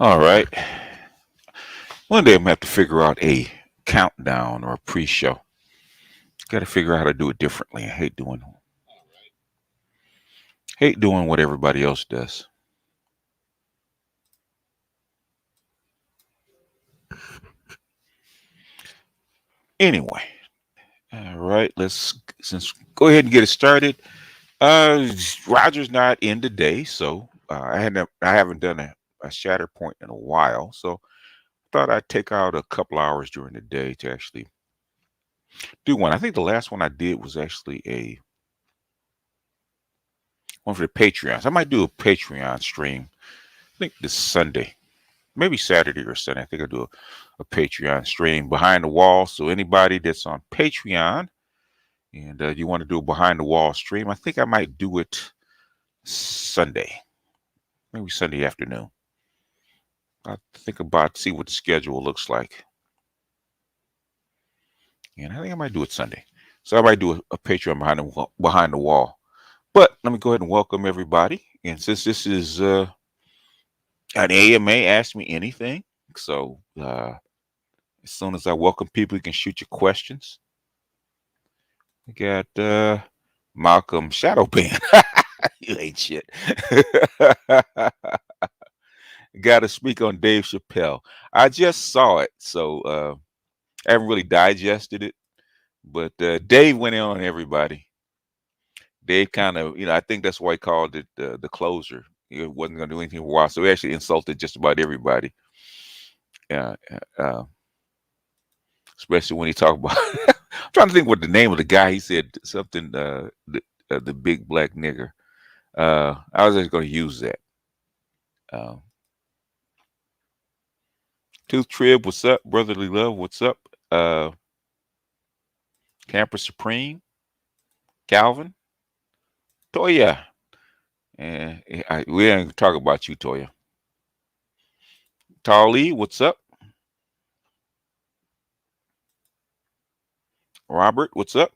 All right. One day I'm gonna have to figure out a countdown or a pre-show. Got to figure out how to do it differently. I hate doing what everybody else does. Anyway, all right. Let's go ahead and get it started. Roger's not in today, so I haven't done a shatter point in a while. So thought I'd take out a couple hours during the day to actually do one. I think the last one I did was actually a one for the Patreons. I might do a Patreon stream. I think this Sunday, maybe Saturday or Sunday. I think I'll do a Patreon stream behind the wall. So anybody that's on Patreon and you want to do a behind the wall stream, I think I might do it Sunday, maybe Sunday afternoon. I think about see what the schedule looks like, and I think I might do it Sunday. So I might do a Patreon behind the wall. But let me go ahead and welcome everybody. And since this is an AMA, ask me anything. So as soon as I welcome people, you can shoot your questions. We got Malcolm Shadowban. You ain't shit. Got to speak on Dave Chappelle. I just saw it, so I haven't really digested it. But Dave went in on everybody. Dave kind of, I think that's why he called it the closer. He wasn't going to do anything for a while, so he actually insulted just about everybody. Uh, uh, Especially when he talked about. I'm trying to think what the name of the guy. He said something. The big black nigger. I was just going to use that. Uh, Tooth Trib, what's up? Brotherly Love, what's up? Camper Supreme, Calvin, Toya. And we ain't talk about you, Toya. Tali, what's up? Robert, what's up?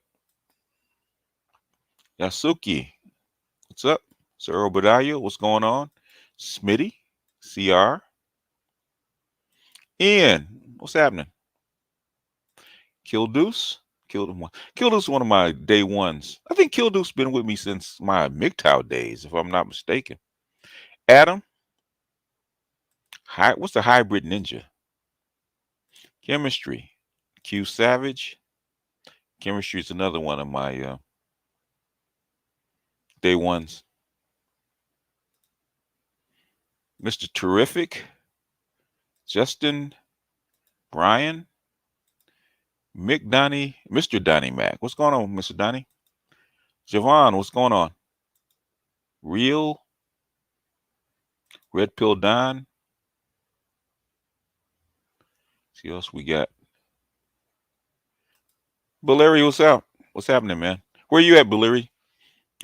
Yasuki, what's up? Sir Obadiah, what's going on? Smitty, CR, Ian, what's happening? Killdeuce, Killdeuce is one of my day ones. I think Killdeuce been with me since my MGTOW days, if I'm not mistaken. Adam, what's the hybrid ninja? Chemistry, Q Savage. Chemistry is another one of my day ones. Mr. Terrific, Justin, Brian, Mick Donnie, Mr. Donnie Mac. What's going on, Mr. Donnie? Javon, what's going on? Real, Red Pill Don. See what else we got. Valeri, what's up? What's happening, man? Where you at, Valeri?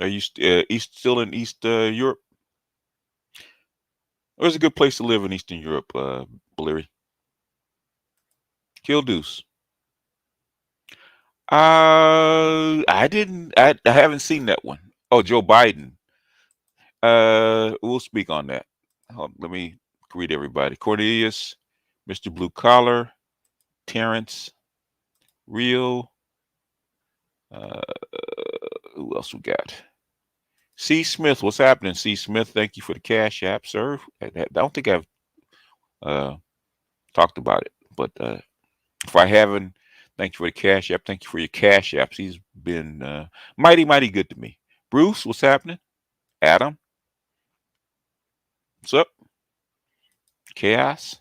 Are you still in East Europe? Where's a good place to live in Eastern Europe, Valeri? Killdeuce. I didn't. I haven't seen that one. Oh, Joe Biden. We'll speak on that. Let me greet everybody. Cornelius, Mr. Blue Collar, Terrence, Real. Uh, who else we got? C. Smith, what's happening? C. Smith, thank you for the cash app, sir. I don't think I've talked about it, but if I haven't, thank you for the cash app. Thank you for your cash apps. He's been mighty, mighty good to me. Bruce, what's happening? Adam, what's up? Chaos.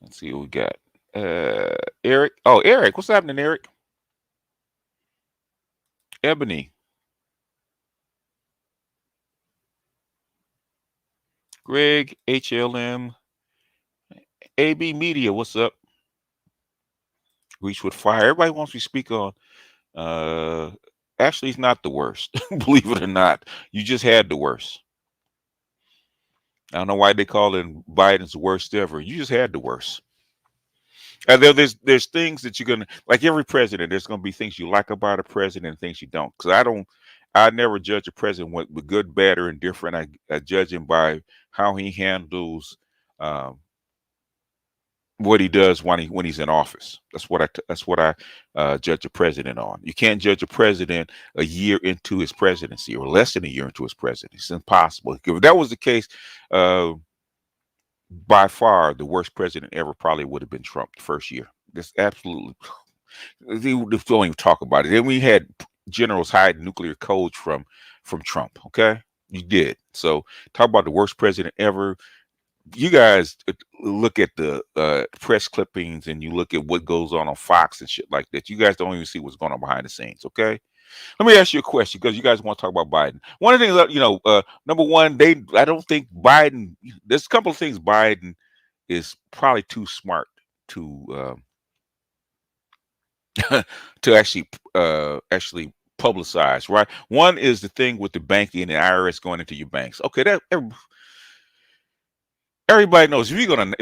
Let's see what we got. Eric. Oh, Eric, what's happening, Eric? Ebony. Greg, HLM, AB Media, what's up? Reach with Fire. Everybody wants me to speak on. Uh, Actually, it's not the worst. Believe it or not, you just had the worst. I don't know why they call it Biden's worst ever. You just had the worst. There's things that you're gonna like every president. There's gonna be things you like about a president and things you don't. Because I never judge a president with good, bad, or indifferent. I judge him by how he handles um, what he does when he's in office. That's what I judge a president on. You can't judge a president a year into his presidency or less than a year into his presidency. It's impossible. If that was the case, uh, by far the worst president ever probably would have been Trump the first year. This absolutely. They don't even talk about it. Then we had generals hiding nuclear codes from Trump. Okay, you did. So talk about the worst president ever. You guys look at the press clippings and you look at what goes on Fox and shit like that. You guys don't even see what's going on behind the scenes. Okay, let me ask you a question because you guys want to talk about Biden. One of the things that number one, I don't think Biden. There's a couple of things Biden is probably too smart to to actually publicize. Right. One is the thing with the banking and the IRS going into your banks. Okay, that everybody knows if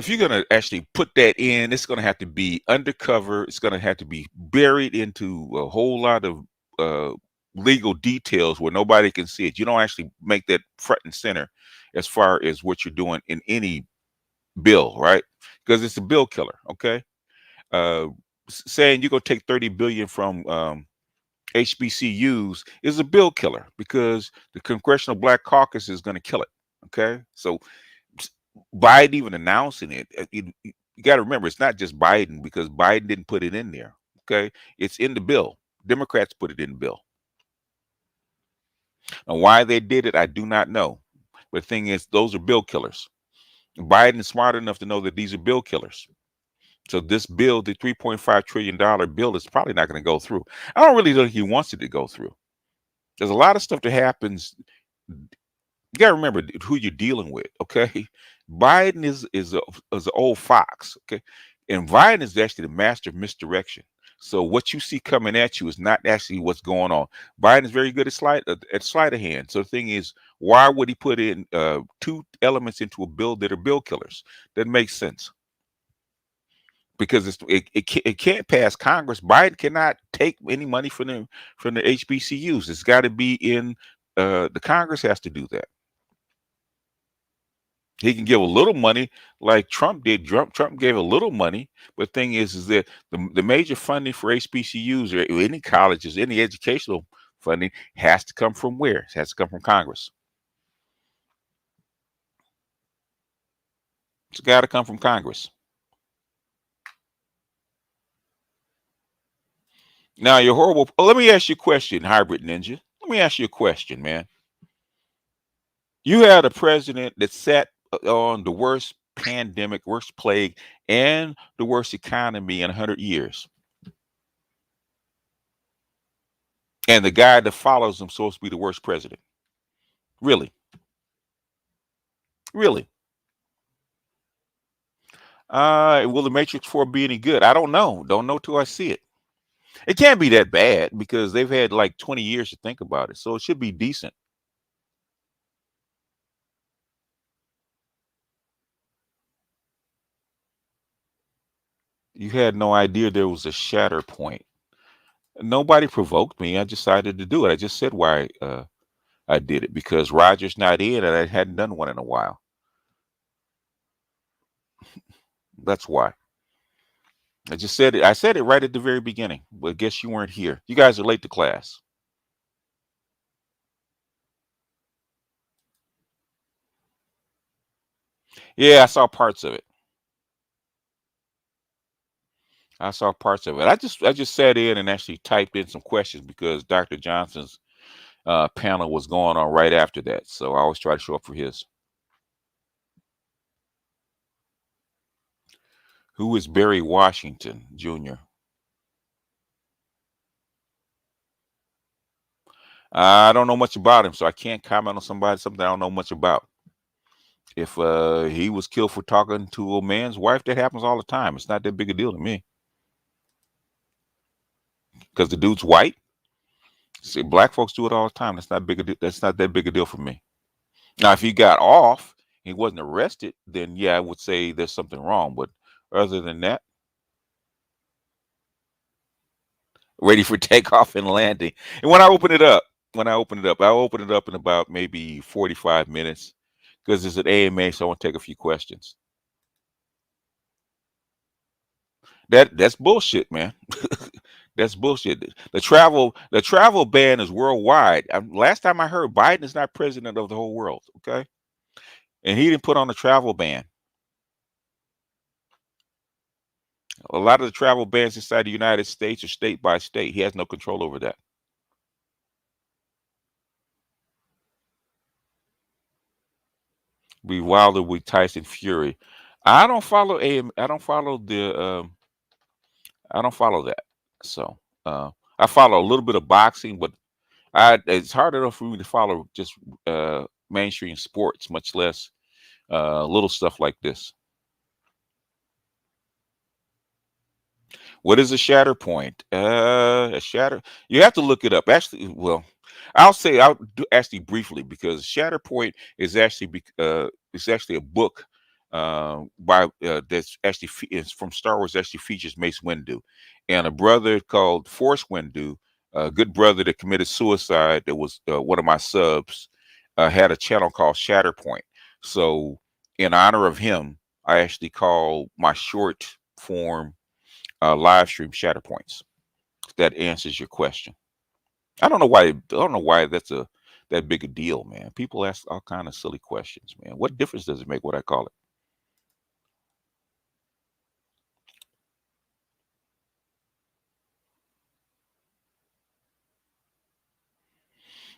you're gonna actually put that in, it's gonna have to be undercover. It's gonna have to be buried into a whole lot of uh, legal details where nobody can see it. You don't actually make that front and center as far as what you're doing in any bill, right? Because it's a bill killer. Okay, uh, saying you're gonna take 30 billion from HBCUs is a bill killer because the Congressional Black Caucus is going to kill it. Okay, so Biden even announcing it, you got to remember it's not just Biden because Biden didn't put it in there. Okay, it's in the bill. Democrats put it in the bill. And why they did it, I do not know. But the thing is, those are bill killers. Biden is smart enough to know that these are bill killers. So this bill, the $3.5 trillion bill, is probably not going to go through. I don't really think he wants it to go through. There's a lot of stuff that happens. You got to remember who you're dealing with. Okay, Biden is an old fox. Okay, and Biden is actually the master of misdirection. So what you see coming at you is not actually what's going on. Biden is very good at sleight of hand. So the thing is, why would he put in two elements into a bill that are bill killers? That makes sense because it can't pass Congress. Biden cannot take any money from the HBCUs. It's got to be in the Congress has to do that. He can give a little money like Trump did. Trump gave a little money, but the thing is that the major funding for HBCUs or any colleges, any educational funding has to come from where? It has to come from Congress. It's got to come from Congress. Now, you're horrible. Oh, let me ask you a question, Hybrid Ninja. Let me ask you a question, man. You had a president that sat on the worst pandemic, worst plague, and the worst economy in 100 years. And the guy that follows him supposed to be the worst president. Really? Really? Will the Matrix 4 be any good? I don't know. Don't know till I see it. It can't be that bad because they've had like 20 years to think about it. So it should be decent. You had no idea there was a shatter point. Nobody provoked me. I decided to do it. I just said why I did it because Roger's not in and I hadn't done one in a while. That's why. I just said it. I said it right at the very beginning, but I guess you weren't here. You guys are late to class. Yeah, I saw parts of it. I saw parts of it. I just sat in and actually typed in some questions because Dr. Johnson's panel was going on right after that. So I always try to show up for his. Who is Barry Washington Jr.? I don't know much about him, so I can't comment on something I don't know much about. If he was killed for talking to a man's wife, that happens all the time. It's not that big a deal to me because the dude's white. See, black folks do it all the time. That's not big. That's not that big a deal for me. Now, if he got off, he wasn't arrested, then yeah, I would say there's something wrong. But other than that, ready for takeoff and landing. And when I open it up, when I open it up. I'll open it up in about maybe 45 minutes because it's an AMA, so I want to take a few questions. That's bullshit, man. That's bullshit. The travel ban is worldwide. Last time I heard, Biden is not president of the whole world. Okay, and he didn't put on a travel ban. A lot of the travel bans inside the United States are state by state. He has no control over that. Be Wilder with Tyson Fury. I don't follow AM. I don't follow the. I don't follow that. So I follow a little bit of boxing, but it's hard enough for me to follow just mainstream sports, much less little stuff like this. What is a shatter point? A shatter. You have to look it up. Actually, well, I'll do actually briefly because shatter point is actually it's actually a book by that's actually it's from Star Wars. Actually features Mace Windu and a brother called Force Windu, a good brother that committed suicide. That was one of my subs. Had a channel called ShatterPoint. So in honor of him, I actually call my short form live stream shatter points. If that answers your question. I don't know why. I don't know why that's a that big a deal, man. People ask all kind of silly questions, man. What difference does it make what I call it?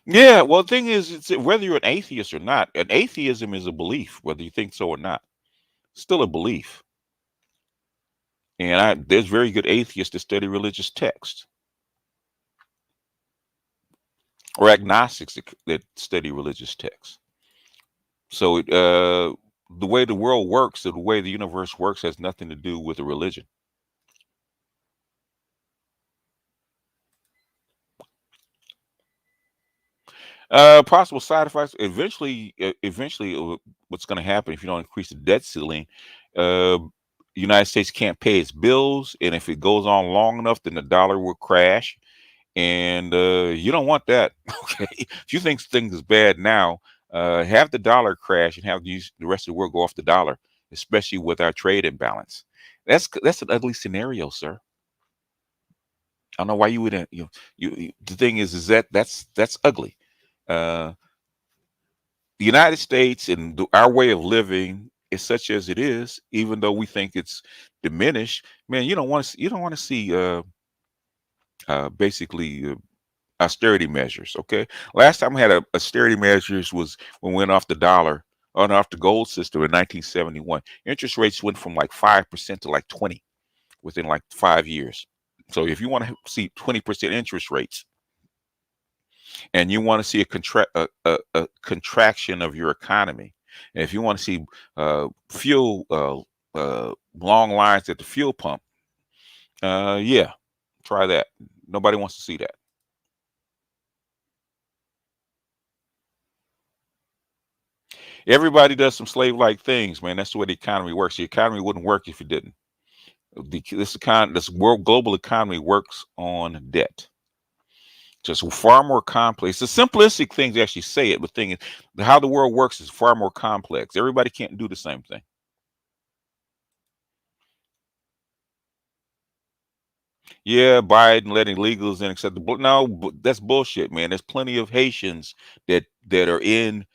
Yeah. Well, the thing is, it's whether you're an atheist or not. An atheism is a belief, whether you think so or not. Still a belief. And there's very good atheists that study religious texts, or agnostics that study religious texts. So the way the world works, or the way the universe works, has nothing to do with a religion. Possible side effects. Eventually, what's going to happen if you don't increase the debt ceiling? Uh, United States can't pay its bills, and if it goes on long enough, then the dollar will crash, and you don't want that. Okay, if you think things is bad now, have the dollar crash and have the rest of the world go off the dollar, especially with our trade imbalance. That's an ugly scenario, sir. I don't know why you wouldn't. The thing is that that's ugly. Uh, the United States and our way of living is such as it is, even though we think it's diminished. Man, you don't want to see basically austerity measures. Okay, last time we had austerity measures was when we went off the dollar on off the gold system in 1971. Interest rates went from like 5% to like 20 within like 5 years. So if you want to see 20% interest rates, and you want to see a contraction of your economy, and if you want to see fuel long lines at the fuel pump, yeah, try that. Nobody wants to see that. Everybody does some slave-like things, man. That's the way the economy works. The economy wouldn't work if it didn't. This world global economy works on debt. Just far more complex. The simplistic things actually say it, but thing is, how the world works is far more complex. Everybody can't do the same thing. Yeah, Biden letting illegals in, except no, that's bullshit, man. There's plenty of Haitians that are in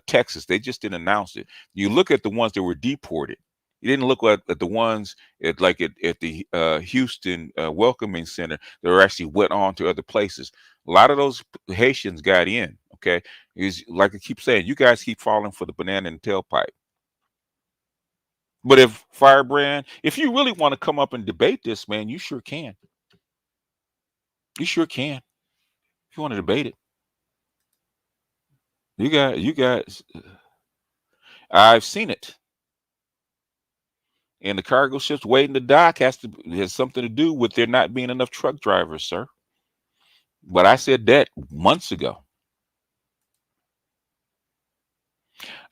Texas. They just didn't announce it. You look at the ones that were deported. You didn't look at the ones at the Houston welcoming center that were actually went on to other places. A lot of those Haitians got in. Okay, is like I keep saying, you guys keep falling for the banana and tailpipe. But if Firebrand, if you really want to come up and debate this, man, you sure can. You sure can. If you want to debate it, you guys. I've seen it, and the cargo ships waiting to dock has something to do with there not being enough truck drivers, sir. But I said that months ago.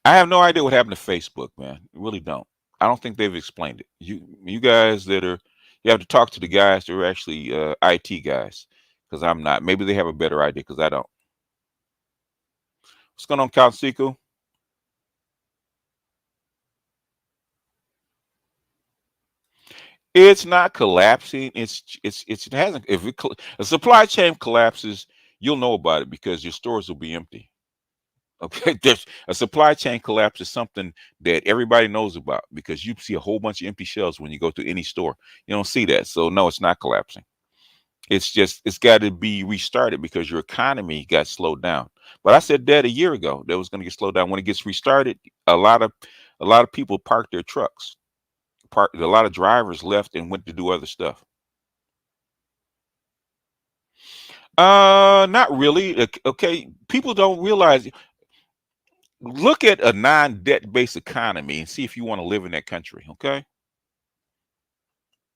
I have no idea what happened to Facebook, man. I really don't. I don't think they've explained it. You guys that are you have to talk to the guys that are actually IT guys because I'm not. Maybe they have a better idea because I don't. What's going on, Calcico? It's not collapsing. It hasn't. If a supply chain collapses, you'll know about it because your stores will be empty. Okay, there's a supply chain collapse is something that everybody knows about because you see a whole bunch of empty shelves when you go to any store. You don't see that, so no, it's not collapsing. It's just it's got to be restarted because your economy got slowed down. But I said that a year ago that was going to get slowed down. When it gets restarted, a lot of a lot of people park their trucks. A lot of drivers left and went to do other stuff. Not really. Okay, people don't realize. Look at a non-debt based economy and see if you want to live in that country. Okay,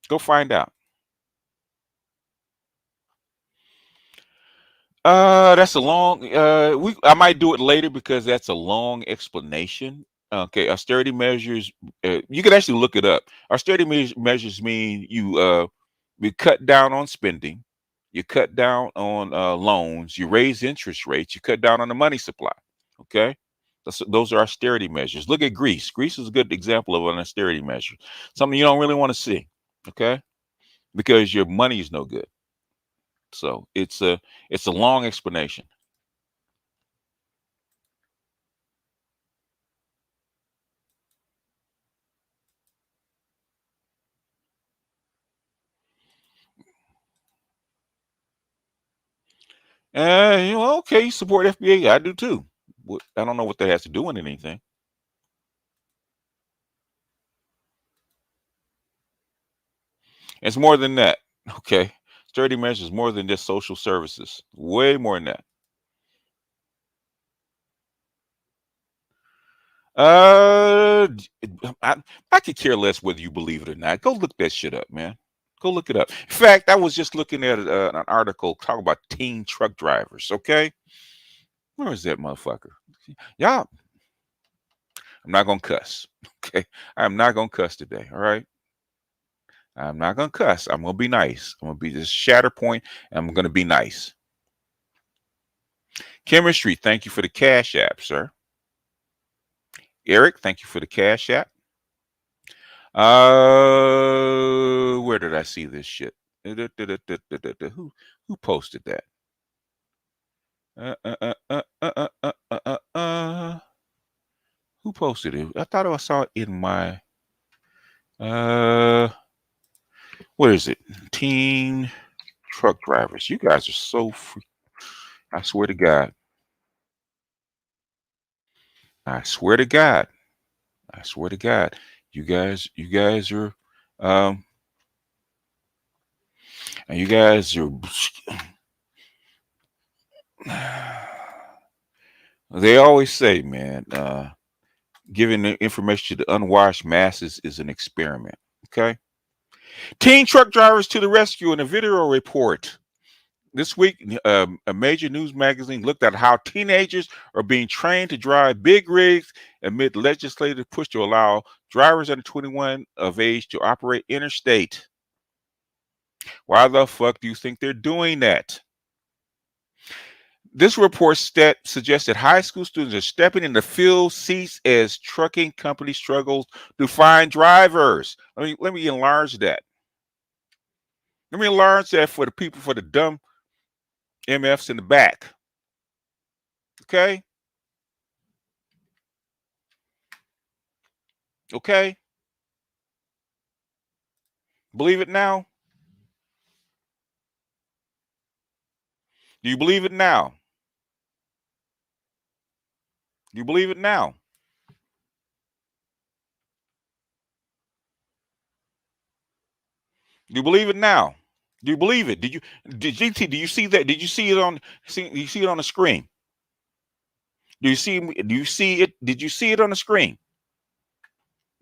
go find out. That's a long. I might do it later because that's a long explanation. Okay, austerity measures. You can actually look it up. Austerity measures mean you cut down on spending, you cut down on loans, you raise interest rates, you cut down on the money supply. Okay, those are austerity measures. Look at Greece. Greece is a good example of an austerity measure. Something you don't really want to see. Okay, because your money is no good. So it's a long explanation. Okay, you support FBA. I do too. I don't know what that has to do with anything. It's more than that. Okay. Sturdy measures is more than just social services. Way more than that. Uh, d- I could care less whether you believe it or not. Go look that shit up, man. Go look it up. In fact, I was just looking at an article talking about teen truck drivers. Okay, where is that motherfucker? Y'all, I'm not gonna cuss. Okay, I'm not gonna cuss today. All right, I'm not gonna cuss. I'm gonna be nice. I'm gonna be this ShatterPoint, and I'm gonna be nice. Chemistry, thank you for the cash app, sir. Eric, thank you for the cash app. Where did I see this shit? Who posted that? Uh, uh, uh, uh, uh, uh, uh, uh, uh, uh. Who posted it? I thought I saw it in my uh. What is it? Teen truck drivers. You guys are so free. I swear to God. I swear to God. I swear to God. You guys are, um, and you guys are. They always say, man, giving the information to the unwashed masses is an experiment. Okay. Teen truck drivers to the rescue in a video report. This week, a major news magazine looked at how teenagers are being trained to drive big rigs amid legislative push to allow drivers under 21 of age to operate interstate. Why the fuck do you think they're doing that? This report suggests that high school students are stepping into field seats as trucking companies struggle to find drivers. Let me enlarge that. Let me enlarge that for the people, for the dumb MFs in the back. Okay? Okay? Believe it now? Do you believe it now? Do you believe it now? Do you believe it now? Do you believe it? GT, do you see that? Did you see it on do you see it on the screen? Do you see it? Did you see it on the screen?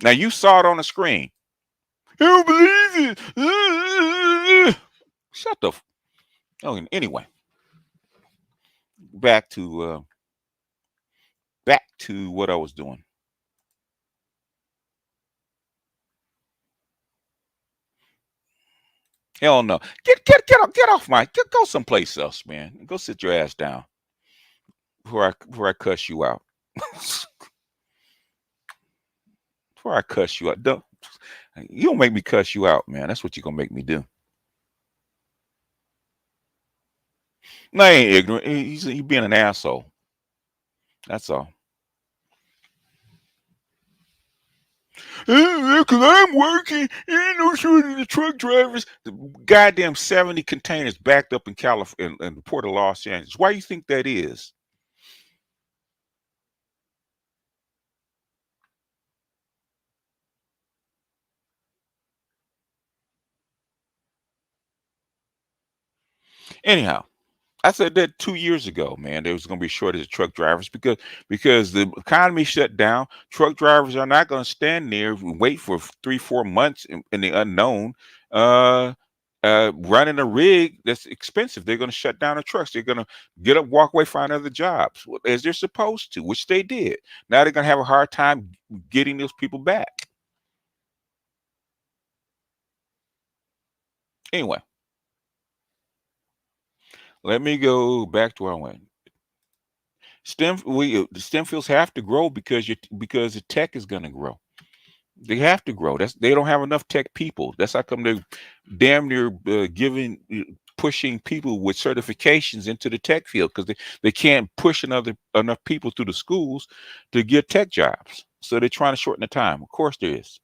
Now you saw it on the screen. I don't believe it. Shut the oh, anyway, back to uh back to what I was doing. Hell no. Get off my go someplace else, man. Go sit your ass down. before I cuss you out. Before I cuss you out, don't you don't make me cuss you out, man. That's what you're gonna make me do. No, I ain't ignorant. He's being an asshole. That's all. Because I'm working, ain't no shortage of the truck drivers. The goddamn 70 containers backed up in California, in the port of Los Angeles. Why you think that is? Anyhow, I said that 2 years ago, man. There was going to be a shortage of truck drivers because the economy shut down. Truck drivers are not going to stand there and wait for 3 4 months in the unknown. Uh, Running a rig that's expensive. They're going to shut down the trucks. They're going to get up, walk away, find other jobs as they're supposed to, which they did. Now they're going to have a hard time getting those people back. Anyway, let me go back to where I went. The STEM fields have to grow because the tech is going to grow. They have to grow. They don't have enough tech people. That's how come they're damn near pushing people with certifications into the tech field because they can't push enough people through the schools to get tech jobs. So they're trying to shorten the time. Of course there is.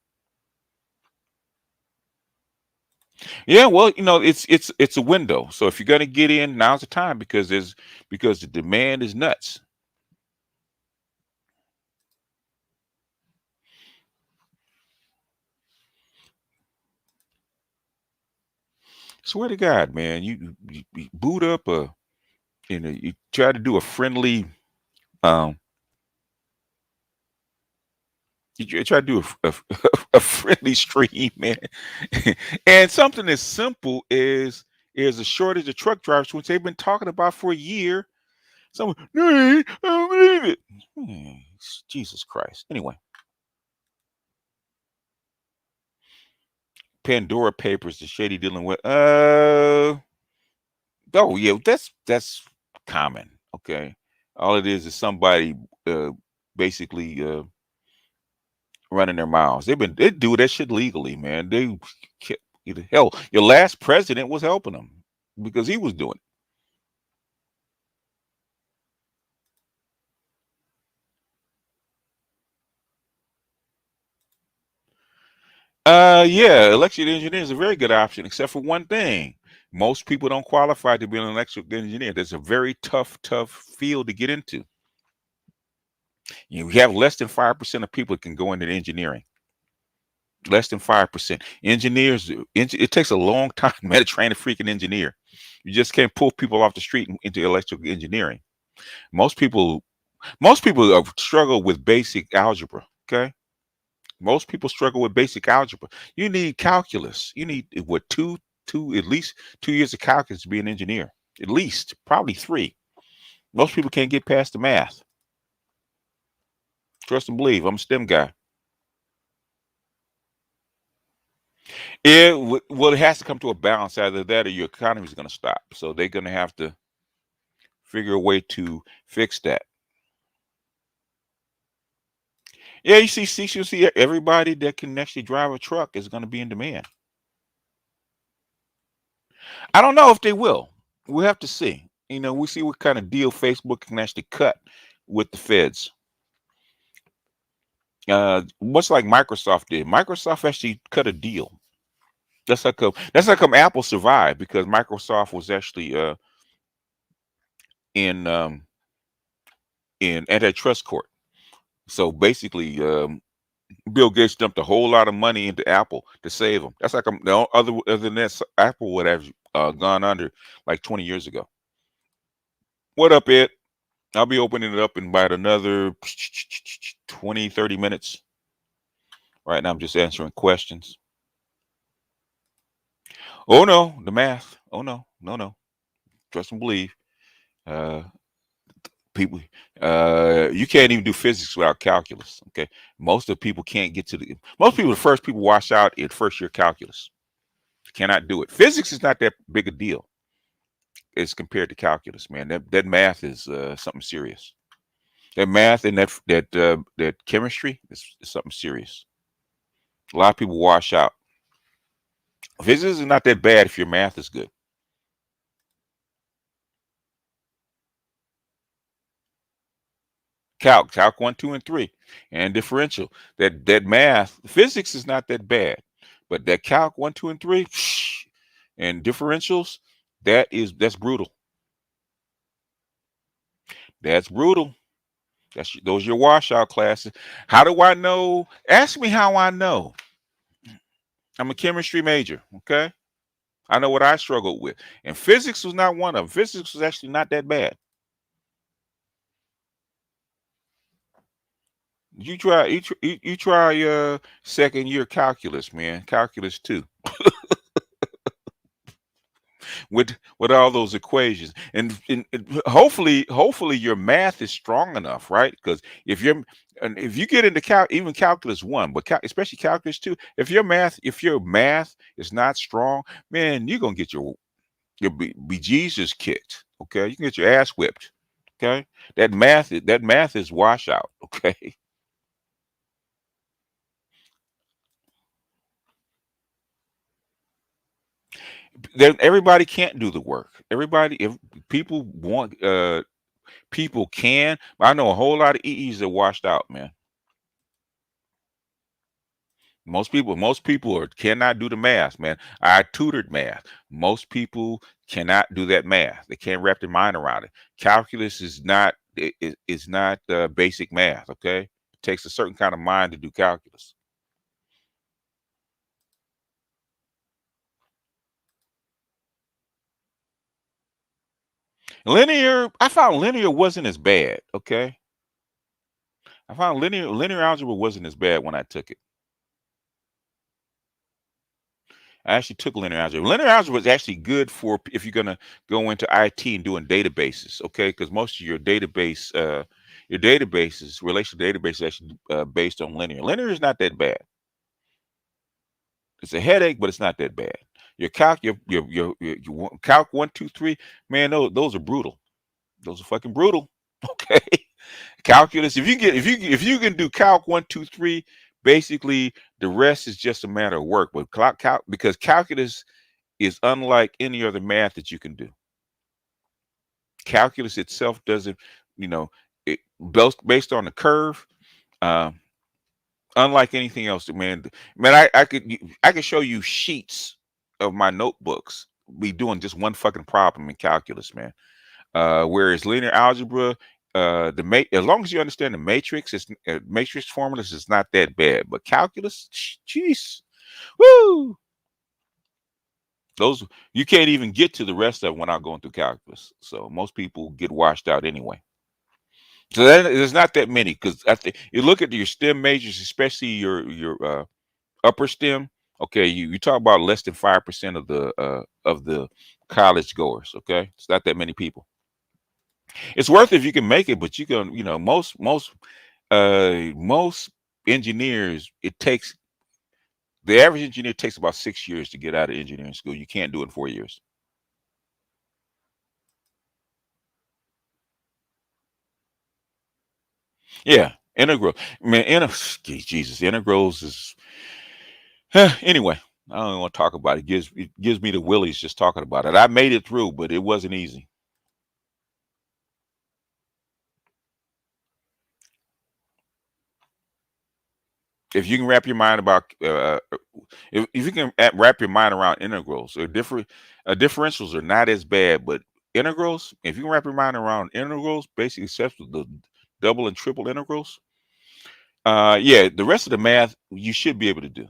Yeah, well, it's a window. So if you're gonna get in, now's the time because the demand is nuts. Swear to God, man, you boot up you try to do a friendly um try to do a friendly stream, man. And something as simple is a shortage of truck drivers, which they've been talking about for a year. Someone, no, I don't believe it. Hmm, Jesus Christ. Anyway, Pandora papers, the shady dealing with. Oh yeah, that's common. Okay, all it is somebody basically running their mouths. They do that shit legally, man. Hell, your last president was helping them because he was doing it. Yeah, electrical engineer is a very good option, except for one thing. Most people don't qualify to be an electrical engineer. That's a very tough field to get into. You have less than 5% of people that can go into engineering. Less than 5%. It takes a long time, man, to train a freaking engineer. You just can't pull people off the street into electrical engineering. Most people, most people struggle with basic algebra. Okay, most people struggle with basic algebra. You need calculus. You need what at least 2 years of calculus to be an engineer. At least, probably three. Most people can't get past the math. Trust and believe. I'm a STEM guy. Well, it has to come to a balance. Either that or your economy is going to stop. So they're going to have to figure a way to fix that. Yeah, you see, everybody that can actually drive a truck is going to be in demand. I don't know if they will. We'll have to see. We see what kind of deal Facebook can actually cut with the feds. Much like Microsoft did. Microsoft actually cut a deal. That's how come Apple survived because Microsoft was actually in in antitrust court. So basically, Bill Gates dumped a whole lot of money into Apple to save them. That's like no other than that, Apple would have gone under like 20 years ago. What up, Ed? I'll be opening it up in about another 20 30 minutes. Right now, I'm just answering questions. Oh no, the math. Oh no, no, no. Trust and believe. Uh, People, you can't even do physics without calculus. Okay, most of the people can't get to most people. The first people wash out in first year calculus. Cannot do it. Physics is not that big a deal. as compared to calculus, man. That math is something serious. That math and that chemistry is something serious. A lot of people wash out. Physics is not that bad if your math is good. Calc 1, 2, and 3, and differential. That math, physics is not that bad, but that calc 1, 2, and 3, and differentials, that's brutal. That's brutal. Those are your washout classes. How do I know? Ask me how I know. I'm a chemistry major. Okay, I know what I struggled with, and physics was not one of them. Physics was actually not that bad. You try second year calculus, man. Calculus 2. With all those equations, and hopefully your math is strong enough, right? Because if you get into even calculus 1, but especially calculus 2, if your math is not strong, man, you're gonna get your bejesus kicked. Okay, you can get your ass whipped. Okay, that math is washout. Okay. Then everybody can't do the work. Everybody, if people want people can. I know a whole lot of EEs that washed out, man. Most people cannot do the math, man. I tutored math. Most people cannot do that math. They can't wrap their mind around it. Calculus is not is not basic math. Okay, it takes a certain kind of mind to do calculus. Linear, I found linear wasn't as bad. Okay, I found linear algebra wasn't as bad when I took it. I actually took linear algebra. Linear algebra is actually good for if you're gonna go into IT and doing databases, okay? Because most of your databases, relational database is actually based on linear. Linear is not that bad. It's a headache, but it's not that bad. Your calc 1, 2, 3, man, those are brutal. Those are fucking brutal. Okay. Calculus, if you can do calc 1, 2, 3, basically the rest is just a matter of work. But because calculus is unlike any other math that you can do. Calculus itself doesn't, you know, based on the curve, uh, unlike anything else. Man, I could show you sheets of my notebooks. Be doing just one fucking problem in calculus, man. Whereas linear algebra, as long as you understand the matrix, matrix formulas is not that bad. But calculus, jeez, woo, those you can't even get to the rest of it without going through calculus. So most people get washed out anyway. So there's not that many because I think you look at your STEM majors, especially your upper STEM. Okay, you talk about less than 5% of the college goers. Okay, it's not that many people. It's worth it if you can make it, but most engineers, it takes the average engineer takes about 6 years to get out of engineering school. You can't do it in 4 years. Yeah, integral. Man, Jesus, integrals is anyway. I don't even want to talk about it. It gives me the willies just talking about it. I made it through, but it wasn't easy. If you can wrap your mind about if you can wrap your mind around integrals or differentials are not as bad, but integrals, if you can wrap your mind around integrals, basically except for the double and triple integrals, yeah, the rest of the math you should be able to do.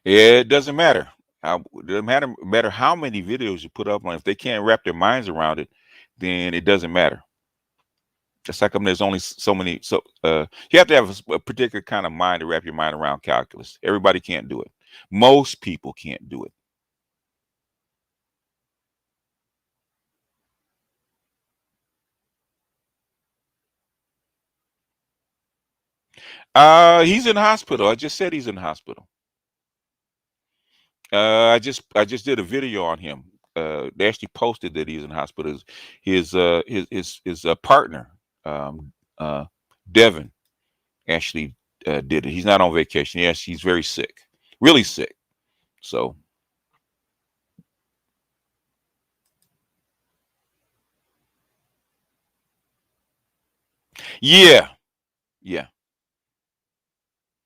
It doesn't matter. It doesn't matter how many videos you put up on. If they can't wrap their minds around it, then it doesn't matter. Just like there's only so many. So you have to have a particular kind of mind to wrap your mind around calculus. Everybody can't do it. Most people can't do it. He's in hospital. I just said he's in hospital. I just did a video on him. They actually posted that he's in hospital. His partner, um, uh, Devin, actually did it. He's not on vacation. Yes, he's very sick, really sick. So yeah, yeah.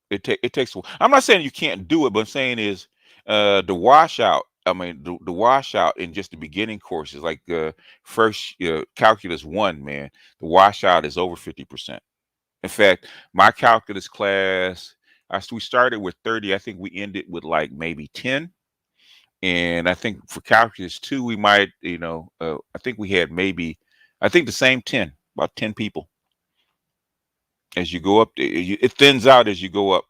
It takes. I'm not saying you can't do it, but I'm saying is the washout. I mean, the washout in just the beginning courses, like first calculus one, man, the washout is over 50%. In fact, my calculus class, we started with 30. I think we ended with like maybe 10. And I think for calculus two, we might, I think we had maybe, I think the same 10, about 10 people. As you go up, it thins out as you go up.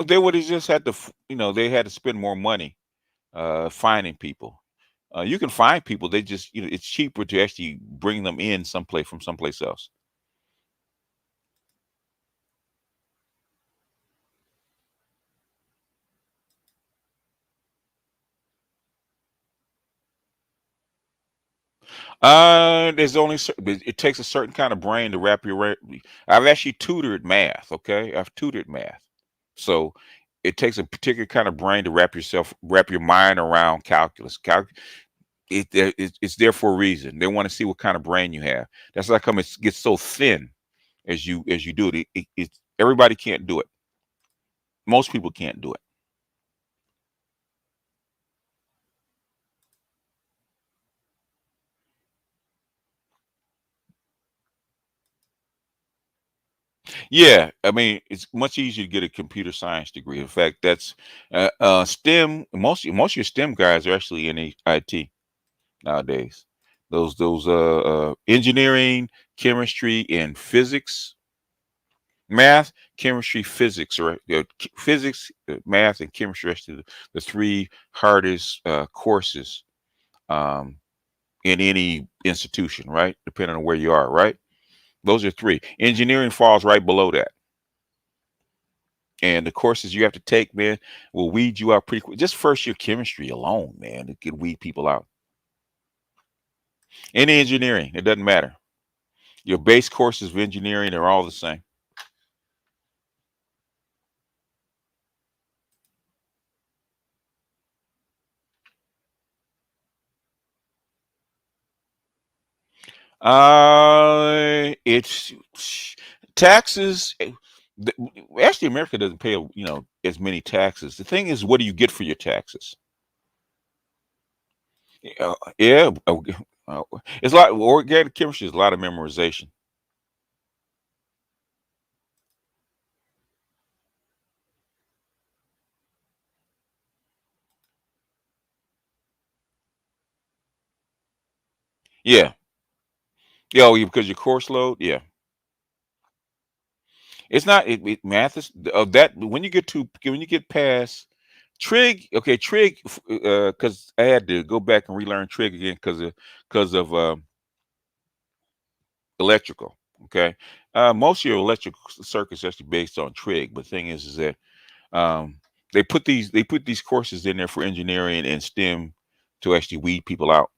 They would have just had to, they had to spend more money finding people. You can find people. They just, it's cheaper to actually bring them in someplace from someplace else. There's only it takes a certain kind of brain to wrap your. I've actually tutored math. Okay, I've tutored math, so it takes a particular kind of brain to wrap your mind around calculus. It's there for a reason. They want to see what kind of brain you have. That's how come it gets so thin as you do it. Everybody can't do it. Most people can't do it. Yeah, I mean, it's much easier to get a computer science degree. In fact, that's STEM. Most of your STEM guys are actually in IT nowadays. Those engineering, chemistry, and physics, math, chemistry, physics, or physics, math, and chemistry are actually the three hardest courses um, in any institution, right? Depending on where you are, right? Those are three. Engineering falls right below that. And the courses you have to take, man, will weed you out pretty quick. Just first year chemistry alone, man, it could weed people out. Any engineering, it doesn't matter. Your base courses of engineering are all the same. It's taxes. th- Actually, America doesn't pay, as many taxes. The thing is, what do you get for your taxes? Yeah, it's a lot. Organic chemistry is a lot of memorization. Yeah, yeah, because your course load. Yeah, it's not. Math is of that. When you get past trig. Okay, trig. Because I had to go back and relearn trig again because of electrical. Okay, most of your electrical circuits are actually based on trig. But the thing is that um, they put these courses in there for engineering and STEM to actually weed people out.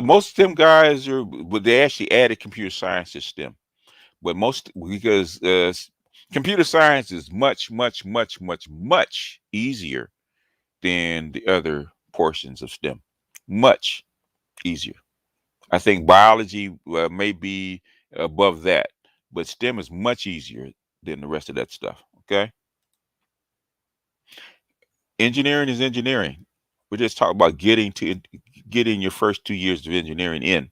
Most of them guys but they actually added computer science to STEM. But most because computer science is much, much, much, much, much easier than the other portions of STEM. Much easier. I think biology may be above that, but STEM is much easier than the rest of that stuff. Okay, engineering is engineering. We're just talking about getting your first 2 years of engineering in.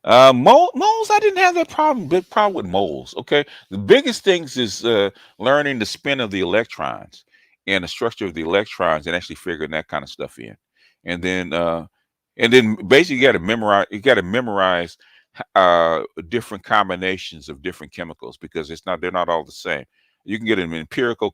Moles, I didn't have that problem. Big problem with moles. Okay, the biggest things is learning the spin of the electrons. and the structure of the electrons, and actually figuring that kind of stuff in. And then basically you got to memorize different combinations of different chemicals, because they're not all the same. You can get an empirical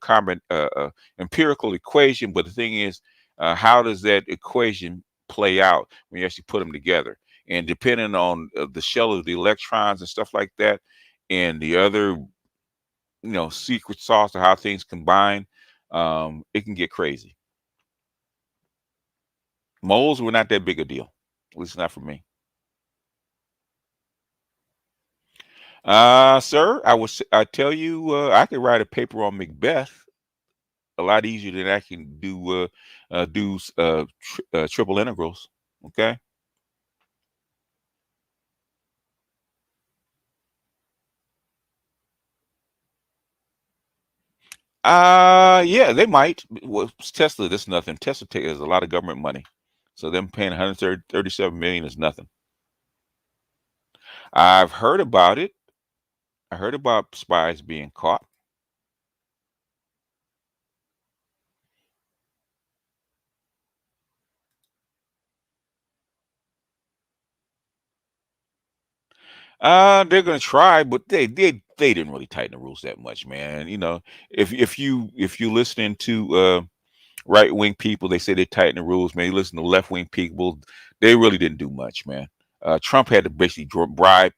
equation, but the thing is, how does that equation play out when you actually put them together? And depending on the shell of the electrons and stuff like that, and the other, secret sauce of how things combine, it can get crazy. Moles were not that big a deal, at least not for me. Sir, I tell you, I could write a paper on Macbeth a lot easier than I can do triple integrals. Okay. Yeah, they might. Well, Tesla, that's nothing. Tesla has a lot of government money, so them paying 137 million is nothing. I've heard about it. I heard about spies being caught. They're gonna try, but they didn't really tighten the rules that much, man. If you listening to right wing people, they say they tighten the rules. Man, you listen to left wing people, they really didn't do much, man. Trump had to basically bribe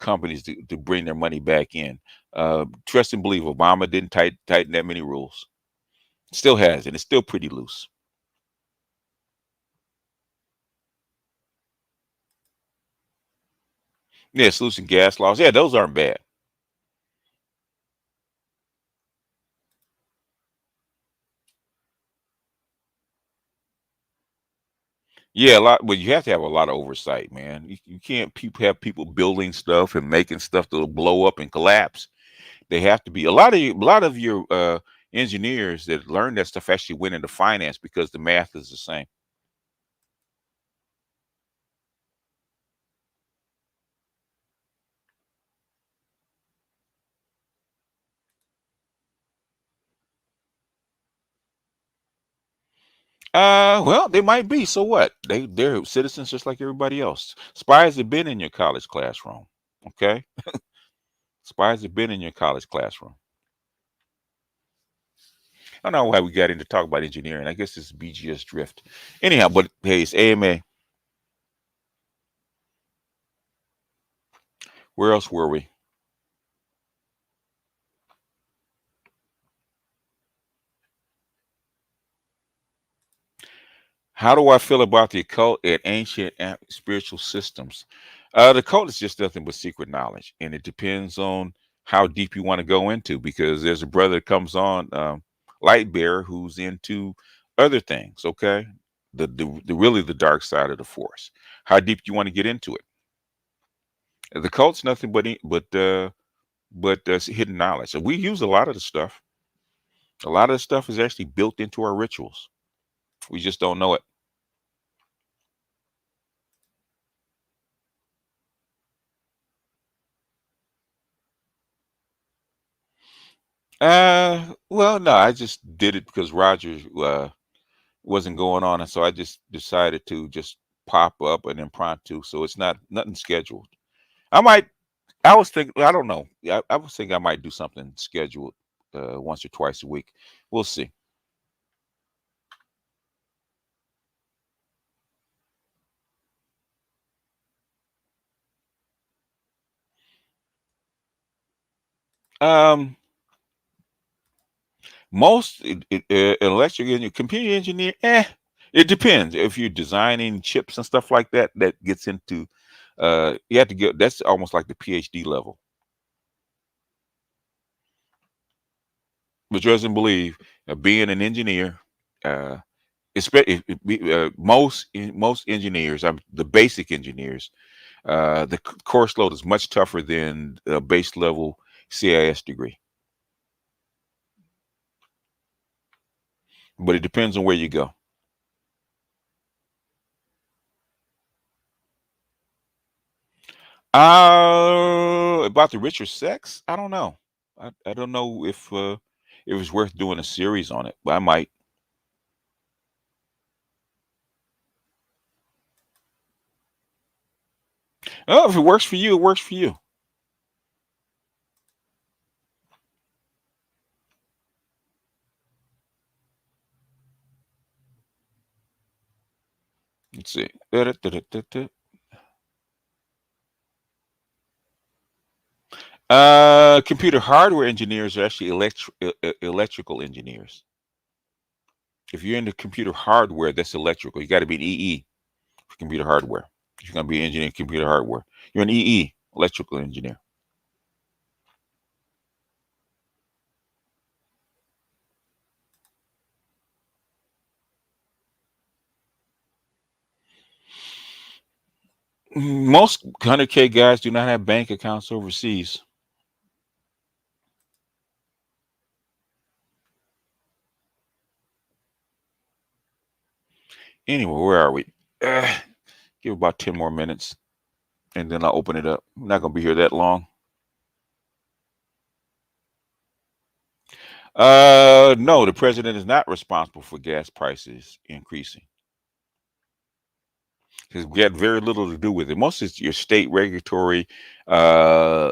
companies to bring their money back in. Trust and believe, Obama didn't tighten that many rules. Still has, and it's still pretty loose. Yeah, solution gas laws. Yeah, those aren't bad. Yeah, a lot, but you have to have a lot of oversight, man. You can't have people building stuff and making stuff that'll blow up and collapse. They have to be a lot of your engineers that learn that stuff actually went into finance because the math is the same. Well, they might be. So what? They're citizens just like everybody else. Spies have been in your college classroom. Okay, spies have been in your college classroom. I don't know why we got into talk about engineering. I guess it's BGS drift. Anyhow, but hey, it's AMA. Where else were we? How do I feel about the occult and ancient spiritual systems? The occult is just nothing but secret knowledge, and it depends on how deep you want to go into. Because there's a brother that comes on, Light Bearer, who's into other things. Okay, the really the dark side of the force. How deep do you want to get into it? The cult's nothing but hidden knowledge. So we use a lot of the stuff. A lot of the stuff is actually built into our rituals. We just don't know it. Well, no, I just did it because Roger wasn't going on, and so I just decided to just pop up an impromptu. So it's not nothing scheduled. I might. I was thinking. I don't know. I was thinking I might do something scheduled once or twice a week. We'll see. Um, most electric and computer engineer. It depends. If you're designing chips and stuff like that, that gets into. You have to get. That's almost like the PhD level. But trust and believe, being an engineer, uh, most engineers, the basic engineers, the course load is much tougher than a base level CIS degree. But it depends on where you go. About the richer sex, I don't know. I don't know if if it's worth doing a series on it. But I might. Oh, if it works for you, it works for you. Let's see. Da-da-da-da-da-da. Computer hardware engineers are actually electrical engineers. If you're into computer hardware, that's electrical. You got to be an EE for computer hardware. If you're going to be an engineer in computer hardware, you're an EE, electrical engineer. Most 100K guys do not have bank accounts overseas. Anyway, where are we? Give about 10 more minutes and then I'll open it up. I'm not going to be here that long. No, the president is not responsible for gas prices increasing because we had very little to do with it. Most is your state regulatory, uh,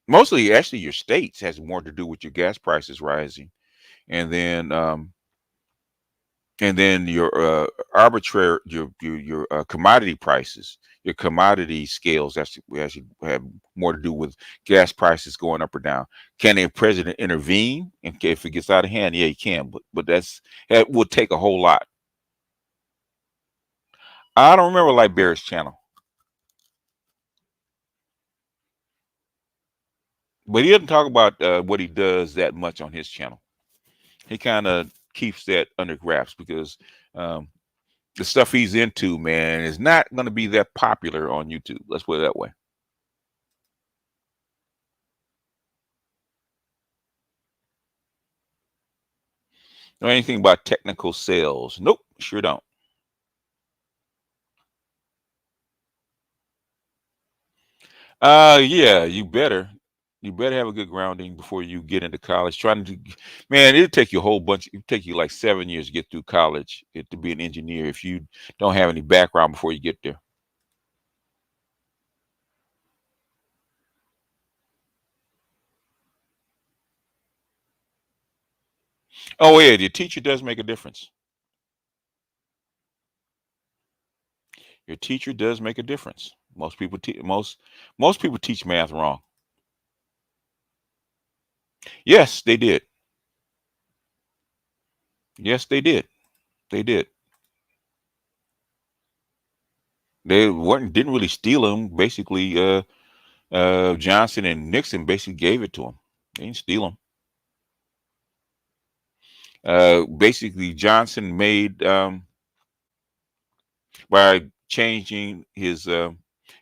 mostly actually your states has more to do with your gas prices rising, and then your arbitrary your commodity prices, your commodity scales actually have more to do with gas prices going up or down. Can a president intervene if it gets out of hand? Yeah, he can, but that would take a whole lot. I don't remember Liberia's channel, but he doesn't talk about what he does that much on his channel. He kind of keeps that under wraps because um, the stuff he's into, man, is not going to be that popular on YouTube. Let's put it that way. Know anything about technical sales? Nope, sure don't. Yeah, you better. You better have a good grounding before you get into college. Trying to, man, it'll take you a whole bunch. It'll take you like 7 years to get through college to be an engineer if you don't have any background before you get there. Oh yeah, the teacher does make a difference. Your teacher does make a difference. Most people teach math wrong. Yes, they did. Yes, they did. They did. They weren't didn't really steal them. Basically, Johnson and Nixon basically gave it to him. They didn't steal them. Basically, Johnson made by changing his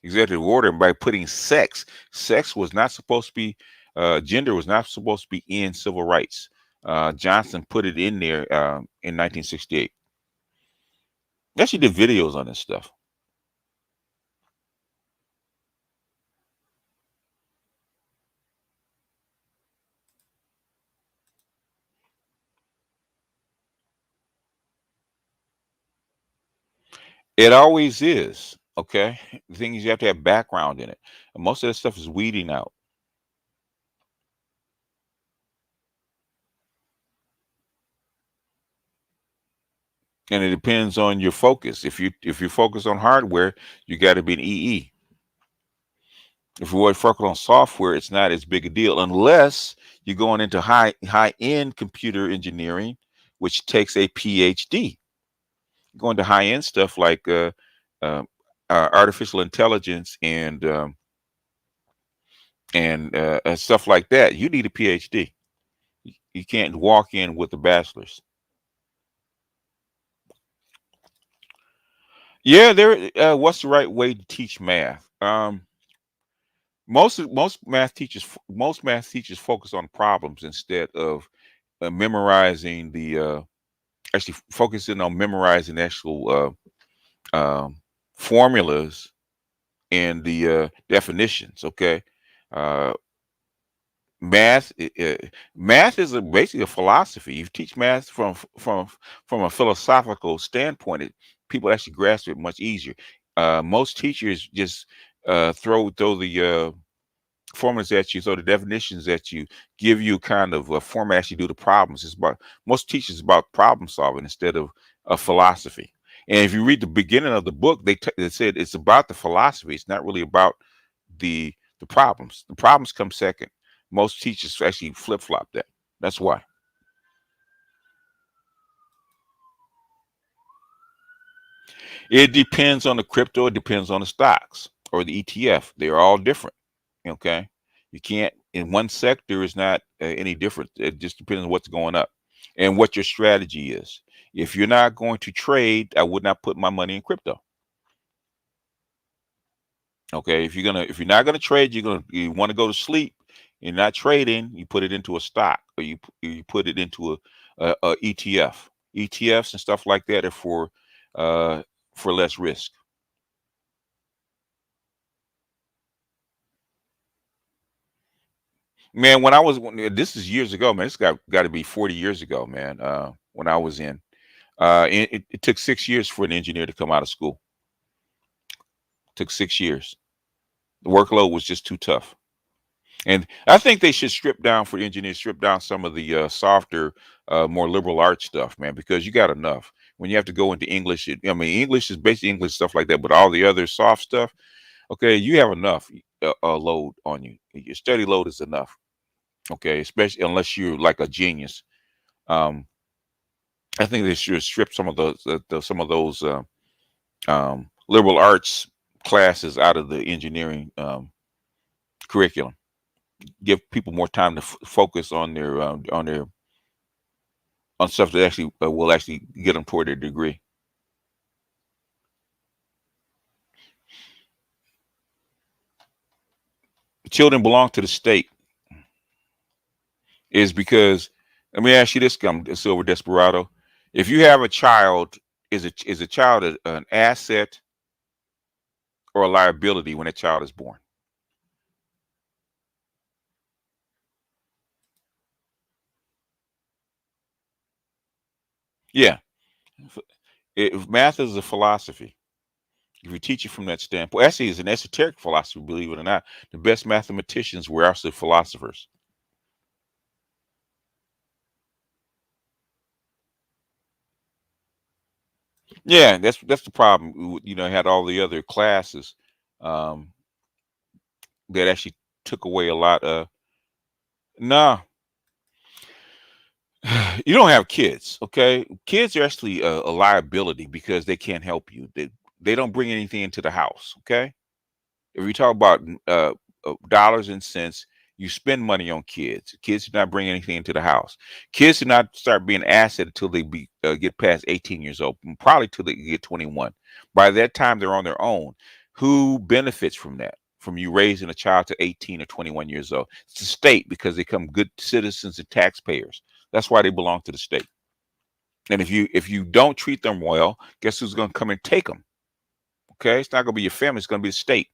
executive order and by putting sex. Sex was not supposed to be gender was not supposed to be in civil rights. Johnson put it in there in 1968. Actually, did videos on this stuff. It always is. Okay. The thing is, you have to have background in it. And most of that stuff is weeding out. And it depends on your focus. If you focus on hardware, you got to be an EE. If you focus on software, it's not as big a deal unless you're going into high end computer engineering, which takes a PhD. Going to high end stuff like uh, artificial intelligence and stuff like that. You need a PhD. You can't walk in with a bachelor's. Yeah, there. What's the right way to teach math? Most math teachers focus on problems instead of memorizing actually focusing on memorizing actual formulas and the definitions. Okay, uh, Math, math is basically a philosophy. You teach math from a philosophical standpoint. People actually grasp it much easier. Most teachers just throw the formulas at you, so the definitions that you give you kind of a format as you do the problems. It's about most teachers about problem solving instead of a philosophy. And if you read the beginning of the book, they said it's about the philosophy. It's not really about the problems. The problems come second. Most teachers actually flip flop that. That's why. It depends on the crypto. It depends on the stocks or the ETF. They're all different. Okay, you can't in one sector is not any different. It just depends on what's going up and what your strategy is. If you're not going to trade, I would not put my money in crypto. Okay, if you're not gonna trade, you want to go to sleep. You're not trading. You put it into a stock or you put it into a ETF. ETFs and stuff like that are uh, for less risk. Man, this is years ago, man. This got to be 40 years ago, man. When I was in, it took 6 years for an engineer to come out of school. Took 6 years. The workload was just too tough. And I think they should strip down for engineers, strip down some of the softer, more liberal arts stuff, man, because you got enough. When you have to go into English, I mean, English is basic English stuff like that, but all the other soft stuff, okay, you have enough load on you. Your study load is enough, okay, especially unless you're like a genius. Um, I think they should strip some of some of those liberal arts classes out of the engineering curriculum. Give people more time to focus on stuff that actually will actually get them toward their degree. Children belong to the state is because let me ask you this, Silver Desperado. If you have a child, is a child an asset or a liability when a child is born? Yeah. Math is a philosophy. If you teach it from that standpoint, actually, it's an esoteric philosophy, believe it or not. The best mathematicians were actually philosophers. Yeah, that's the problem. Had all the other classes um, that actually took away a lot. Nah, you don't have kids, okay? Kids are actually a liability because they can't help you. They don't bring anything into the house, okay? If you talk about dollars and cents, you spend money on kids. Kids do not bring anything into the house. Kids do not start being an asset until they get past 18 years old, and probably till they get 21. By that time, they're on their own. Who benefits from that? From you raising a child to 18 or 21 years old? It's the state because they become good citizens and taxpayers. That's why they belong to the state. And if you don't treat them well, guess who's going to come and take them? Okay, it's not going to be your family. It's going to be the state.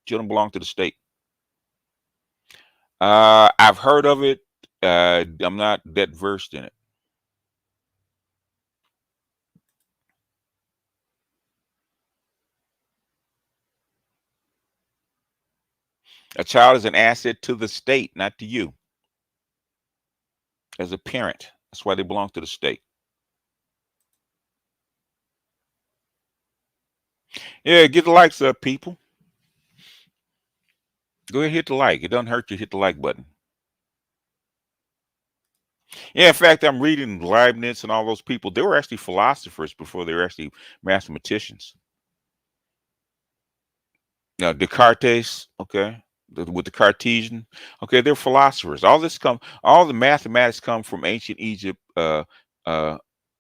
Children belong to the state. I've heard of it. I'm not that versed in it. A child is an asset to the state, not to you as a parent. That's why they belong to the state. Yeah, get the likes up, people. Go ahead, hit the like. It doesn't hurt you to hit the like button. Yeah, in fact, I'm reading Leibniz and all those people. They were actually philosophers before they were actually mathematicians. Now, Descartes, okay, with the Cartesian, okay, they're philosophers. All the mathematics come from ancient Egypt, uh,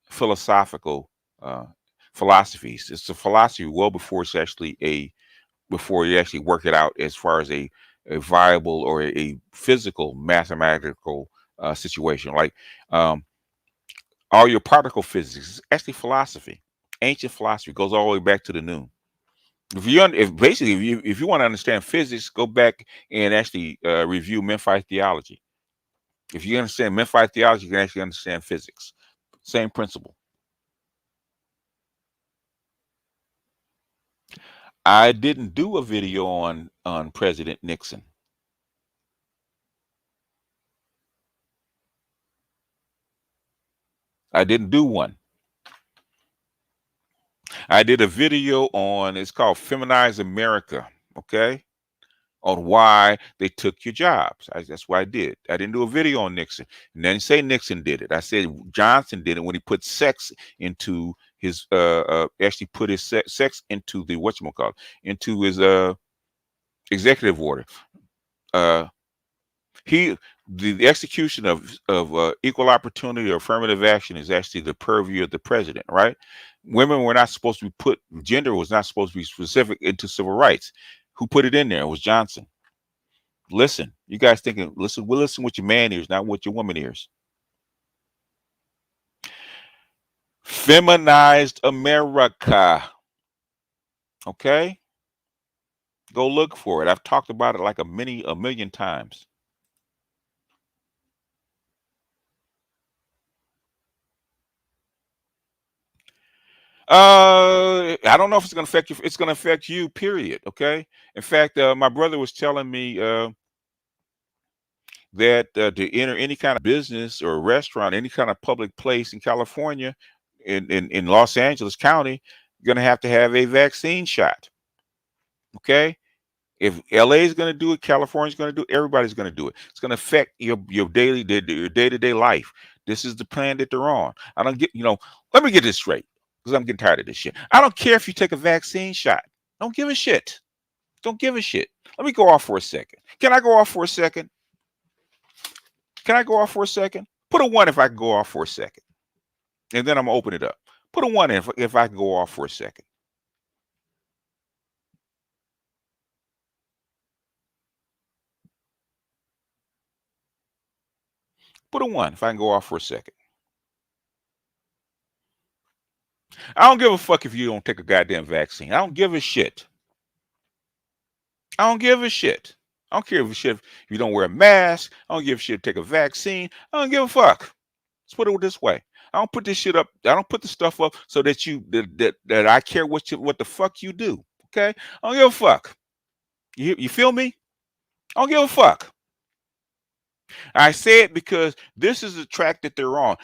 philosophical uh, philosophies. It's a philosophy well before before you actually work it out as far as a viable or a physical mathematical situation. Like um, all your particle physics is actually philosophy. Ancient philosophy goes all the way back to the noon. If basically if you want to understand physics, go back and actually review Memphite theology. If you understand Memphite theology, you can actually understand physics. Same principle. I didn't do a video on President Nixon. I didn't do one. I did a video on, it's called Feminize America, okay? On why they took your jobs. That's what I did. I didn't do a video on Nixon. And then say Nixon did it. I said Johnson did it when he put sex into his actually put his sex into the whatchamacallit, into his executive order. Uh he the execution of equal opportunity or affirmative action is actually the purview of the president, right? Women were not supposed to be put, gender was not supposed to be specific into civil rights. Who put it in there? It was Johnson. Listen, you guys thinking, listen, we'll listen with your man ears, not with your woman ears. Feminized America. Okay? Go look for it. I've talked about it like a million times. I don't know if it's gonna affect you. It's gonna affect you, period. Okay. In fact, my brother was telling me that to enter any kind of business or restaurant, any kind of public place in California, in Los Angeles County, you're gonna have to have a vaccine shot. Okay. If LA is going to do it, California's going to do it, everybody's going to do it. It's going to affect your day-to-day life. This is the plan that they're on. I don't get, let me get this straight because I'm getting tired of this shit. I don't care if you take a vaccine shot. Don't give a shit. Don't give a shit. Let me go off for a second. Can I go off for a second? Can I go off for a second? Put a one if I can go off for a second. And then I'm going to open it up. Put a one if I can go off for a second. Put a one if I can go off for a second. I don't give a fuck if you don't take a goddamn vaccine. I don't give a shit. I don't give a shit. I don't care if you don't wear a mask. I don't give a shit if you take a vaccine. I don't give a fuck. Let's put it this way. I don't put this shit up. I don't put the stuff up so that that I care what the fuck you do. Okay? I don't give a fuck. You feel me? I don't give a fuck. I say it because this is the track that they're on.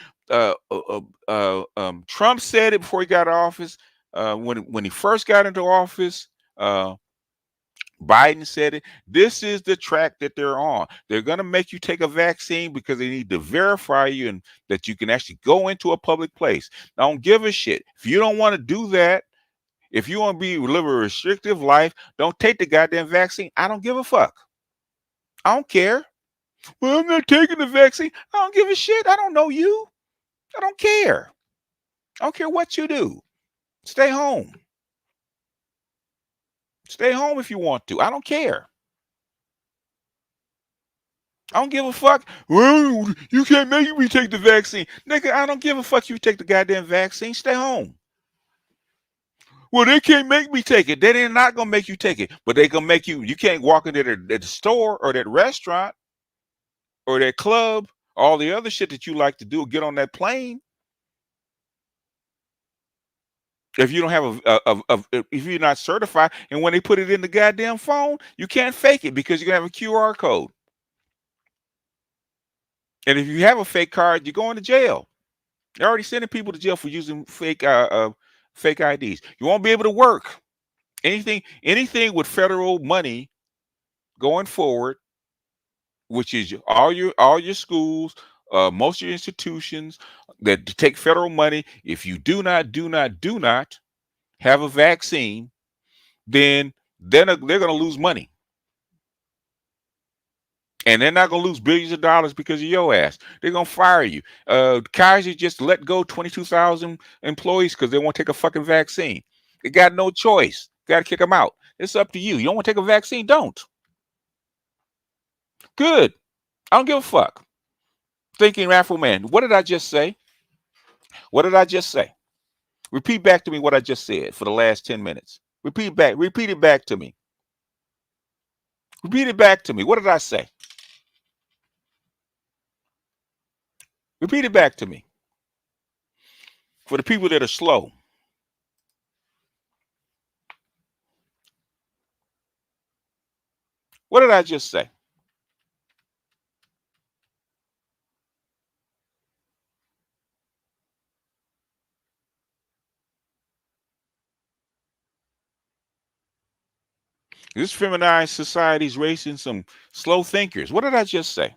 Trump said it before he got office. When he first got into office, Biden said it. This is the track that they're on. They're going to make you take a vaccine because they need to verify you and that you can actually go into a public place. I don't give a shit. If you don't want to do that, if you want to live a restrictive life, don't take the goddamn vaccine. I don't give a fuck. I don't care. Well, I'm not taking the vaccine. I don't give a shit. I don't know you. I don't care. I don't care what you do. Stay home. Stay home if you want to. I don't care. I don't give a fuck. Well, you can't make me take the vaccine. Nigga, I don't give a fuck you take the goddamn vaccine. Stay home. Well, they can't make me take it. They're not going to make you take it. But they going to make you can't walk into the store or that restaurant or that club, all the other shit that you like to do, get on that plane. If you don't have if you're not certified, and when they put it in the goddamn phone, you can't fake it because you're gonna have a QR code. And if you have a fake card, you're going to jail. They're already sending people to jail for using fake IDs. You won't be able to work. Anything with federal money going forward, which is all your schools, most of your institutions that take federal money. If you do not have a vaccine, then they're going to lose money. And they're not going to lose billions of dollars because of your ass. They're going to fire you. Kaiser just let go 22,000 employees because they won't take a fucking vaccine. They got no choice. Got to kick them out. It's up to you. You don't want to take a vaccine? Don't. Good. I don't give a fuck. Thinking Afro Man. What did I just say? What did I just say? Repeat back to me what I just said for the last 10 minutes. Repeat back. Repeat it back to me. Repeat it back to me. What did I say? Repeat it back to me. For the people that are slow. What did I just say? This feminized society is raising some slow thinkers. What did I just say?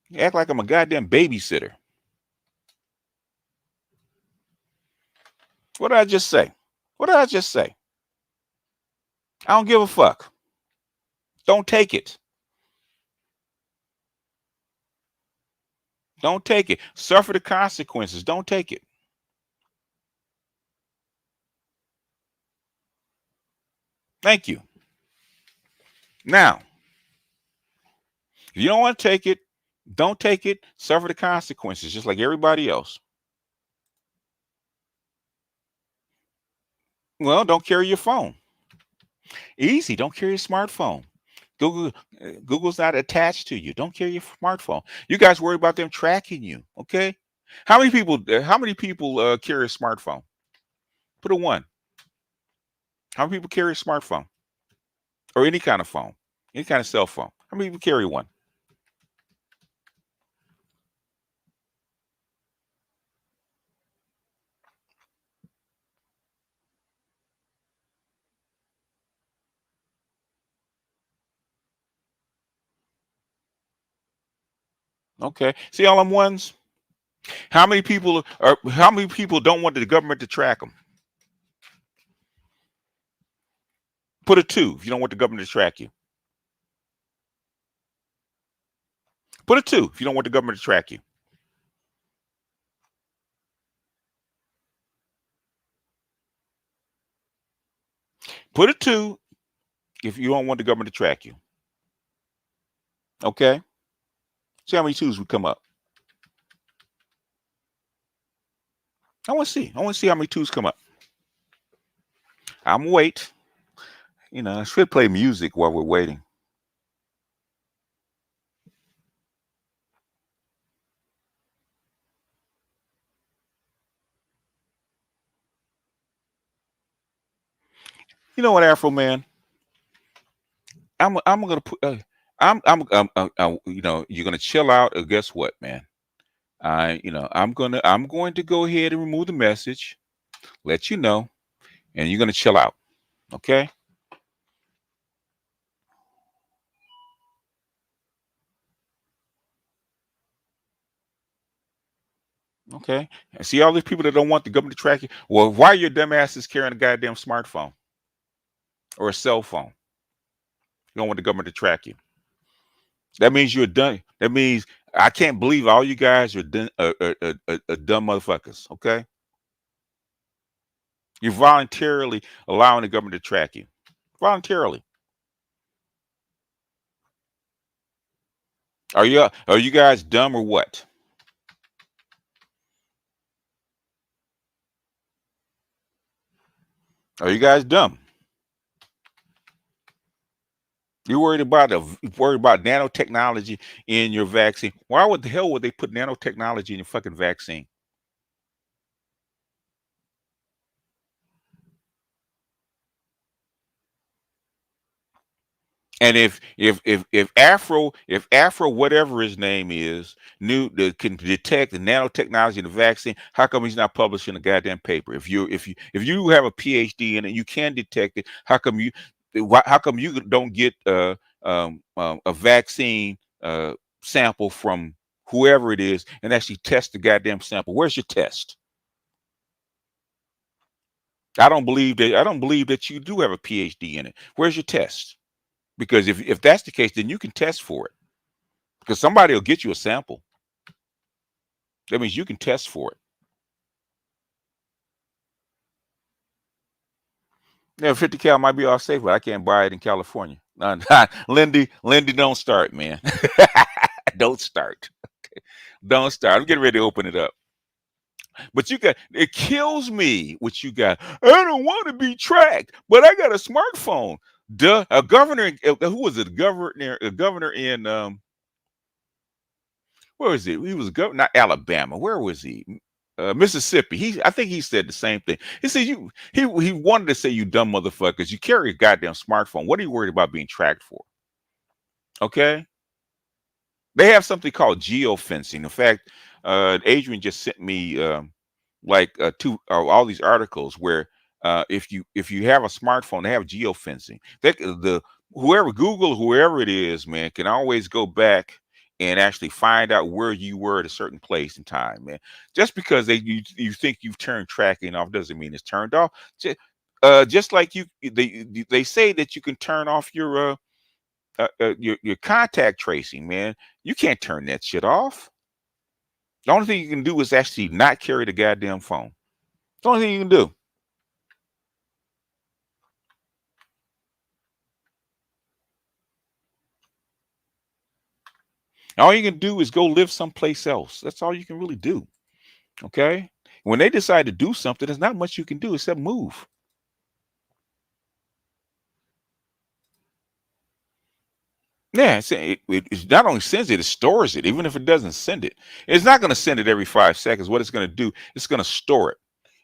You act like I'm a goddamn babysitter. What did I just say? What did I just say? I don't give a fuck. Don't take it. Don't take it. Suffer the consequences. Don't take it. Thank you. Now, if you don't want to take it, don't take it. Suffer the consequences, just like everybody else. Well, don't carry your phone. Easy. Don't carry a smartphone. Google's not attached to you. Don't carry your smartphone. You guys worry about them tracking you. Okay. How many people? Carry a smartphone? Put a one. How many people carry a smartphone or any kind of phone, any kind of cell phone? How many people carry one? Okay. See all them ones? How many people are? How many people don't want the government to track them? Put a two if you don't want the government to track you. Put a two if you don't want the government to track you. Put a two if you don't want the government to track you. Okay. See how many twos would come up. I want to see. I want to see how many twos come up. I'm gonna wait. I should play music while we're waiting. You know what, Afro man? I'm gonna put. You're gonna chill out, or guess what, man? I'm going to go ahead and remove the message, let you know, and you're gonna chill out. Okay. Okay. And see all these people that don't want the government to track you. Well, why are your dumb asses carrying a goddamn smartphone or a cell phone? You don't want the government to track you. That means you're done. That means I can't believe all you guys are dumb motherfuckers. Okay. You're voluntarily allowing the government to track you. Voluntarily. Are you guys dumb or what? Are you guys dumb? You're worried about nanotechnology in your vaccine. Why would the hell would they put nanotechnology in your fucking vaccine? And if Afro whatever his name is knew that can detect the nanotechnology in the vaccine, how come he's not publishing a goddamn paper? If you have a PhD in it, you can detect it. How come you don't get a vaccine sample from whoever it is and actually test the goddamn sample? Where's your test? I don't believe that you do have a PhD in it. Where's your test? Because if that's the case, then you can test for it. Because somebody will get you a sample. That means you can test for it. Yeah, 50 cal might be off safe, but I can't buy it in California. Lindy, don't start, man. Don't start. Don't start. I'm getting ready to open it up. But you got it kills me what you got. I don't want to be tracked, but I got a smartphone. Duh. A governor, who was it? A governor in where was it? He was a governor, not Alabama. Where was he? Mississippi. I think he said the same thing. He said he wanted to say you dumb motherfuckers. You carry a goddamn smartphone. What are you worried about being tracked for? Okay. They have something called geofencing. In fact, Adrian just sent me two all these articles where if you have a smartphone, they have geofencing. The whoever Google whoever it is, man, can always go back and actually find out where you were at a certain place and time, man. Just because you think you've turned tracking off doesn't mean it's turned off. Just like they say that you can turn off your contact tracing, man. You can't turn that shit off. The only thing you can do is actually not carry the goddamn phone. The only thing you can do. All you can do is go live someplace else. That's all you can really do. Okay. When they decide to do something, there's not much you can do except move. Yeah, it not only sends it, it stores it, even if it doesn't send it. It's not going to send it every 5 seconds. What it's going to do, it's going to store it.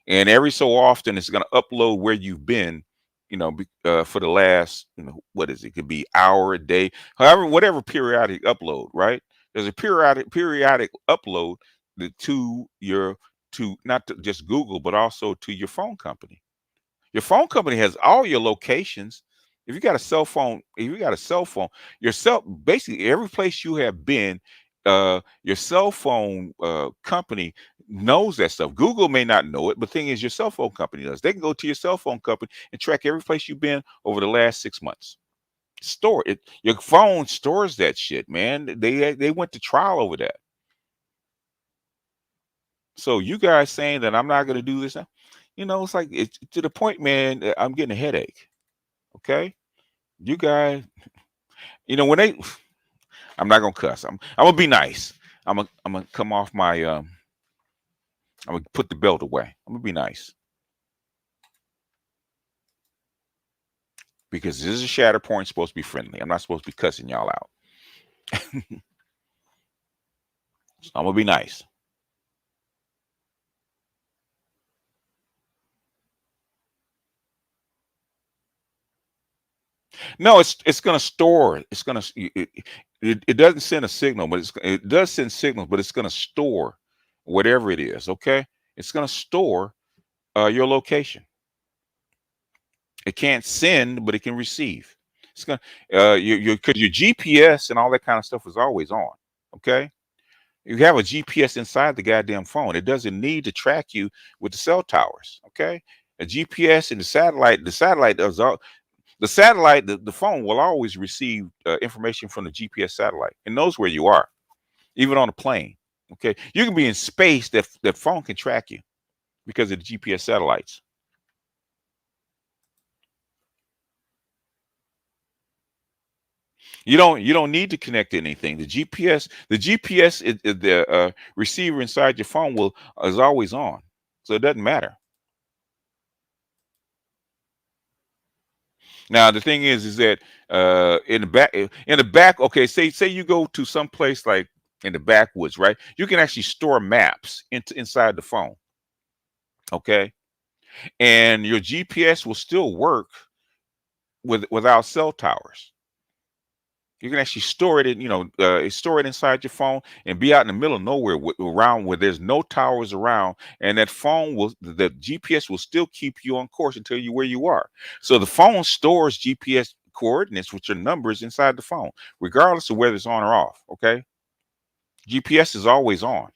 And every so often, it's going to upload where you've been, for the last, what is it? It could be hour, a day, however, whatever periodic upload, right? There's a periodic upload to not to just Google, but also to your phone company. Your phone company has all your locations. If you got a cell phone, basically every place you have been, your cell phone company knows that stuff. Google may not know it, but the thing is, your cell phone company does. They can go to your cell phone company and track every place you've been over the last 6 months. Store it. Your phone stores that shit, man. They went to trial over that. So you guys saying that I'm not going to do this, it's like it's to the point, man. That I'm getting a headache. Okay, you guys, when they, I'm not gonna cuss. I'm gonna be nice. I'm gonna come off my I'm gonna put the belt away. I'm gonna be nice because this is a ShatterPoint, supposed to be friendly. I'm not supposed to be cussing y'all out. So I'm gonna be nice. No, it's gonna store. It's gonna it doesn't send a signal, but it does send signals, but it's gonna store whatever it is. Okay, it's gonna store your location. It can't send, but it can receive. It's gonna because your GPS and all that kind of stuff is always on. Okay, you have a GPS inside the goddamn phone. It doesn't need to track you with the cell towers. Okay, a GPS and the satellite does all. The satellite, the phone will always receive information from the GPS satellite. It knows where you are, even on a plane. Okay, you can be in space. That phone can track you because of the GPS satellites. You don't need to connect to anything. The GPS the receiver inside your phone will is always on, so it doesn't matter. Now the thing is that in the back, okay, say you go to some place like in the backwoods, right? You can actually store maps inside the phone, okay, and your GPS will still work without cell towers. You can actually store it store it inside your phone and be out in the middle of nowhere around where there's no towers around, and the GPS will still keep you on course until you where you are. So the phone stores GPS coordinates with your numbers inside the phone, regardless of whether it's on or off. Okay, GPS is always on.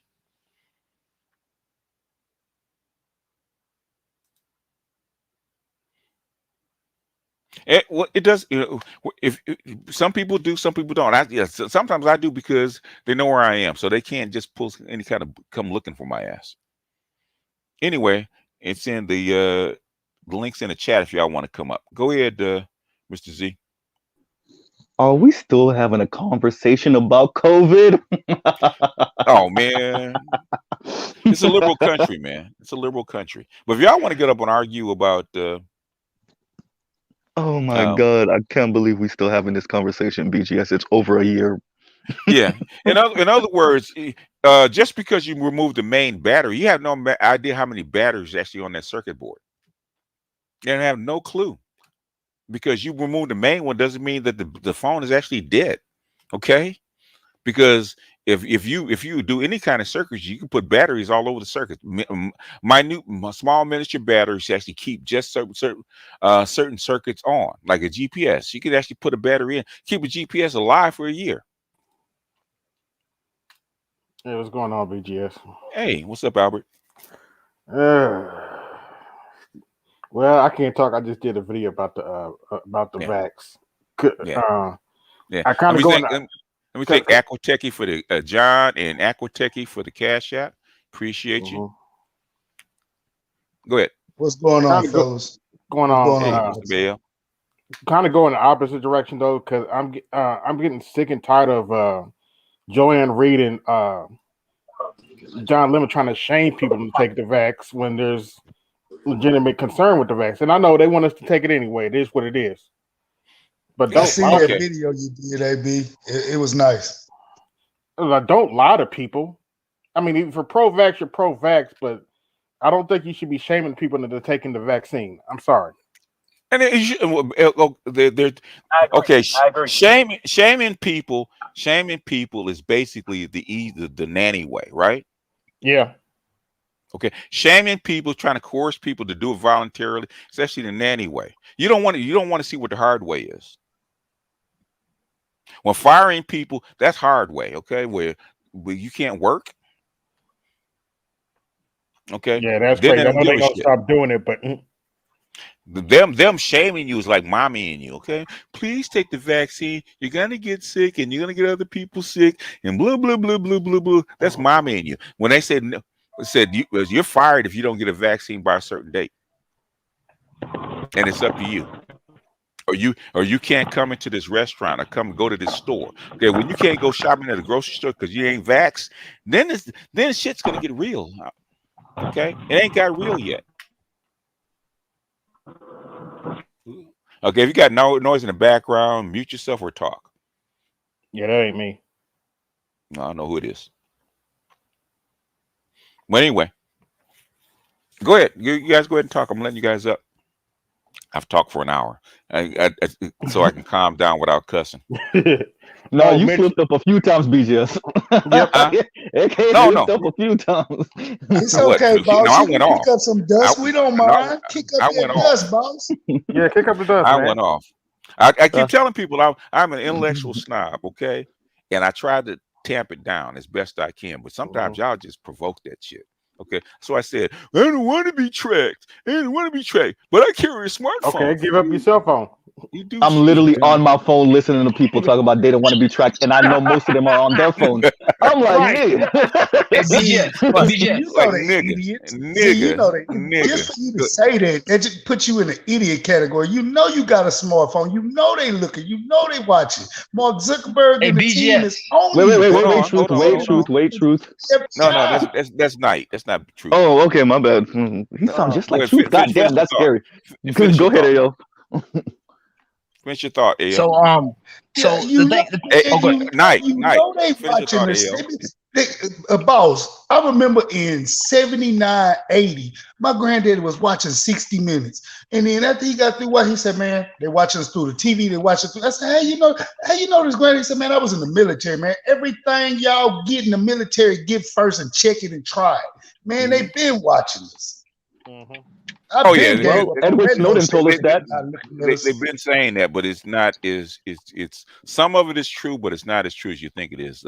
It does. If some people do, some people don't. Sometimes I do because they know where I am, so they can't just pull any kind of come looking for my ass. Anyway, it's in the links in the chat if y'all want to come up. Go ahead, Mr. Z. Are we still having a conversation about COVID? Oh man, it's a liberal country, man. It's a liberal country. But if y'all want to get up and argue about, Oh my um, God, I can't believe we still having this conversation, BGS. It's over a year. yeah, in other words, just because you remove the main battery, you have no idea how many batteries actually on that circuit board. You don't have no clue because you remove the main one doesn't mean that the phone is actually dead. Okay, because if you do any kind of circuits, you can put batteries all over the circuit. Small miniature batteries actually keep just certain circuits on, like a GPS. You could actually put a battery in, keep a GPS alive for a year. Hey, what's going on, BGS? Hey, what's up, Albert? Uh, well, I can't talk. I just did a video about the Yeah, vax. yeah, yeah. I kind Let of me go in. thank let me thank Aquatechie for the John and Aquatechie for the cash app. Appreciate you. Mhm. Go ahead. What's going on, Kind of fellas? going What's on. going Hey, on, Mr. guys? Bell. Kind of go in the opposite direction though, because I'm getting sick and tired of Joanne Reed and John Lemon trying to shame people to take the vax when there's legitimate concern with the vax, and I know they want us to take it anyway. It is what it is, but I Yeah. don't seen lie. that Okay. video you did, AB. It was nice. Don't lie to people. I mean, if you're pro-vax, you're pro-vax, but I don't think you should be shaming people into taking the vaccine. I'm sorry. And they're I agree. okay. I agree. Shaming people is basically the nanny way, right? Yeah. Okay, shaming people, trying to coerce people to do it voluntarily, especially the nanny way. You don't want to see what the hard way is. When firing people, that's hard way. Okay, where you can't work. Okay, Yeah, that's then they crazy. I don't know give they're a gonna shit. stop doing it, but Them shaming you is like mommying you. Okay, please take the vaccine. You're gonna get sick, and you're gonna get other people sick, and blah blah blah blah blah blah. That's mommying you. When they said no, said you're fired if you don't get a vaccine by a certain date, and it's up to you. Or you can't come into this restaurant or come go to this store. Okay, when you can't go shopping at a grocery store because you ain't vaxxed, then shit's gonna get real. Okay, it ain't got real yet. Okay, if you got no noise in the background, mute yourself or talk. yeah, that ain't me. No, I don't know who it is. But anyway, go ahead. You guys go ahead and talk. I'm letting you guys up. I've talked for an hour, so I can calm down without cussing. No, Oh, you Mitch. slipped up a few times, BGS. Yep. Huh? AK No, slipped no. up a few times. It's What? okay, No, boss. I You can went kick off. up some I dust. We don't no, mind. Kick up I that went off. dust, boss. Yeah, kick up the dust, I man. went off. I keep Uh, telling people I'm an intellectual snob, okay? And I try to tamp it down as best I can, but sometimes Mhm. y'all just provoke that shit. Okay. So I said, I don't want to be tracked. I don't want to be tracked, but I carry a Okay, smartphone. give up your cell phone. You do I'm shit. literally on my phone listening to people talk about they don't want to be tracked, and I know most of them are on their phones. I'm like, Right. Hey, nigga. BJ. See, Hey, Like see, BJ. you know like they nigga, idiots. See, you nigga, know they just nigga. for you to say that just put you in the idiot category. You know you got a smartphone. You know they looking. You know they watching. Mark Zuckerberg Hey, and the team BJ. is on Wait, wait, you wait, Hold wait, wait, on, truth, hold on, wait, hold truth, on. wait, truth. every No, no, time. that's night. That's not truth. Oh, okay, my bad. He sounds Oh, just Go like ahead, truth. God finish damn, your that's thought. scary. Finish your Go ahead, thought. yo. Finish your thought, AL. So Yeah, so the you know, thing. and Oh, good. Night. they Finish your watching thought, this. AL. Boss, I remember in 79, 80, my granddaddy was watching 60 Minutes. And then after he got through what he said, man, they watching us through the TV, they watching through. I said, how you know this, granddaddy? He said, man, I was in the military, man. Everything y'all get in the military, get first and check it and try it. Man, Mhm. they've been watching us. mhm. Oh I've yeah, been gave Well, Edward that no Snowden shit. told us they, that. Not looking at they've us. been saying that, but it's not is it's some of it is true, but it's not as true as you think it is.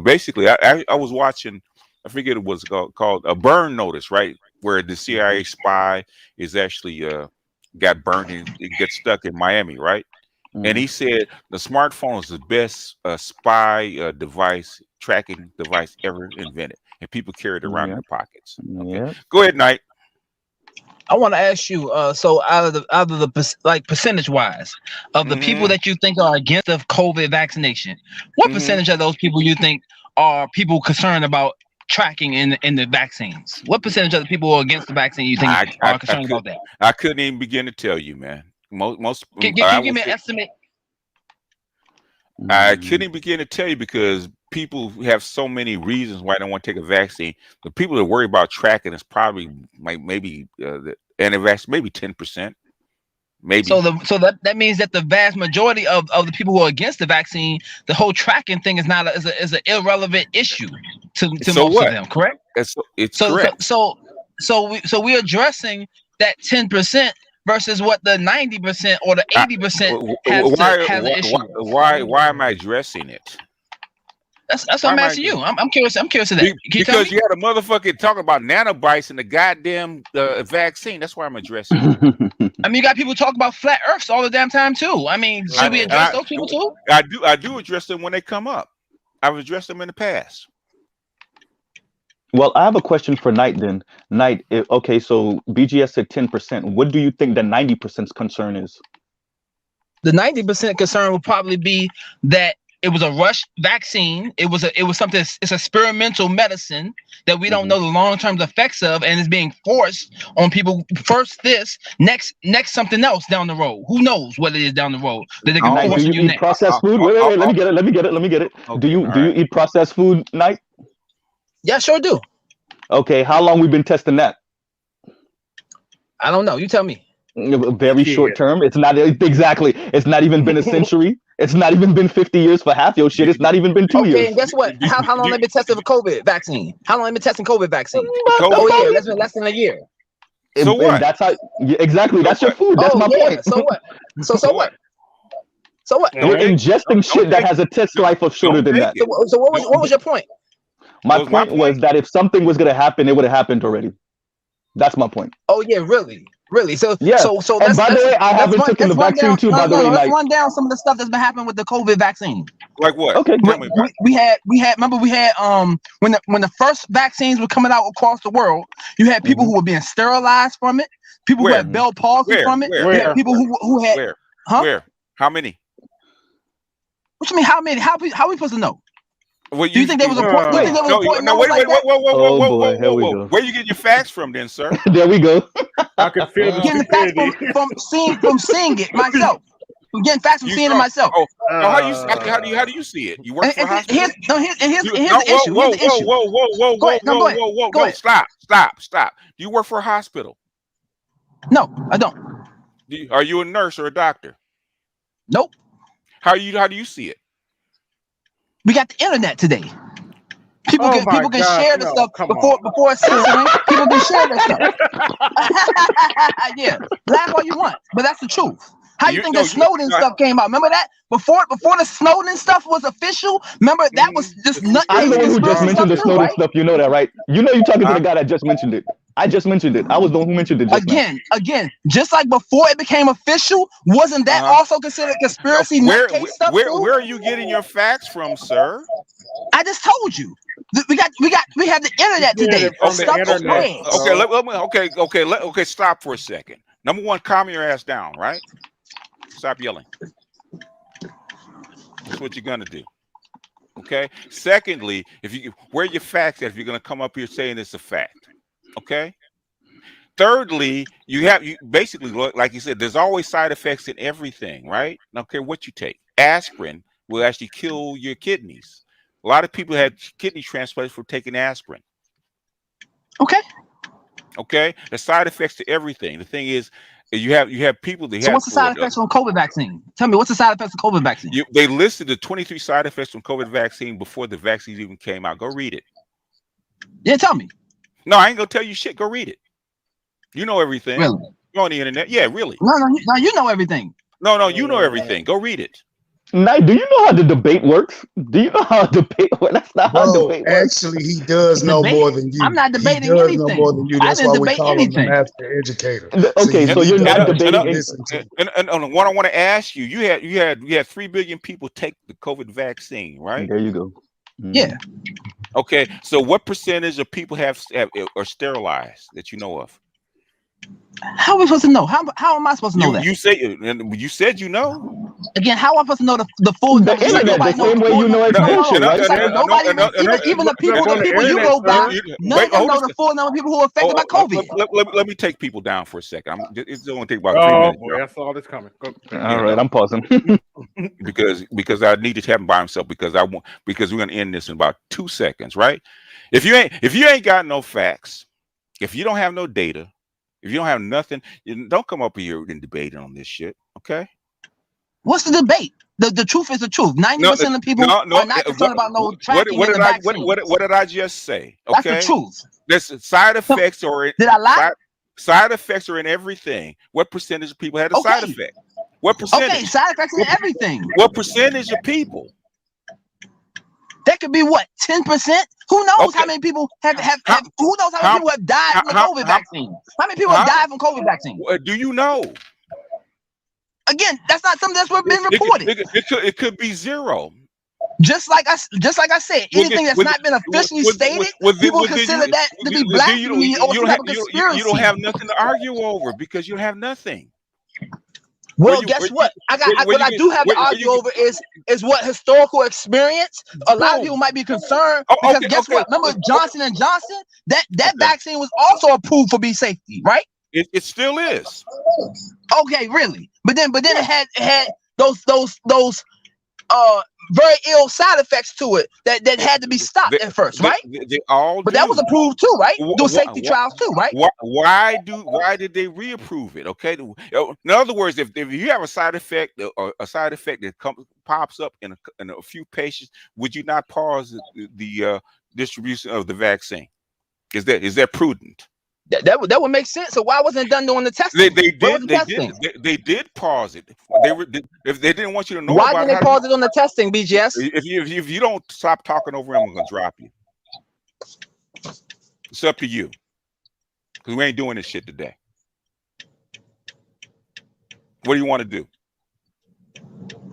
Basically, I was watching, I forget it was called a burn notice, right, where the CIA spy is actually got burned and it gets stuck in Miami, right? And Mhm. he said the smartphone is the best spy device, tracking device ever invented, and people carry it around in Yeah, their pockets. Okay, yeah. go ahead, Knight. I want to ask you. So out of the like percentage wise of the people Mm-hmm. that you think are against the COVID vaccination, what Mm-hmm. percentage of those people you think are people concerned about tracking in the vaccines? What percentage of the people who are against the vaccine you think are concerned about that? I couldn't even begin to tell you, man. Most Can I you give would me an say estimate? I couldn't even begin to tell you because people have so many reasons why they don't want to take a vaccine. The people that worry about tracking is probably maybe the anti-vax, maybe 10%, So maybe. that means that the vast majority of the people who are against the vaccine, the whole tracking thing is not is an irrelevant issue to So most of what? them, correct? It's So so correct. so we're addressing that 10% versus what the 90% or the I, 80% why, has an why issue with. why am I addressing it? That's what Why I'm am I asking you. I'm curious. I'm curious of that. Can you tell because me? you had a motherfucker talking about nanobites in the goddamn vaccine. That's why I'm addressing it. I mean, you got people talk about flat Earths all the damn time too. I mean, I, should we and address those people too? I do address them when they come up. I've addressed them in the past. Well, I have a question for Knight then. Knight, okay, so BGS said 10%. What do you think the 90% concern is? The 90% concern would probably be that it was a rush vaccine. It was something. It's experimental medicine that we don't know the long-term effects of, and it's being forced on people. First this, next something else down the road. Who knows what it is down the road that they can Knight, force do on you you eat next. processed food? Wait, let me get it. Do Okay, you all right. eat processed food, Knight? Yeah, sure do. Okay, how long we been testing that? I don't know. You tell me. Very short term. It's not exactly. It's not even been a century. It's not even been 50 years for half your shit. It's not even been 2 Okay, years. and guess what? How long they been testing for COVID vaccine? How long they been testing COVID vaccine? COVID. Oh yeah, that's been less than a year. So And what? that's how exactly. So That's your what? food. That's Oh my yeah. point. So what? So So what? what? So what? We're Don't take ingesting don't shit that take has a test life of shorter don't than take that. it. So what was your point? My What was my point was point? that if something was gonna happen, it would have happened already. That's my point. Oh yeah, really. So Yeah. And by the way, I haven't taken the run vaccine down. too. No, By the no, way, no. Let's Knight. run down some of the stuff that's been happening with the COVID vaccine. Like what? Okay. Tell me about it. We had remember we had when the first vaccines were coming out across the world, you had people who were being sterilized from it, people who Where? had Bell palsy Where? from it, Where? you had people who had Where? huh? Where? How many? What you mean? How many? How we supposed to know? Well, Do you think there was a point? Do you think there was no, important no, numbers wait, like that? Oh boy, here we go. Where you getting your facts from, then, sir? There we go. I can feel the Getting the facts stupidity. from seeing it myself. I'm getting facts from You seeing it oh, myself. oh, no, how do you see it? You work for a hospital? Here's the No, issue. Here's the issue. Go ahead. No, go ahead. Go no, ahead. stop. Do you work for a hospital? No, I don't. Are you a nurse or a doctor? Nope. How do you see it? We got the internet today. People can share the stuff before it's censoring. People can share that stuff. Yeah, laugh all you want, but that's the truth. How you think the Snowden stuff came out? Remember that before the Snowden stuff was official. Remember that was just nothing. I'm the one who just mentioned the Snowden stuff. You know that, right? You know you're talking to the guy that just mentioned it. I just mentioned it. I was the one who mentioned it just again. Just like before it became official, wasn't that also considered conspiracy nutcase stuff? Where are you getting your facts from, sir? I just told you. We have the internet today. Okay. Stop for a second. Number one, calm your ass down, right? Stop yelling. That's what you're gonna do. Okay. Secondly, where are your facts at if you're gonna come up here saying it's a fact? Okay. Thirdly, you basically, like you said, there's always side effects in everything, right? I don't care what you take. Aspirin will actually kill your kidneys. A lot of people had kidney transplants for taking aspirin. Okay. The side effects to everything. The thing is, you have people that. So what's the side effects from COVID vaccine? Tell me, what's the side effects of COVID vaccine? They listed the 23 side effects from COVID vaccine before the vaccines even came out. Go read it. Yeah, tell me. No, I ain't gonna tell you shit. Go read it. You know everything. Really? You're on the internet. Yeah, really. No, you know everything. No, you know everything. Go read it. Knight, do you know how the debate works? Do you know how debate works? That's not how debate works. Actually, he does know more than you. I'm not debating he does anything. know more than you. That's why we call him the master educator. Okay, so you're not debating. And what I want to ask you, you had 3 billion people take the COVID vaccine, right? There you go. Yeah. Okay, so what percentage of people are sterilized that you know of? How are we supposed to know? How am I supposed to know that? You said you know. Again, how am I supposed to know the full The number? internet, the same way you know expansion, right? Just like nobody, even the people you go by, none of them know the full number of people who are affected by COVID. Let me take people down for a second. It's only take about 3 minutes. Boy, I saw this coming. All right, I'm pausing. because I need to have him by himself because we're gonna end this in about 2 seconds, right? If you ain't got no facts, if you don't have no data, if you don't have nothing, don't come up here and debate on this shit, okay? What's the debate? The truth is the truth. 90% of people are not concerned about no tracking in the vaccine. What did I just say? Okay, that's the truth. There's side effects or did I lie? Side effects are in everything. What percentage of people had a side effect? What percentage? Okay, side effects in everything. What percentage of people? That could be what, 10%? Who knows how many people have who knows how many people have died from the COVID vaccine? How many people have died from COVID vaccine? Do you know? Again, that's not something that's been reported. It could be zero. Just like I said, anything that's not been officially stated, people consider that to be blasphemy or some type of conspiracy. You don't have nothing to argue over because you have nothing. Well, guess what? What I do have to argue over is what historical experience. A lot of people might be concerned because guess what? Remember Johnson & Johnson? That vaccine was also approved for safety, right? It still is. Okay, really. But then it had those very ill side effects to it that had to be stopped at first, right? They all but that was approved too, right? Do safety trials too, right? Why did they reapprove it? Okay. In other words, if you have a side effect or a side effect that pops up in a few patients, would you not pause the distribution of the vaccine? Is that prudent? That would make sense. So why wasn't it done during the testing? They did pause it. If they didn't want you to know. Why didn't they pause it on the testing, BGS? If you don't stop talking over him, I'm gonna drop you. It's up to you, because we ain't doing this shit today. What do you want to do?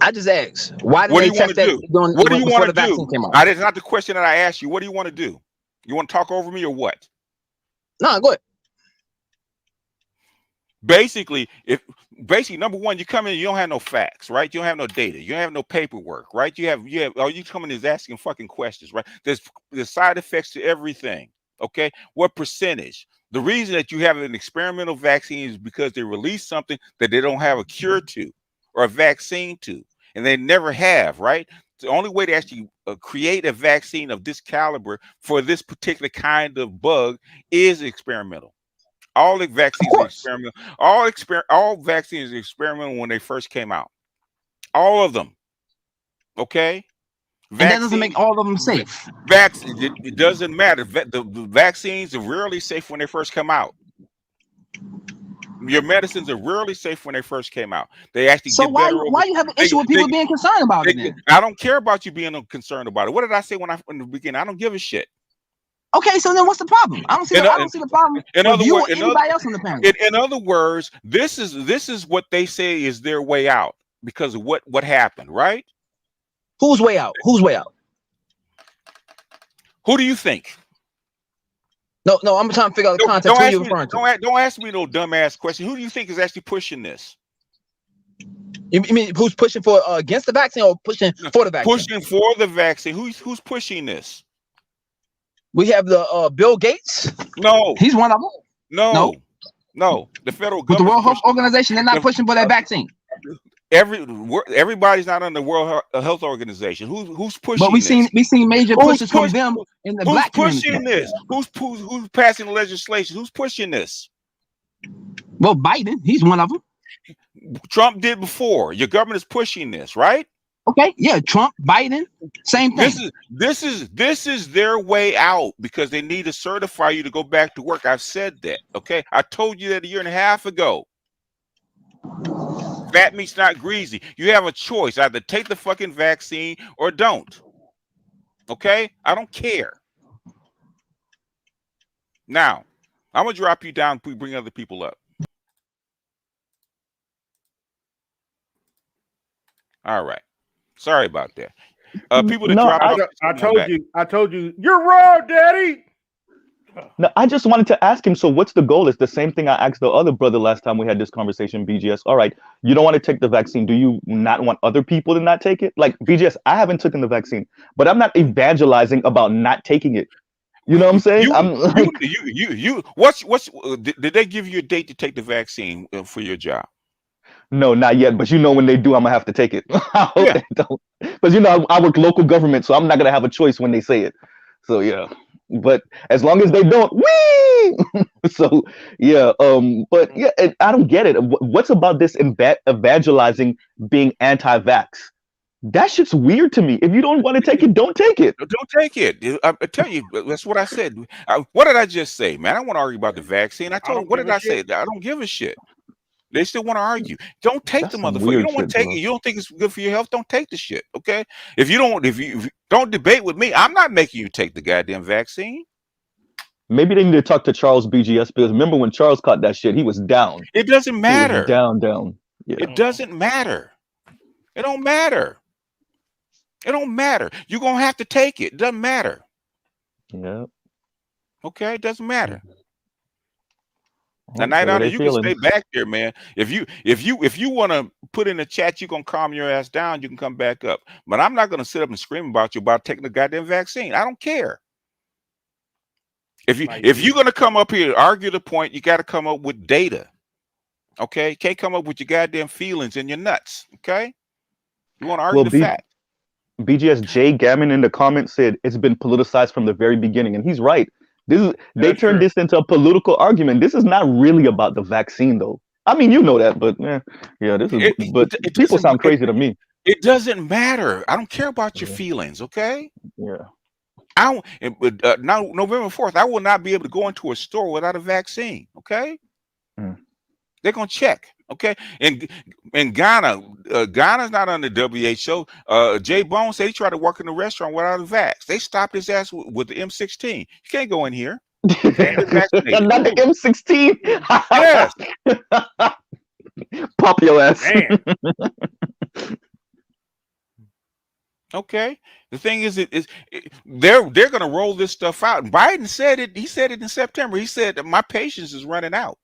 I just asked. Why did they test that before the vaccine came out? That's not the question that I asked you. What do you want to do? You want to talk over me or what? No, go ahead. Basically, number one, you come in, you don't have no facts, right? You don't have no data, you don't have no paperwork, right? You come in is asking fucking questions, right? There's side effects to everything. Okay, what percentage? The reason that you have an experimental vaccine is because they release something that they don't have a cure to or a vaccine to, and they never have, right? The only way to actually create a vaccine of this caliber for this particular kind of bug is experimental. All the vaccines are experimental. All vaccines are experimental when they first came out. All of them. Okay? And that doesn't make all of them safe. It doesn't matter. The vaccines are rarely safe when they first come out. Your medicines are rarely safe when they first came out. They actually get better. So why you have an issue with people being concerned about it then? I don't care about you being concerned about it. What did I say in the beginning? I don't give a shit. Okay, so then what's the problem? I don't see the problem with you or anybody else on the panel. In other words, this is what they say is their way out because of what happened, right? Whose way out? Whose way out? Who do you think? No, I'm trying to figure out the context. Who are you referring to? Don't ask me no dumbass question. Who do you think is actually pushing this? You mean who's pushing for against the vaccine or pushing for the vaccine? Pushing for the vaccine. Who's pushing this? We have the Bill Gates. No, he's one of them. No. The federal government. With the World Health Organization, they're not pushing for that vaccine. Everybody's not on the World Health Organization. Who's pushing? But we seen major pushes from them in the black community. Who's pushing this? Who's passing the legislation? Who's pushing this? Well, Biden, he's one of them. Trump did before. Your government is pushing this, right? Okay, yeah, Trump, Biden, same thing. This is their way out because they need to certify you to go back to work. I've said that. Okay, I told you that 1.5 years ago. Fat meat's not greasy. You have a choice: either take the fucking vaccine or don't. Okay, I don't care. Now, I'm gonna drop you down. Bring other people up. All right. Sorry about that. People that drop off. I told you, you're wrong, Daddy. No, I just wanted to ask him. So, what's the goal? It's the same thing I asked the other brother last time we had this conversation. BGS. All right, you don't want to take the vaccine. Do you not want other people to not take it? Like BGS, I haven't taken the vaccine, but I'm not evangelizing about not taking it. You know what I'm saying? I'm like, What's did they give you a date to take the vaccine for your job? no, not yet. But when they do, I'm gonna have to take it. I hope Yeah. they don't, because I work local government, so I'm not gonna have a choice when they say it. So yeah, but as long as they don't, wee. So yeah, but yeah, I don't get it. What's about this evangelizing being anti-vax? That shit's weird to me. If you don't want to take it, don't take it. Don't take it. I tell you, that's what I said. What did I just say, man? I don't want to argue about the vaccine. I told them, what did I say? I don't give a shit. They still want to argue. Don't take That's the some motherfucker. You weird don't want to shit, take bro. it. You don't think it's good for your health. Don't take the shit. Okay. If you don't debate with me, I'm not making you take the goddamn vaccine. Maybe they need to talk to Charles BGS, because remember when Charles caught that shit, he was down. It doesn't He was matter. down. Yeah. It doesn't matter. It don't matter. It don't matter. You're gonna have to take it. It doesn't matter. Yeah. Okay, it doesn't matter. Now, Well, Night so Honor, they you can stay feeling. back there, man. If you want to put in the chat, you're gonna calm your ass down. You can come back up. But I'm not gonna sit up and scream about you about taking the goddamn vaccine. I don't care. If you're gonna come up here and argue the point, you got to come up with data. Okay, can't come up with your goddamn feelings and your nuts. Okay, you want to argue the fact. BGS J Gammon in the comments said it's been politicized from the very beginning, and he's right. They turned this into a political argument. This is not really about the vaccine, though. I mean, you know that, but yeah, this is. But people sound crazy to me. It doesn't matter. I don't care about your feelings. Okay. Yeah. Now November 4th, I will not be able to go into a store without a vaccine. Okay. They're gonna check. Okay. And Ghana's not on the WHO. Jay Bone said he tried to work in the restaurant without a vax. They stopped his ass with the M16. You can't go in here. Not the M16. Yes. Pop your ass. Okay. The thing is, they're going to roll this stuff out. And Biden said it. He said it in September. He said that my patience is running out.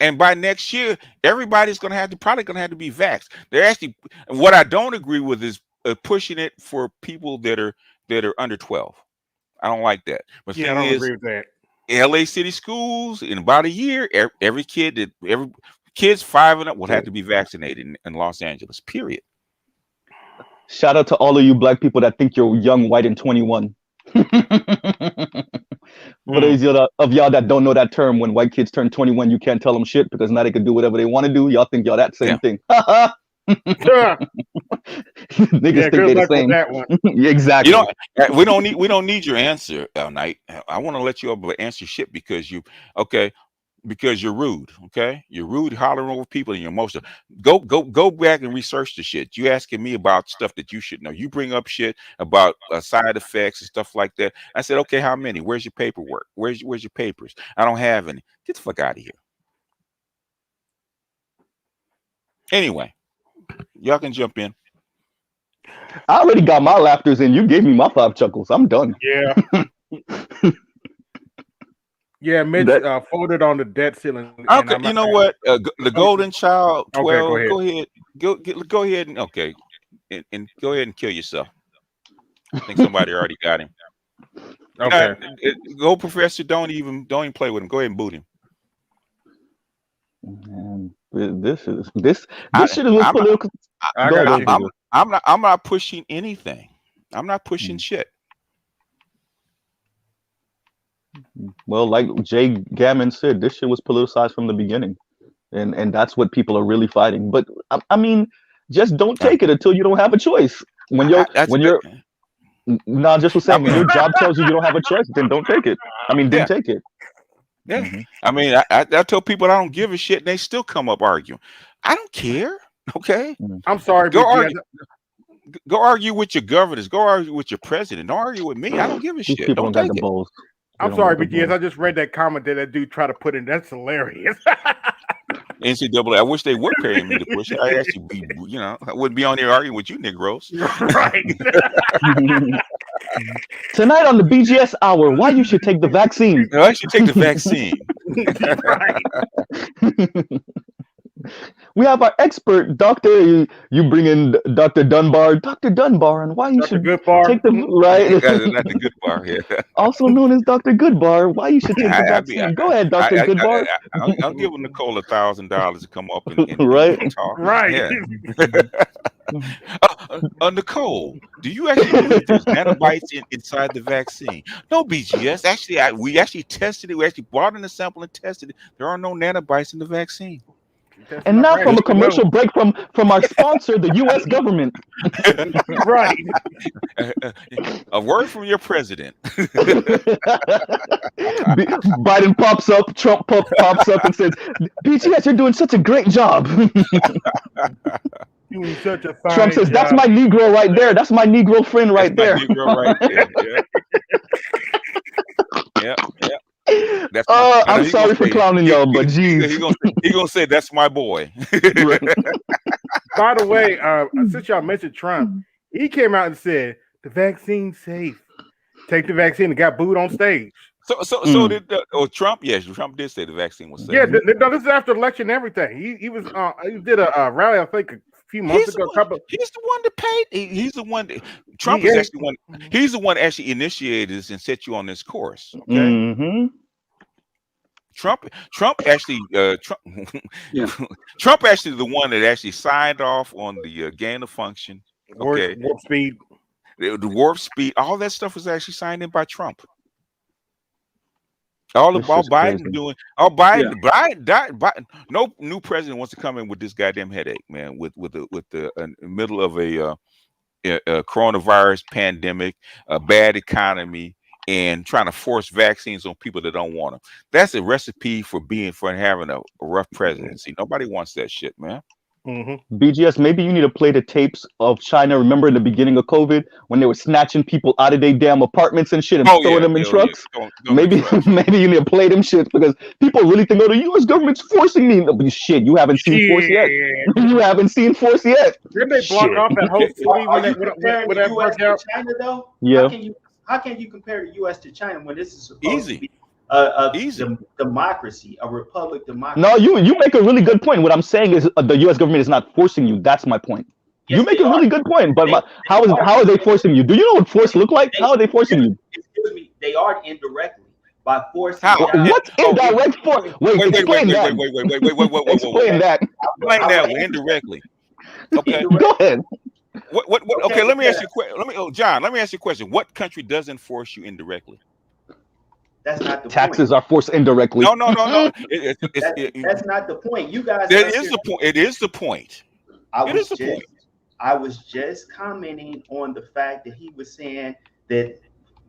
And by next year, everybody's probably going to have to be vaxxed. They're actually, what I don't agree with is pushing it for people that are under 12. I don't like that. But yeah, I don't agree with that. LA City schools, in about a year, every kids 5 and up will have to be vaccinated in Los Angeles. Period. Shout out to all of you black people that think you're young, white, and 21. For those of y'all that don't know that term, when white kids turn 21, you can't tell them shit because now they can do whatever they want to do. Y'all think y'all that same thing. Niggas think they the same. That one. Yeah, exactly. We don't need your answer, Knight. I want to let you all answer shit because you're rude. Okay, you're rude, hollering over people, and you're emotional. Go back and research the shit. You asking me about stuff that you should know. You bring up shit about side effects and stuff like that. I said, okay, how many? Where's your paperwork? Where's your papers? I don't have any. Get the fuck out of here. Anyway, y'all can jump in. I already got my laughters in. You gave me my 5 chuckles. I'm done. Yeah. Yeah, Mitch folded on the debt ceiling. Okay, you know what? The Golden Child 12. Okay, go ahead. Go ahead and and go ahead and kill yourself. I think somebody already got him. Okay. Go, Professor. Don't even play with him. Go ahead and boot him. Man, this shit is political. I'm not pushing anything. I'm not pushing shit. Well, like Jay Gammon said, this shit was politicized from the beginning, and that's what people are really fighting. But I mean, just don't take it until you don't have a choice. When your job tells you don't have a choice, then don't take it. I mean, then take it. Yeah. Mm-hmm. I mean, I tell people I don't give a shit, and they still come up arguing. I don't care. Okay. I'm sorry. Go argue with your governors. Go argue with your president. Don't argue with me. I don't give a shit. People don't got the balls. I'm sorry, BGS. I just read that comment that dude tried to put in. That's hilarious. NCAA. I wish they would pay me to push it. I actually I wouldn't be on there arguing with you, Negroes. Right. Tonight on the BGS hour, why you should take the vaccine. No, I should take the vaccine. Right. We have our expert, Doctor. You bring in Dr. Dunbar. Dr. Dunbar, and why you Dr. should Goodbar. take the right. Not the good bar here. Also known as Dr. Goodbar. Why you should take the vaccine? Go ahead, Dr. Goodbar. I'll give Nicole $1,000 to come up and Right. talk. Right. Yeah. Nicole, do you actually believe there's nanobites inside the vaccine? No, BGS. Actually, we actually tested it. We actually brought in a sample and tested it. There are no nanobites in the vaccine. And now from a commercial break from our sponsor, the U.S. government. Right. A word from your president. Biden pops up, Trump pops up and says, BTS, you're doing such a great job. Doing such a fine Trump says, job. that's my Negro right there. That's my Negro friend right there. Negro right there. Yeah. Yeah. That's I'm sorry for clowning y'all, but geez. He gonna say that's my boy. By the way, since y'all mentioned Trump, he came out and said the vaccine's safe. Take the vaccine and got booed on stage. So did Trump? Yes, Trump did say the vaccine was safe. Yeah, no, this is after election and everything. He did a rally, I think, a few months ago. He's the one that paid. He's the one. Trump is actually one. He's the one that actually initiated this and set you on this course. Okay. Mm-hmm. Trump actually Trump actually the one that actually signed off on the gain of function. Okay. Warp speed. The warp speed. All that stuff was actually signed in by Trump. All Biden crazy. doing. All Biden. No new president wants to come in with this goddamn headache, man. With the middle of a coronavirus pandemic, a bad economy, and trying to force vaccines on people that don't want them. That's a recipe for having a rough presidency. Nobody wants that shit, man. Mm-hmm. BGS, maybe you need to play the tapes of China. Remember in the beginning of COVID when they were snatching people out of their damn apartments and shit and throwing them in trucks? Yeah. Maybe you need to play them shit because people really think, oh, the U.S. government's forcing me. No, but shit, you haven't seen force yet. You haven't seen force yet. Didn't they block off that whole city when that worked out? China though? Yeah. How can you compare the U.S. to China when this is supposed to be Easy. democracy, a republic democracy? No, you make a really good point. What I'm saying is the U.S. government is not forcing you. That's my point. Yes, you make a really good point. But how are they forcing you? Do you know what force look like? How are they forcing you? Excuse me. They are indirectly by forcing. How? What's indirect force? Wait, explain that. Wait. Explain that. Explain that indirectly. Okay. Go ahead. What okay, let me ask you a question. John, let me ask you a question. What country doesn't force you indirectly? That's not the Taxes point. are forced indirectly. No. That's not the point. You guys. It is the point. It is the point. I was just commenting on the fact that he was saying that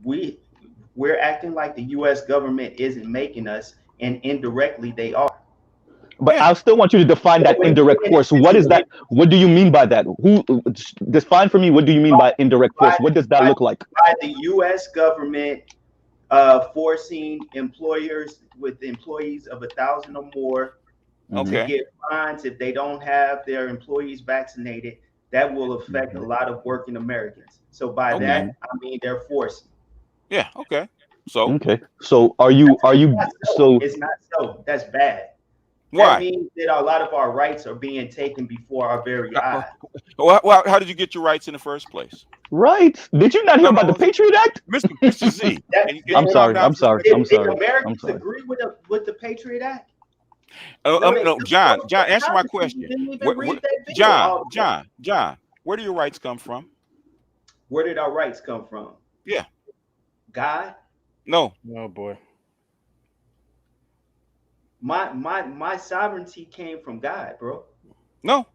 we're acting like the U.S. government isn't making us, and indirectly they are. But I still want you to define that indirect force. What is that? What do you mean by that? Define for me, what do you mean by indirect force? What does that look like? By the U.S. government forcing employers with employees of 1,000 or more to get fines if they don't have their employees vaccinated. That will affect a lot of working Americans. So by that, I mean they're forcing. Yeah. Okay. So. Okay. So are you? So it's not so. That's bad. Why? That means that a lot of our rights are being taken before our very eyes. Well, how did you get your rights in the first place? Right. Did you not hear about the Patriot Act? Mr. Z. I'm sorry. Did Americans agree with the Patriot Act? No, John, answer my question. John, where do your rights come from? Where did our rights come from? Yeah. God? No. Oh boy. My sovereignty came from God, bro. No.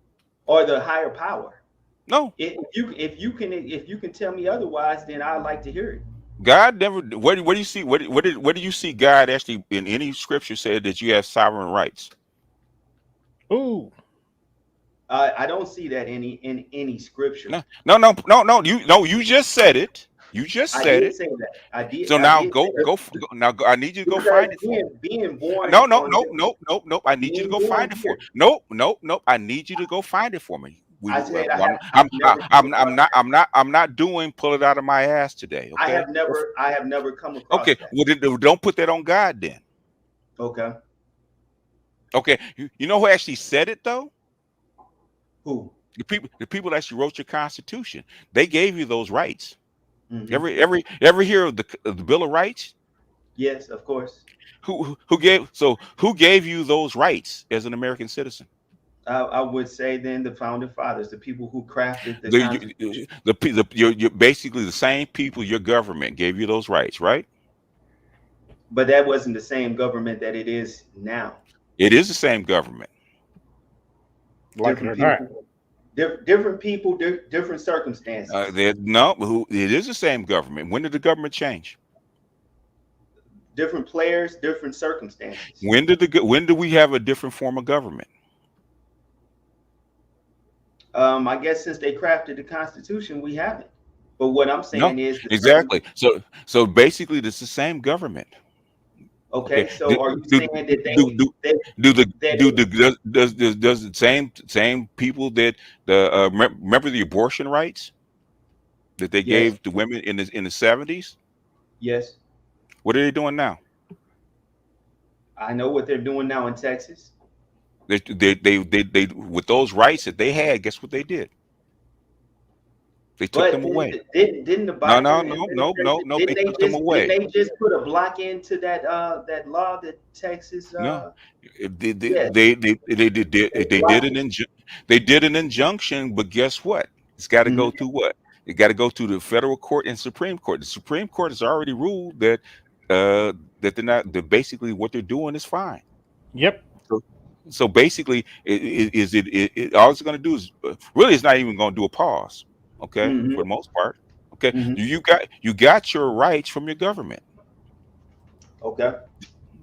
Or the higher power. No. If you can tell me otherwise, then I'd like to hear it. God never. Where do you see? Where do you see God actually in any scripture said that you have sovereign rights? Ooh. I don't see that in any scripture. No. You just said it. You just said it. Say that. I did. So now go. Now I need you to go find it. Being born. No. I need you to go find it for. Nope. I need you to go find it for me. I said I'm, I've never come across that. I'm not doing pull it out of my ass today. Okay. I have never come across Okay. that. Well, then don't put that on God then. Okay. Okay. You know who actually said it though? Who? The people that actually wrote your Constitution. They gave you those rights. Mm-hmm. Every hear of the Bill of Rights? Yes, of course. Who gave you those rights as an American citizen? I would say then the founding fathers, the people who crafted the Constitution. You're basically the same people. Your government gave you those rights, right? But that wasn't the same government that it is now. It is the same government. Like it or not. Different people, different circumstances. It is the same government. When did the government change? Different players, different circumstances. When did we have a different form of government? I guess since they crafted the Constitution, we haven't. But what I'm saying is exactly. So basically, it's the same government. Okay. So are you saying that does the same people that remember the abortion rights that they gave to women in the 70s? Yes. What are they doing now? I know what they're doing now in Texas. They with those rights that they had, guess what they did? They took them away. Didn't the Biden no. They took them away. Didn't they just put a block into that that law that Texas? No, they did an injunction, but guess what? It's got to go through what? It got to go through the federal court and Supreme Court. The Supreme Court has already ruled that that they're not. That basically what they're doing is fine. Yep. So basically, all it's going to do is really, it's not even going to do a pause. Okay, for the most part. Okay, you got your rights from your government. Okay.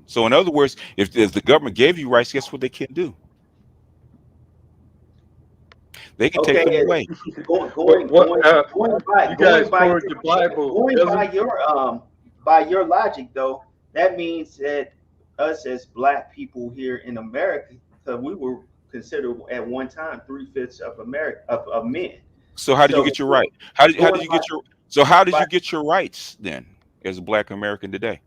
So in other words, if the government gave you rights, guess what they can do? They can take them away. Going by your logic, though, that means that us as Black people here in America, we were considered at one time 3/5 of America of men. So how did you get your right? How did you get your? So how did you get your rights then, as a Black American today?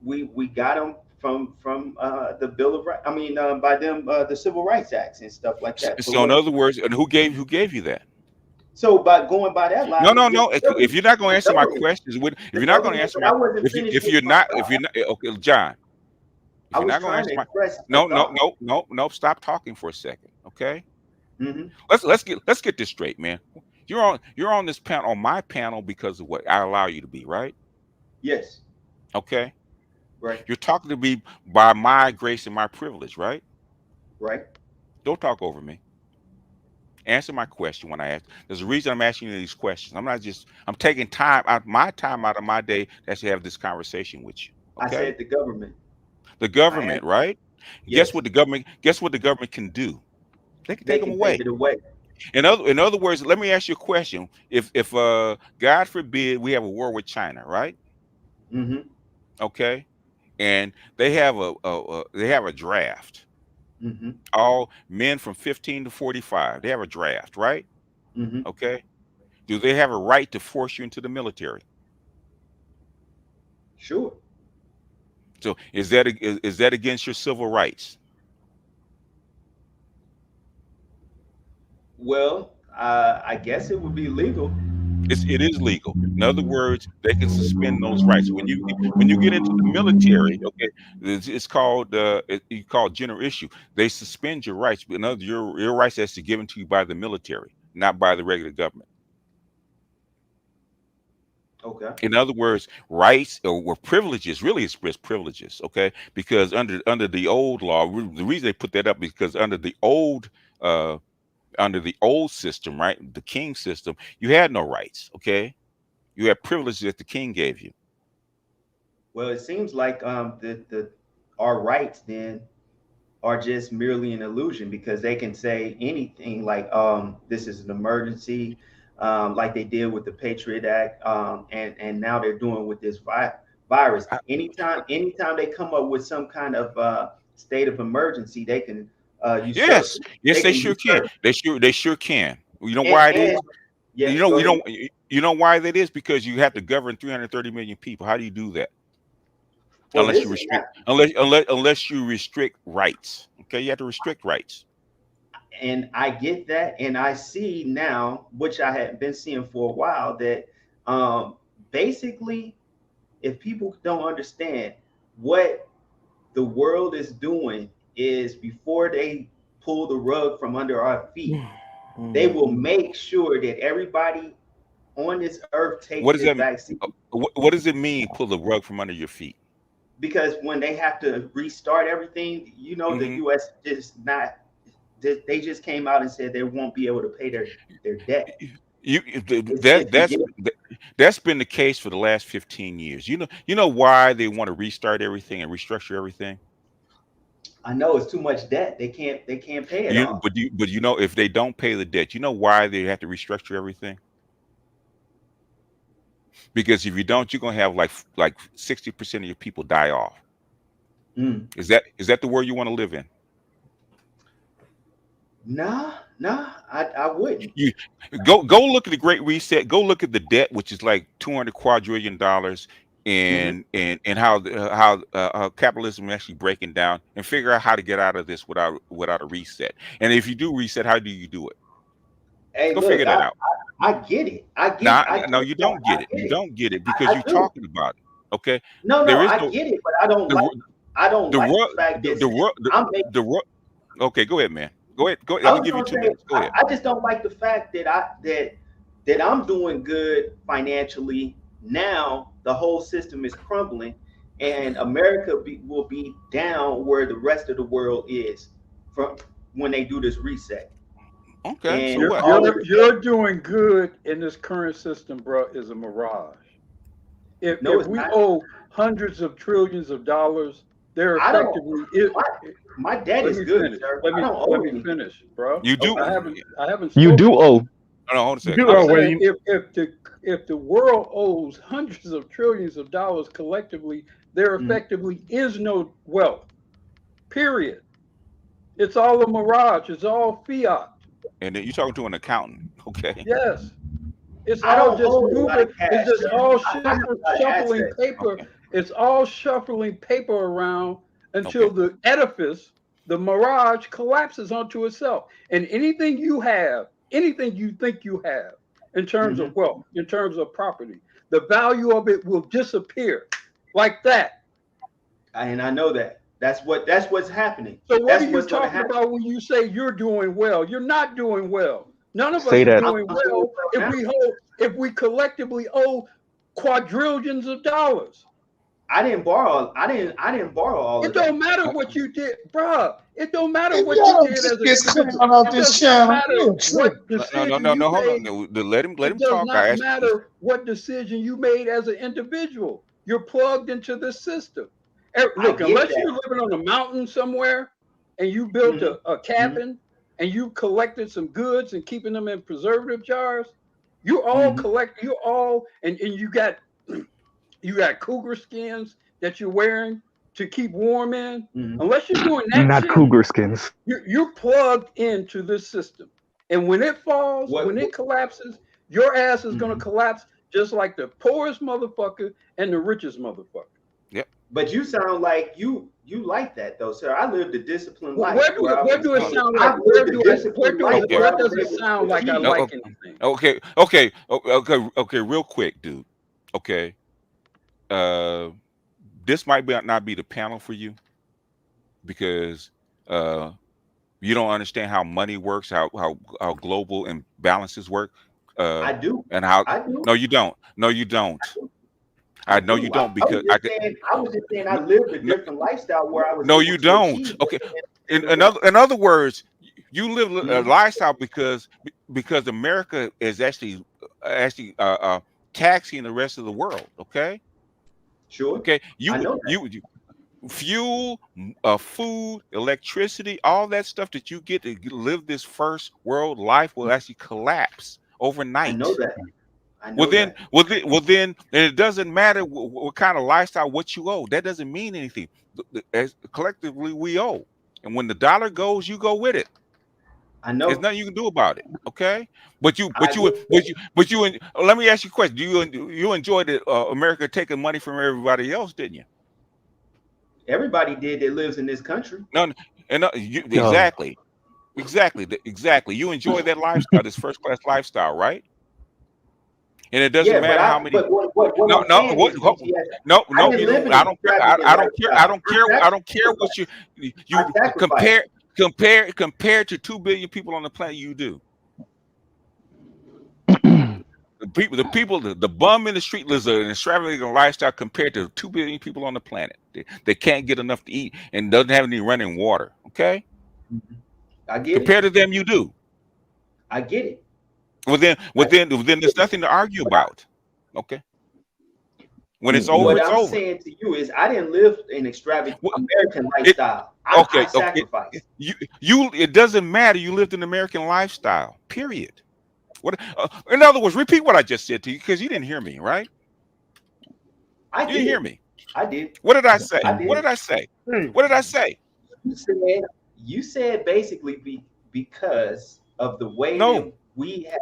We got them from the Bill of Rights. I mean, by them the Civil Rights Acts and stuff like that. So in other words, and who gave you that? So by going by that logic, no. If you're not going to answer my questions, if you're not going to answer my, if you're not, okay, John. If you're not going to answer my, no. Stop talking for a second, okay? Let's get this straight, man. You're on this panel, on my panel, because of what I allow you to be, right? Yes. Okay. Right. You're talking to me by my grace and my privilege, right? Right. Don't talk over me. Answer my question when I ask. There's a reason I'm asking you these questions. I'm taking my time out of my day to actually have this conversation with you. Okay? I said the government. The government, right? Yes. Guess what the government can do? They can take them away. Take it away. In other words, let me ask you a question. If God forbid we have a war with China, right? Okay. And they have a draft. All men from 15 to 45. They have a draft, right? Okay. Do they have a right to force you into the military? Sure. So is that against your civil rights? Well, I guess it would be legal. It is legal. In other words, they can suspend those rights. When you get into the military, okay, it's called general issue. They suspend your rights, but in other your rights has to be given to you by the military, not by the regular government. Okay. In other words, rights or privileges really express privileges, okay? Because under the old law, the reason they put that up is because under the old system, right, the king system, you had no rights, okay? You had privileges that the king gave you. Well, it seems like our rights then are just merely an illusion, because they can say anything like this is an emergency, like they did with the Patriot Act, and now they're doing with this virus. Anytime they come up with some kind of state of emergency, they can usurp. Yes, they can sure can. usurp. They sure can. You know why it is? Yes, You know why that is? Because you have to govern 330 million people. How do you do that? Well, Unless you restrict, unless you restrict rights. Okay, you have to restrict rights. And I get that, and I see now, which I had been seeing for a while, that basically, if people don't understand what the world is doing, is before they pull the rug from under our feet, they will make sure that everybody on this earth takes What does this that mean? vaccine. What does it mean? Pull the rug from under your feet? Because when they have to restart everything, the U.S. just not. They just came out and said they won't be able to pay their debt. That's been the case for the last 15 years. You know why they want to restart everything and restructure everything? I know it's too much debt. They can't pay it off. But if they don't pay the debt, you know why they have to restructure everything? Because if you don't, you're gonna have like 60% of your people die off. Is that the world you want to live in? Nah, I wouldn't. You go look at the Great Reset. Go look at the debt, which is like $200 quadrillion, and how capitalism is actually breaking down, and figure out how to get out of this without a reset. And if you do reset, how do you do it? Hey, go figure that out. I get it. No, you don't get it. You don't get it because you're talking about it. Okay. No, I get it, but I don't like the fact that Okay, go ahead, man. Go ahead. I'll give you 2 minutes. Go ahead. I just don't like the fact that I'm doing good financially. Now the whole system is crumbling, and America will be down where the rest of the world is from when they do this reset. Okay, so what? You're doing good in this current system, bro, is a mirage. If we owe hundreds of trillions of dollars, they're effectively. My debt is good, sir. Let me finish, bro. You do. I haven't. You do owe. No, hold on a second. If the world owes hundreds of trillions of dollars collectively, there effectively is no wealth. Period. It's all a mirage. It's all fiat. And then you're talking to an accountant, okay? Yes. It's all just moving. It's just all shuffling paper. Okay. It's all shuffling paper around until the edifice, the mirage, collapses onto itself. And anything you have, anything you think you have in terms of wealth, in terms of property, the value of it will disappear like that. And I know that. That's what's happening. So what are you talking about when you say you're doing well? You're not doing well. None of us are doing well if we collectively owe quadrillions of dollars. I didn't borrow all of it. Don't matter what you did, bro. It don't matter what you did as a individual. Hold on. Let him talk. It does not matter what decision you made as an individual. You're plugged into the system. Look, unless you're living on a mountain somewhere and you built a cabin and you collected some goods and keeping them in preservative jars, you all collect, and you got cougar skins that you're wearing to keep warm in. Unless you're doing that, not cougar skins. You're plugged into this system, and when it falls, when it collapses, your ass is going to collapse just like the poorest motherfucker and the richest motherfucker. Yep. But you sound like you like that though, sir. I lived a disciplined life. Where do it sound like? Where does it sound like I like anything? Okay. Real quick, dude. Okay. This might not be the panel for you because you don't understand how money works, how global imbalances work. I do. And how? I do. No, you don't. No, you don't. I know you don't because I was just saying I lived a different lifestyle where I was. No, you don't. Okay. In other words, you live a lifestyle because America is actually taxing the rest of the world. Okay. Sure. Okay. You fuel, food, electricity, all that stuff that you get to live this first world life will actually collapse overnight. I know that. Well then, and it doesn't matter what kind of lifestyle, what you owe. That doesn't mean anything. As collectively, we owe. And when the dollar goes, you go with it. I know. There's nothing you can do about it. Okay. Let me ask you a question. You enjoyed America taking money from everybody else, didn't you? Everybody did that lives in this country. Exactly. You enjoy that lifestyle, this first class lifestyle, right? And it doesn't matter how many. I don't care what you compare to 2 billion people on the planet. You do. The bum in the street lives an extravagant lifestyle compared to 2 billion people on the planet. They can't get enough to eat and doesn't have any running water. Okay. I get compared to them, you do. I get it. Well, then there's nothing to argue about. Okay. When it's over, it's over. What I'm saying to you is, I didn't live an extravagant American lifestyle. I sacrificed. It doesn't matter. You lived an American lifestyle. Period. What? In other words, repeat what I just said to you because you didn't hear me, right? You didn't hear me. I did. What did I say? What did I say? What did I say? You said basically because of the way that we have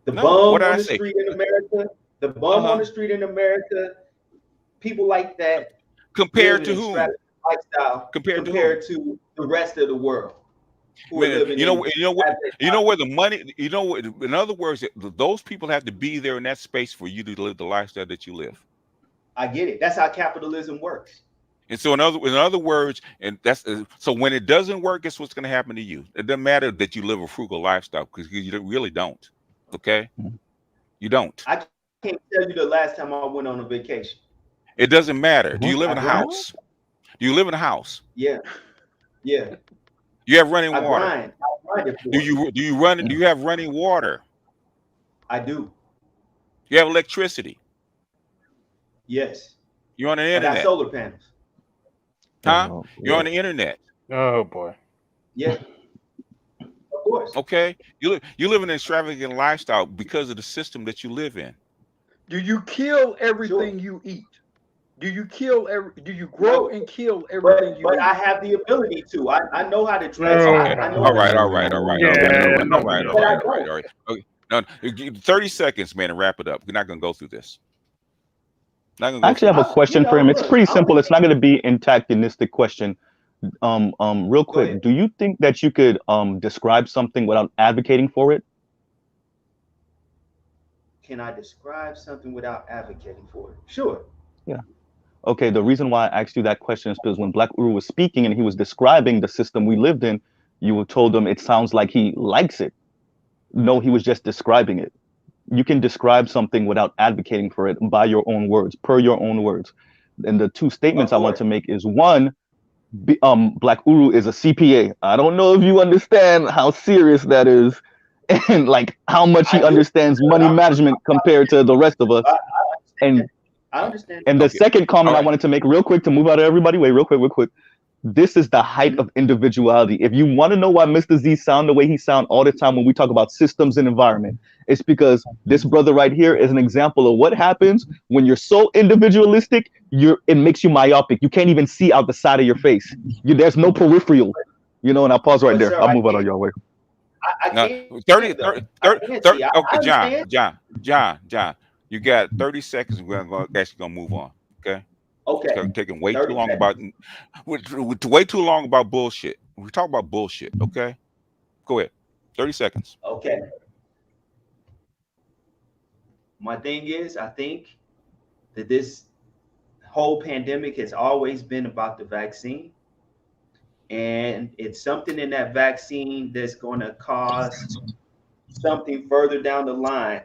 the bum on the street in America, on the street in America, people like that. Compared to who? Lifestyle compared to the rest of the world. You know where the money. In other words, those people have to be there in that space for you to live the lifestyle that you live. I get it. That's how capitalism works. And so in other words, and that's so when it doesn't work, guess what's going to happen to you? It doesn't matter that you live a frugal lifestyle because you really don't. Okay, you don't. I can't tell you the last time I went on a vacation. It doesn't matter. Do you live in a house? Do you live in a house? Yeah. You have running water. Do you have running water? I do. You have electricity. Yes. You're on the internet. I got solar panels. Huh? You're on the internet. Oh boy. Yeah. Of course. Okay. You live in an extravagant lifestyle because of the system that you live in. Do you kill everything you eat? Do you grow and kill everything you eat? But I have the ability to. I know how to dress. Okay. All right. Okay. No, 30 seconds, man, and wrap it up. We're not gonna go through this. I actually have a question for him. It's pretty simple. It's not going to be an antagonistic question. Real quick, do you think that you could describe something without advocating for it? Can I describe something without advocating for it? Sure. Yeah. Okay. The reason why I asked you that question is because when Black Uru was speaking and he was describing the system we lived in, you told him it sounds like he likes it. No, he was just describing it. You can describe something without advocating for it by your own words, per your own words. And the two statements I want to make is one, Black Uru is a CPA. I don't know if you understand how serious that is and like how much he understands money management compared to the rest of us. I understand. And the second comment I wanted to make real quick to move out of everybody's way, real quick. This is the height of individuality. If you want to know why Mr. Z sound the way he sound all the time when we talk about systems and environment, it's because this brother right here is an example of what happens when you're so individualistic, it makes you myopic. You can't even see out the side of your face. There's no peripheral, and I'll pause right there. I'll move out of your way. 30, okay, John, you got 30 seconds. We're actually gonna move on. Okay. Okay. It's taking way too long about bullshit. We talk about bullshit. Okay. Go ahead. 30 seconds. Okay. My thing is, I think that this whole pandemic has always been about the vaccine. And it's something in that vaccine that's going to cause something further down the line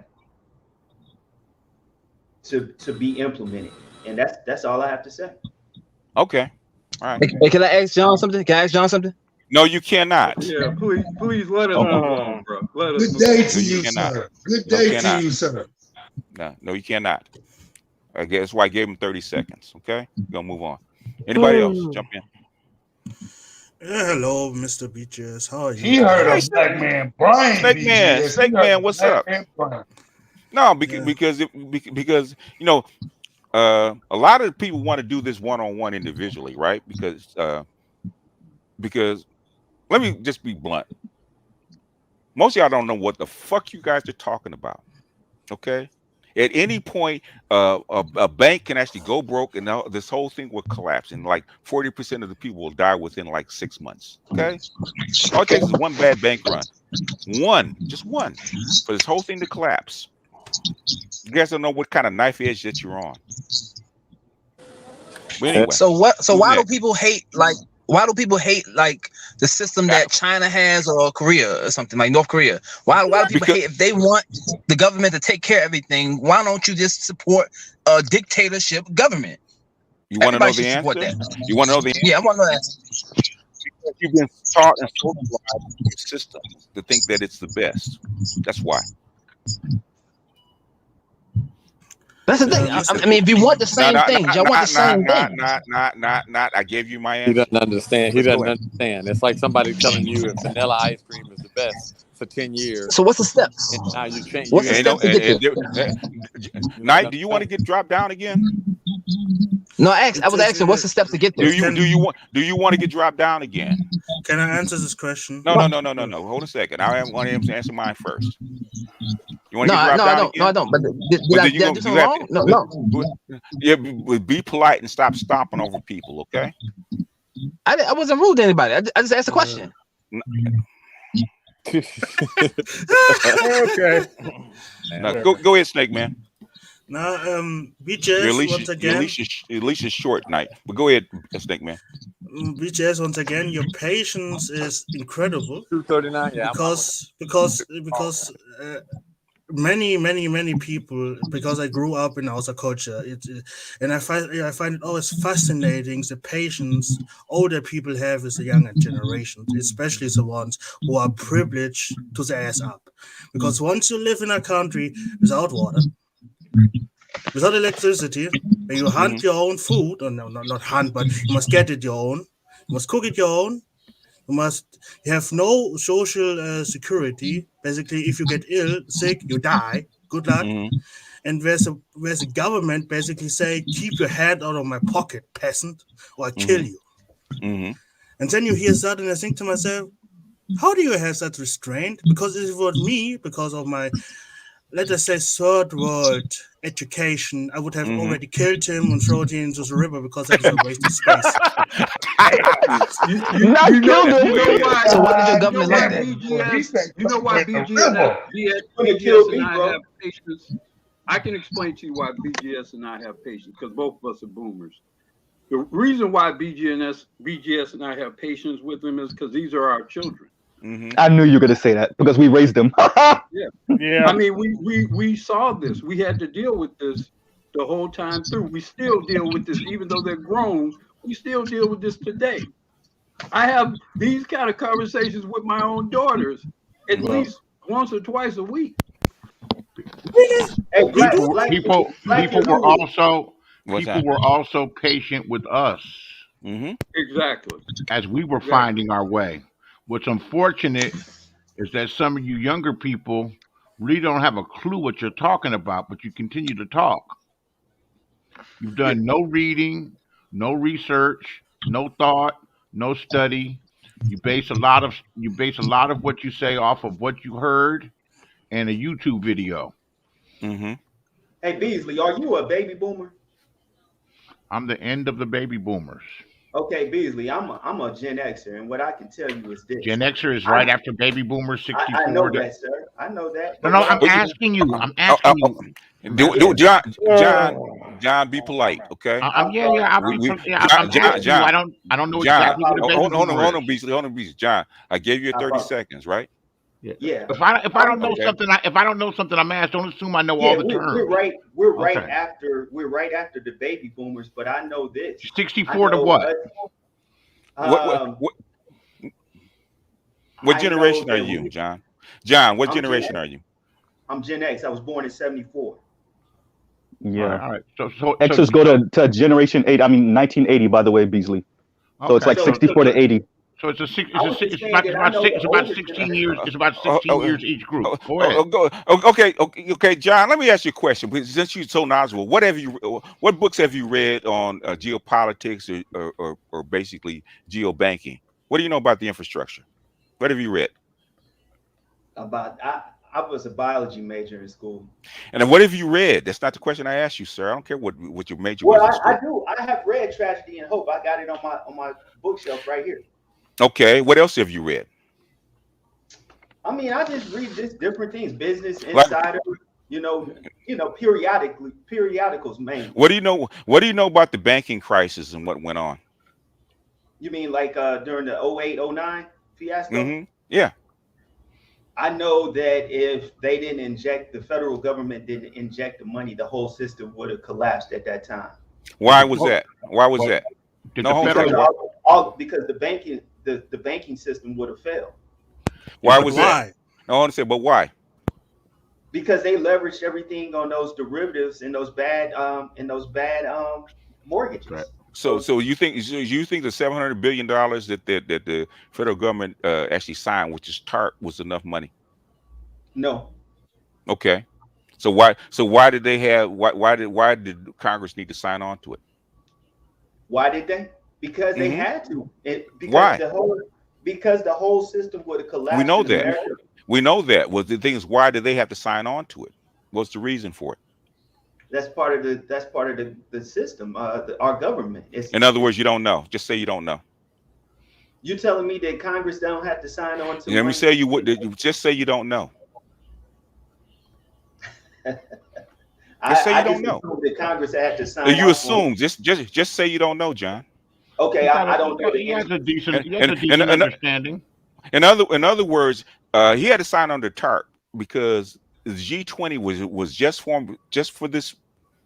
to be implemented. And that's all I have to say. Okay. All right. Hey, can I ask John something? No, you cannot. Yeah, please let us move on, bro. Good day to you, sir. Good day to you, sir. No, you cannot. I guess why I gave him 30 seconds. Okay, we're gonna move on. Anybody else? Jump in. Yeah, hello, Mr. Beaches. How are you? He heard a black man, Brian. Snake man, what's up? No, because a lot of people want to do this one-on-one individually, right? Because because let me just be blunt. Most of y'all don't know what the fuck you guys are talking about. Okay. At any point, a bank can actually go broke, and this whole thing will collapse. And like 40% of the people will die within like 6 months. Okay. All it takes is one bad bank run. Just one, for this whole thing to collapse. You guys don't know what kind of knife edge that you're on. But anyway, so what? So why next? do people hate like? Why do people hate like the system that China has or Korea or something like North Korea? Why do people hate if they want the government to take care of everything? Why don't you just support a dictatorship government? You want to know the answer? You want to know the answer? Yeah, I want to know that. Because you've been taught and socialized in the system to think that it's the best. That's why. That's the thing. I mean, if you want the same things, y'all want the same thing. Not. I gave you my answer. He doesn't understand. He doesn't understand. It's like somebody telling you if vanilla ice cream is the best for 10 years. So what's the steps? And now you change. What's the steps to get there? Knight, do you want to get dropped down again? No, I was asking, what's the steps to get there? Do you want to get dropped down again? Can I answer this question? No. Hold a second. I want him to answer mine first. You want to get dropped down again? No, I don't. But did I do something wrong? No. Yeah, be polite and stop stomping over people, okay? I wasn't rude to anybody. I just asked a question. Okay. Now, go ahead, Snake Man. Now, BJS once again. At least it's short night. But go ahead, Snake Man. BJS once again. Your patience is incredible. 239. Yeah. Because many people, because I grew up in our culture, and I find it always fascinating the patience older people have with the younger generations, especially the ones who are privileged to the ass up. Because once you live in a country without water, without electricity, and you hunt your own food, or no, not hunt, but you must get it your own, you must cook it your own. You have no social security. Basically, if you get ill, sick, you die. Good luck. And where's the government basically say, keep your hand out of my pocket, peasant, or I kill you. And then you hear that, and I think to myself, how do you have that restraint? Because if it was me, because of my, let us say, third world education, I would have already killed him and thrown him into the river, because that is a waste of space. You know why? So why did your government like that? You know why BGS and I have patience? I can explain to you why BGS and I have patience, because both of us are boomers. The reason why BGS and I have patience with them is because these are our children. I knew you were going to say that, because we raised them. Yeah. I mean, we saw this. We had to deal with this the whole time through. We still deal with this, even though they're grown. We still deal with this today. I have these kind of conversations with my own daughters at least once or twice a week. Hey, people were also patient with us. Exactly. As we were finding our way. What's unfortunate is that some of you younger people really don't have a clue what you're talking about, but you continue to talk. You've done no reading, no research, no thought, no study. You base a lot of what you say off of what you heard and a YouTube video. Hey Beasley, are you a baby boomer? I'm the end of the baby boomers. Okay, Beasley, I'm a Gen Xer, and what I can tell you is this: Gen Xer is right after baby boomers, 64. I know that, sir. I know that. No, I'm asking you. John, be polite, okay? I don't know exactly what a baby boomer is. Hold on, Beasley. John, I gave you 30 seconds, right? Yeah. If I don't know something, if I don't know something, I'm asked. Don't assume I know all the terms. We're right after the baby boomers, but I know this. 64 to what? What generation are you, John? John, what generation are you? I'm Gen X. I was born in 74. Yeah. All right. So Xers go to generation 8. I mean 1980, by the way, Beasley. So it's like 64 to 80. So it's about 16 years. It's about 16 years each group. Go ahead. Okay, John. Let me ask you a question. Because since you're so knowledgeable, what books have you read on geopolitics or basically geobanking? What do you know about the infrastructure? What have you read? I was a biology major in school. And then what have you read? That's not the question I asked you, sir. I don't care what your major Well, was in school. I do. I have read Tragedy and Hope. I got it on my bookshelf right here. Okay. What else have you read? I mean, I just read just different things. Business Insider, periodicals mainly. What do you know? What do you know about the banking crisis and what went on? You mean like during the 08, 09 fiasco? Mm-hmm. Yeah. I know that if the federal government didn't inject the money, the whole system would have collapsed at that time. Why was that? Why was that? Because the banking system would have failed. Why was that? I want to say, but why? Because they leveraged everything on those derivatives and those bad mortgages. Right. So you think the $700 billion that the federal government actually signed, which is TARP, was enough money? No. Okay. So why did Congress need to sign on to it? Why did they? Because they had to. Why? Because the whole system would have collapsed. We know that. We know that. Well, the thing is, why did they have to sign on to it? What's the reason for it? That's part of the system. Our government. In other words, you don't know. Just say you don't know. You telling me that Congress don't have to sign on to? Let me say you would. Just say you don't know. Just say you don't know. That Congress had to sign. You assume. Just say you don't know, John. Okay, I don't know. He has a decent understanding. In other words, he had to sign under TARP because the G20 was just formed just for this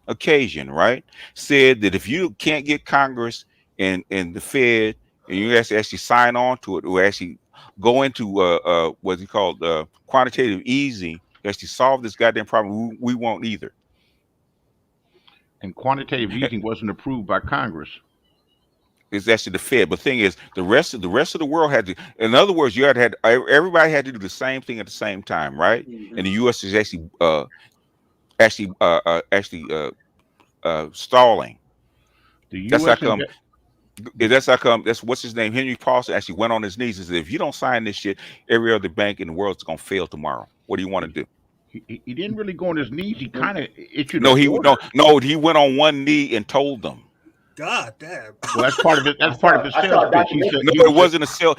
occasion, right? Said that if you can't get Congress and the Fed and you actually sign on to it, or actually go into what's called quantitative easing, actually solve this goddamn problem, we won't either. And quantitative easing wasn't approved by Congress. It's actually the Fed. But the thing is, the rest of the world had to. In other words, everybody had to do the same thing at the same time, right? Mm-hmm. And the U.S. is actually stalling. The U.S. That's how come. That's what's his name. Henry Paulson actually went on his knees and said, "If you don't sign this shit, every other bank in the world is gonna fail tomorrow. What do you want to do?" He didn't really go on his knees. He kind of issued. He went on one knee and told them. God damn. Well, that's part of it. That's part of his sales pitch. It wasn't a sale.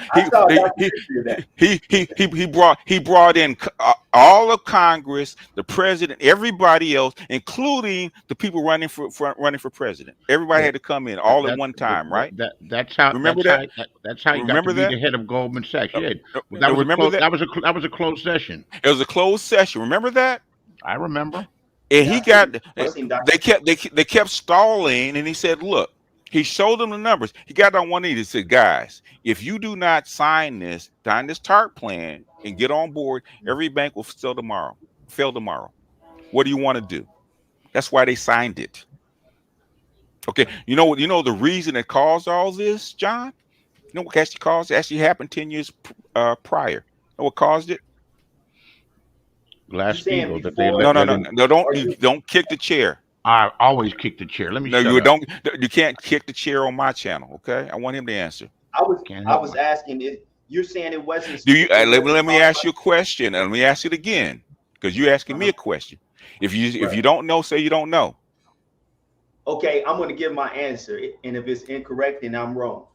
He brought in all of Congress, the president, everybody else, including the people running for president. Everybody had to come in all at one time, right? That's how. Remember that? That's how he got to be the head of Goldman Sachs. Yeah, that was a closed session. It was a closed session. Remember that? I remember. And they kept stalling, and he said, "Look," he showed them the numbers. He got on one knee. He said, "Guys, if you do not sign this TARP plan and get on board, every bank will fail tomorrow. What do you want to do?" That's why they signed it. Okay, you know the reason it caused all this, John? You know what actually caused it? Actually happened 10 years prior. You know what caused it? Glass-Steagall that they don't kick the chair. I always kick the chair. Let me. You can't kick the chair on my channel. Okay, I want him to answer. I was asking if you're saying it wasn't. Let me ask you a question, and let me ask it again because you're asking me a question. If you don't know, say you don't know. Okay, I'm going to give my answer, and if it's incorrect, then I'm wrong.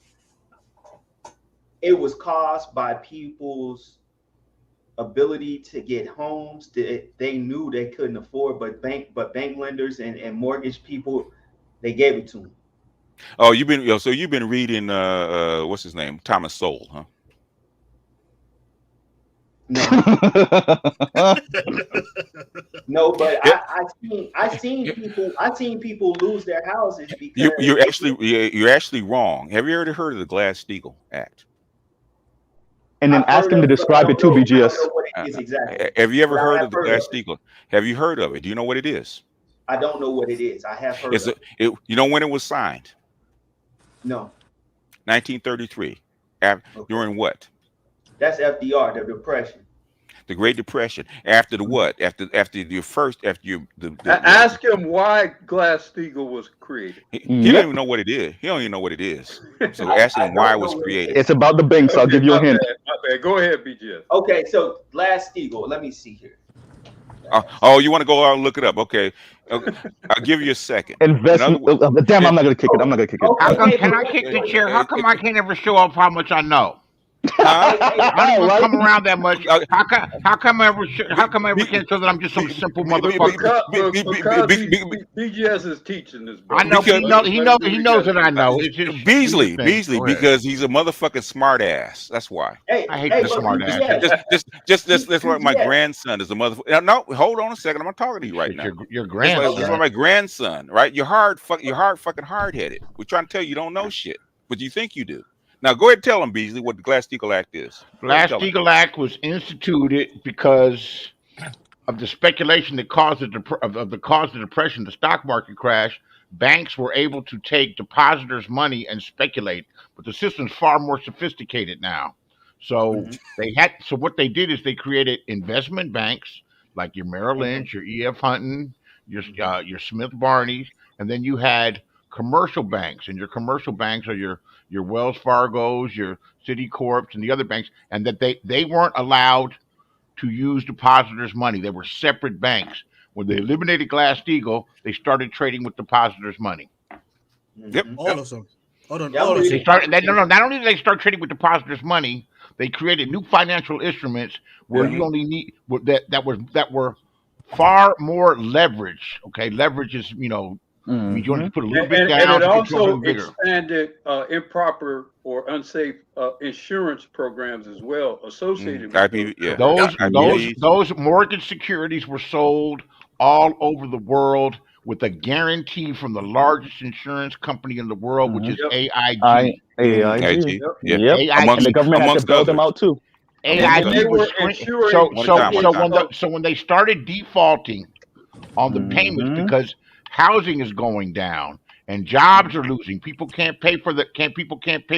It was caused by people's ability to get homes that they knew they couldn't afford, but bank lenders and mortgage people, they gave it to them. Oh, you've been reading what's his name, Thomas Sowell, huh? No, but I seen people lose their houses because you're actually wrong. Have you ever heard of the Glass-Steagall Act? And then ask him to describe it too, BGS. Exactly. Have you ever heard of the Glass-Steagall? Have you heard of it? Do you know what it is? I don't know what it is. I have heard of it. You know when it was signed? No. 1933. During what? That's FDR, the Depression. The Great Depression. After the what? After your first, after you Ask him why Glass-Steagall was created. He don't even know what it is. He don't even know what it is. So ask him why it was created. It's about the banks. Okay, I'll give you a hint. My bad. Go ahead, BGS. Okay, so Glass-Steagall. Let me see here. Oh, you want to go out and look it up? Okay. I'll give you a second. Investment. Damn, I'm not gonna kick it. I'm not gonna kick it. How come can I kick the chair? How come I can't ever show up how much I know? Huh? I don't even come around that much. How come I ever can't show that I'm just some simple motherfucker? Because BGS is teaching this. I know he knows that I know. It's just Beasley, because he's a motherfucking smart ass. That's why. I hate the smart ass. Just like my grandson is a motherfucker. No, hold on a second. I'm not talking to you right now. Your grandson. That's like my grandson, right? You're fucking hard headed. We're trying to tell you you don't know shit, but you think you do. Now go ahead and tell them, Beasley, what the Glass-Steagall Act is. Glass-Steagall Act was instituted because of the speculation that caused the depression, the stock market crash. Banks were able to take depositors' money and speculate, but the system's far more sophisticated now. So So what they did is they created investment banks like your Merrill Lynch, your E.F. Hunton, your Smith Barneys, and then you had commercial banks, and your commercial banks are your Wells Fargos, your Citicorps, and the other banks, and that they weren't allowed to use depositors' money. They were separate banks. When they eliminated Glass-Steagall, they started trading with depositors' money. Yep, all of them. Not only did they start trading with depositors' money, they created new financial instruments where you only need that were far more leverage. Okay, leverage is means you only put a little bit down. And it also expanded improper or unsafe insurance programs as well associated with those mortgage securities were sold all over the world with a guarantee from the largest insurance company in the world, which is AIG. AIG. Yep. And the government had to bail them out too. AIG was so when they started defaulting on the payments because housing is going down and jobs are losing, people can't pay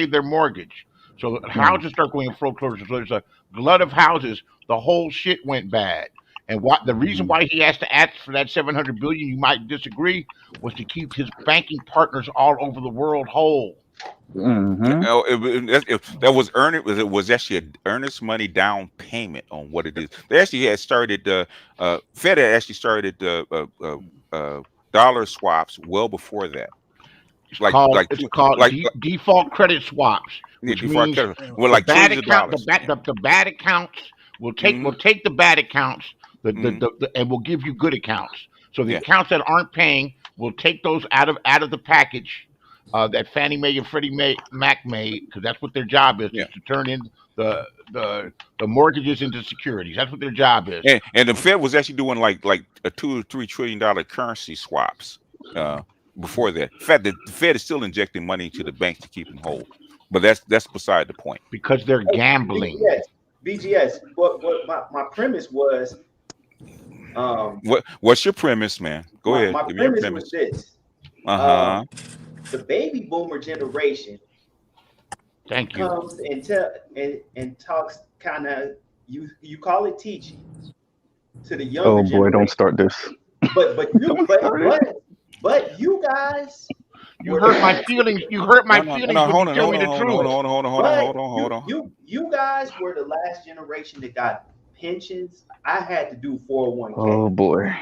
their mortgage. So houses start going in foreclosure. So there's a glut of houses. The whole shit went bad. And the reason why he has to ask for that $700 billion, you might disagree, was to keep his banking partners all over the world whole. That was it was actually an earnest money down payment on what it is. They actually had started Fed had actually started dollar swaps well before that. It's called default credit swaps. Which means the bad accounts will take the bad accounts and will give you good accounts. So the accounts that aren't paying will take those out of the package that Fannie Mae and Freddie Mac made, because that's what their job is, to turn in the mortgages into securities. That's what their job is. And the Fed was actually doing like a $2 or $3 trillion currency swaps before that. In fact, the Fed is still injecting money into the banks to keep them whole, but that's beside the point. Because they're gambling. BGS. What my premise was. What's your premise, man? Go ahead. My premise was this. The baby boomer generation comes and talks kind of you call it teaching to the younger generation. Oh boy, don't start this. But you guys, you hurt my feelings. You hurt my feelings. Hold on. You guys were the last generation that got pensions. I had to do 401k. Oh boy.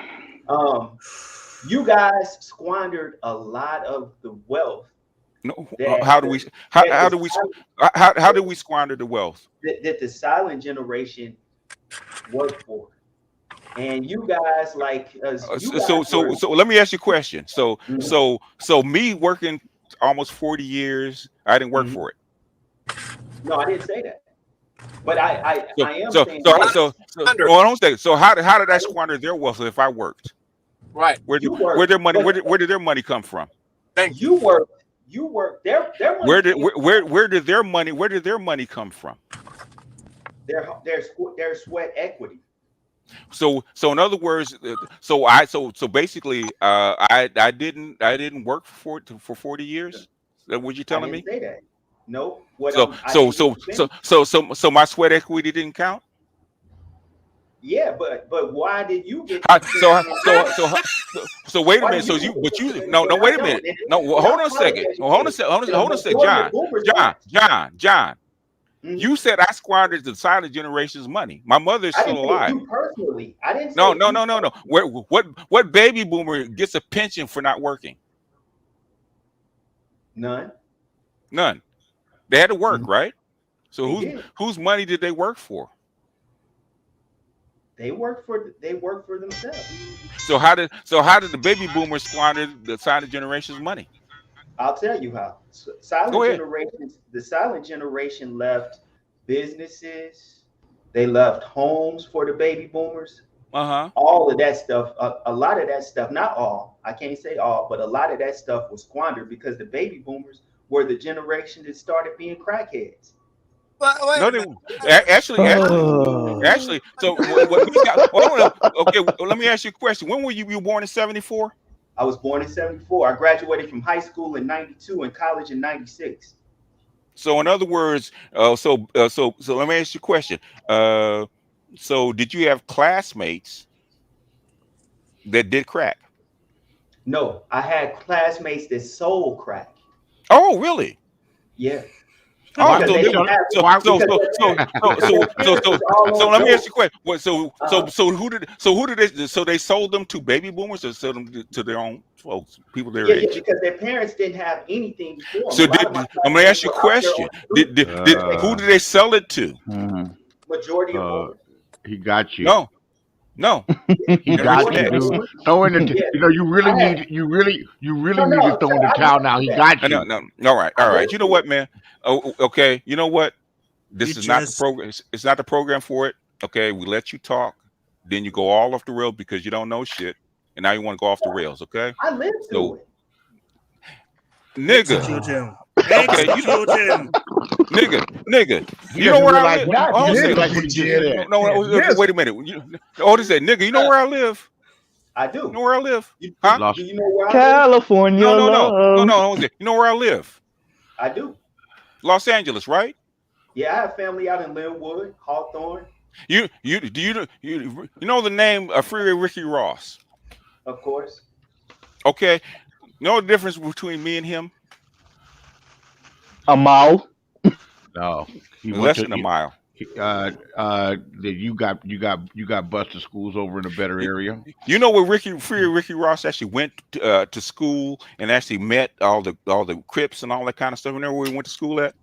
You guys squandered a lot of the wealth. No, how do we squander the wealth that the silent generation worked for? And you guys so let me ask you a question. So me working almost 40 years, I didn't work for it. No, I didn't say that. But I am saying so how did I squander their wealth if I worked? Right. Where did their money come from? Thank you. You work their money. Where did their money come from? Their sweat equity. So in other words, so basically, I didn't work for 40 years. Is that what you're telling me? Say that. No. So my sweat equity didn't count. Yeah, but why did you get? So wait a minute. So no, wait a minute. No, hold on a second. Hold on a second, John. You said I squandered the silent generation's money. My mother is still alive. You personally, I didn't say no. What baby boomer gets a pension for not working? None. They had to work, right? So whose money did they work for? They work for themselves. So how did the baby boomers squander the silent generation's money? I'll tell you how. The silent generation left businesses. They left homes for the baby boomers. All of that stuff. A lot of that stuff. Not all. I can't say all, but a lot of that stuff was squandered because the baby boomers were the generation that started being crackheads. No, actually. So what we got? Okay, let me ask you a question. When were you born in 74? I was born in 74. I graduated from high school in 92 and college in 96. So in other words, so let me ask you a question. So did you have classmates that did crack? No, I had classmates that sold crack. Oh, really? Yeah. So let me ask you a question. So they sold them to baby boomers or sold them to their own folks, people their age? Yeah, because their parents didn't have anything for them. So I'm gonna ask you a question. Who did they sell it to? Majority of them. He got you. No. He got you, dude. Throw in the you really need to throw in the towel now. He got you. No. All right. You know what, man? Oh, okay. You know what? This is not the program. It's not the program for it. Okay, we let you talk, then you go all off the rails because you don't know shit, and now you want to go off the rails. Okay. I lived through it. Nigga. Execute him. Nigga. You know where I live? No, wait a minute. What is that, nigga? You know where I live? I do. You know where I live? Huh? Do you know where I live? California. No. You know where I live? I do. Los Angeles, right? Yeah, I have family out in Linwood, Hawthorne. You know the name of Freeway Ricky Ross? Of course. Okay. You know the difference between me and him? A mile. No. Less than a mile. You got busted schools over in a better area. You know where Freeway Ricky Ross actually went to school and actually met all the Crips and all that kind of stuff. You know where he went to school at?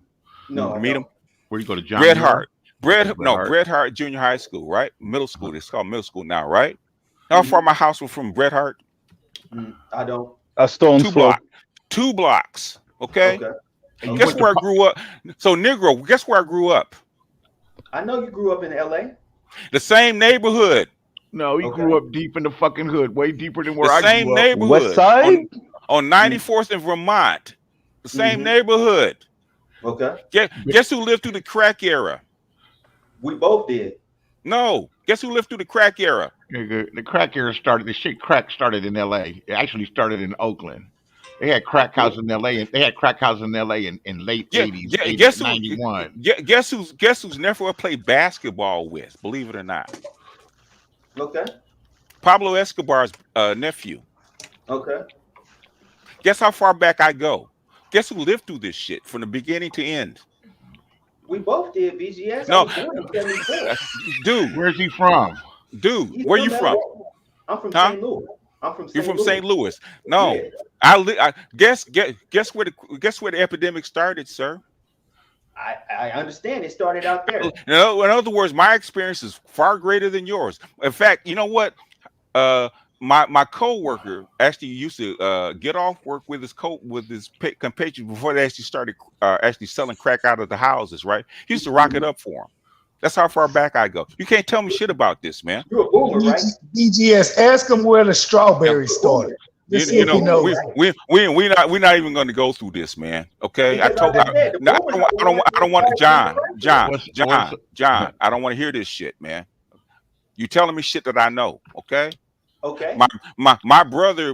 No. Meet him? Where you go to John? Bret Hart. Bret Hart Junior High School, right? Middle school. It's called middle school now, right? How far my house was from Bret Hart? I don't. A stone's throw. 2 blocks. Okay. And guess where I grew up? So Negro, guess where I grew up? I know you grew up in LA. The same neighborhood. No, he grew up deep in the fucking hood, way deeper than where I grew up. The same neighborhood. West Side? On 94th in Vermont. The same neighborhood. Okay. Guess who lived through the crack era? We both did. No. Guess who lived through the crack era? The crack era started. Crack started in L.A. It actually started in Oakland. They had crack houses in L.A. and they had crack houses in L.A. in late 80s. Guess 91. Guess who's never played basketball with? Believe it or not. Okay. Pablo Escobar's nephew. Okay. Guess how far back I go? Guess who lived through this shit from the beginning to end? We both did, BGS. No, dude. Where's he from? Dude, where you from? I'm from St. Louis. You're from St. Louis. No, yeah. I guess where the epidemic started, sir. I understand it started out there. In other words, my experience is far greater than yours. In fact, you know what? My co-worker actually used to get off work with his compatriots before they actually started actually selling crack out of the houses. Right? He used to rock it up for them. That's how far back I go. You can't tell me shit about this, man. You're a boomer, right? BGS, ask him where the strawberries started. We're not even going to go through this, man. Okay, I don't want John. I don't want to hear this shit, man. You telling me shit that I know, okay? Okay. My brother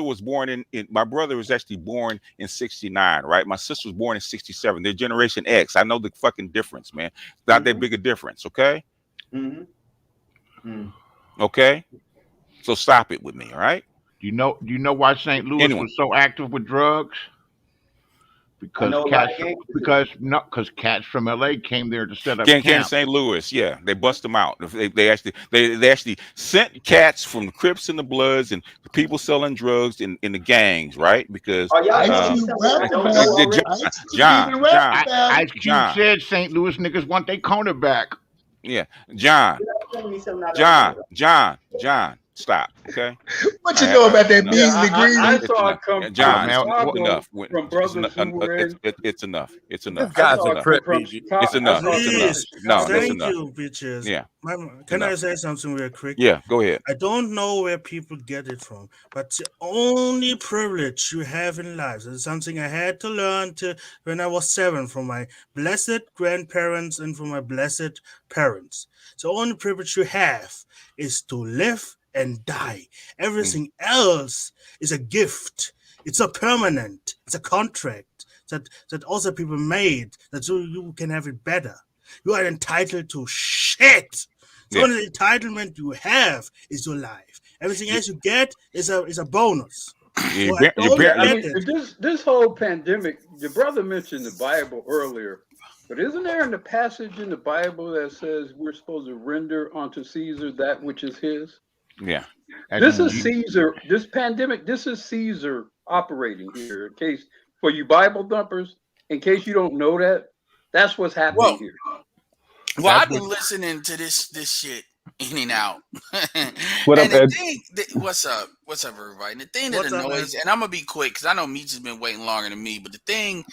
was born my brother was actually born in 69, right? My sister was born in 67. They're Generation X. I know the fucking difference, man. It's not that big a difference, okay? Okay, so stop it with me. All right. Do you know why St. Louis Anyway, was so active with drugs? Because cats from LA came there to set up Can camp. St. Louis, yeah, they bust them out. They actually sent cats from the Crips and the Bloods and the people selling drugs in the gangs, right? Because Ice Cube said St. Louis niggas want their corner back. Yeah, John, stop, okay? What you know about that Beasley Green? I saw it come John, enough. From brothers who were in. It's enough. It's enough. It's enough. Please, No, thank enough. you, bitches. Yeah. Can I say something real quick? Yeah, go ahead. I don't know where people get it from, but the only privilege you have in life is something I had to learn when I was 7 from my blessed grandparents and from my blessed parents. The only privilege you have is to live and die. Everything else is a gift. It's a permanent. It's a contract that other people made that so you can have it better. You are entitled to shit. The only entitlement you have is your life. Everything else you get is a bonus. This whole pandemic, your brother mentioned the Bible earlier, but isn't there in the passage in the Bible that says we're supposed to render unto Caesar that which is his? Yeah. This is Caesar. This pandemic, this is Caesar operating here. In case for you Bible thumpers, in case you don't know that, that's what's happening here. Well, I've been listening to this shit in and out. What up, Ed? What's up, everybody? And the thing that annoys, and I'm gonna be quick because I know Meech has been waiting longer than me, but the thing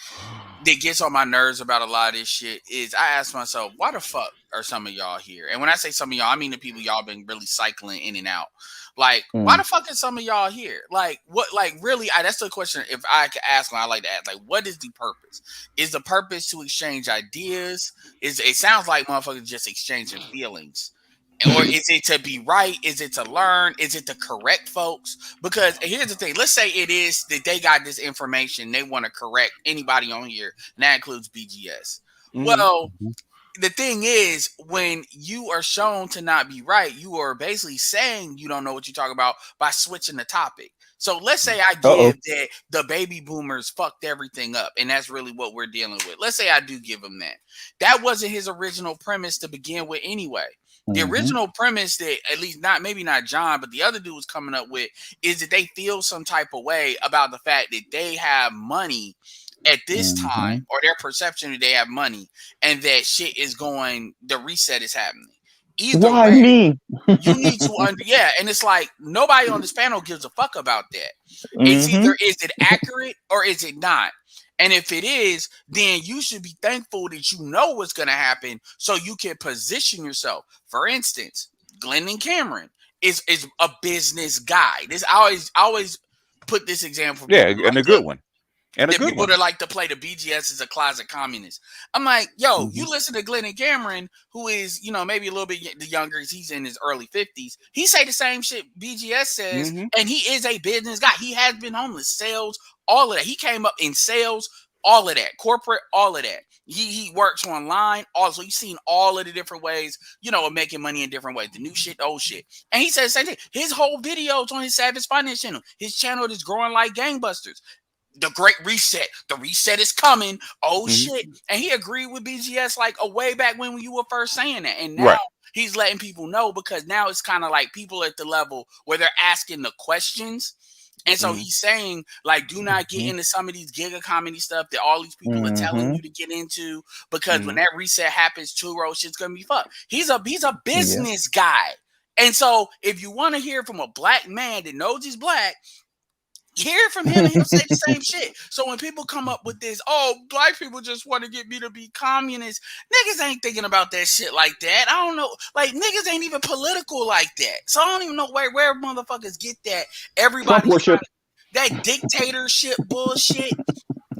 that gets on my nerves about a lot of this shit is I ask myself, why the fuck are some of y'all here? And when I say some of y'all, I mean the people y'all been really cycling in and out. Like, why the fuck is some of y'all here? Like, what? Like, really? That's the question. If I could ask one, I like to ask. Like, what is the purpose? Is the purpose to exchange ideas? It sounds like motherfuckers just exchanging feelings, or is it to be right? Is it to learn? Is it to correct folks? Because here's the thing. Let's say it is that they got this information. They want to correct anybody on here, and that includes BGS. Well. The thing is, when you are shown to not be right, you are basically saying you don't know what you're talking about by switching the topic. So let's say I give that the baby boomers fucked everything up, and that's really what we're dealing with. Let's say I do give him that. That wasn't his original premise to begin with anyway. The original premise that at least maybe not John, but the other dude was coming up with is that they feel some type of way about the fact that they have money at this time, or their perception that they have money, and that shit is the reset is happening. Either Why way, me? you need to and it's like nobody on this panel gives a fuck about that. It's either is it accurate or is it not? And if it is, then you should be thankful that you know what's going to happen so you can position yourself. For instance, Glenn and Cameron is a business guy. I always put this example. Yeah, and a good one. And the people that like to play the BGS as a closet communist. I'm like, yo, you listen to Glenn and Cameron, who is, maybe a little bit younger. He's in his early 50s. He say the same shit BGS says, and he is a business guy. He has been homeless, sales, all of that. He came up in sales, all of that, corporate, all of that. He works online, also he's seen all of the different ways, of making money in different ways, the new shit, the old shit. And he said the same thing. His whole videos on his Savage Finance channel. His channel is growing like gangbusters. The great reset. The reset is coming. Oh shit. And he agreed with BGS like a way back when you were first saying that. And now he's letting people know, because now it's kind of like people at the level where they're asking the questions. And so he's saying, like, do not get into some of these giga comedy stuff that all these people are telling you to get into, because when that reset happens, 2-row shit's gonna be fucked. He's a business guy. And so if you want to hear from a black man that knows he's black, hear from him and he'll say the same shit. So when people come up with this, black people just want to get me to be communist, niggas ain't thinking about that shit like that. I don't know. Like, niggas ain't even political like that. So I don't even know where motherfuckers get that. Everybody that dictatorship bullshit.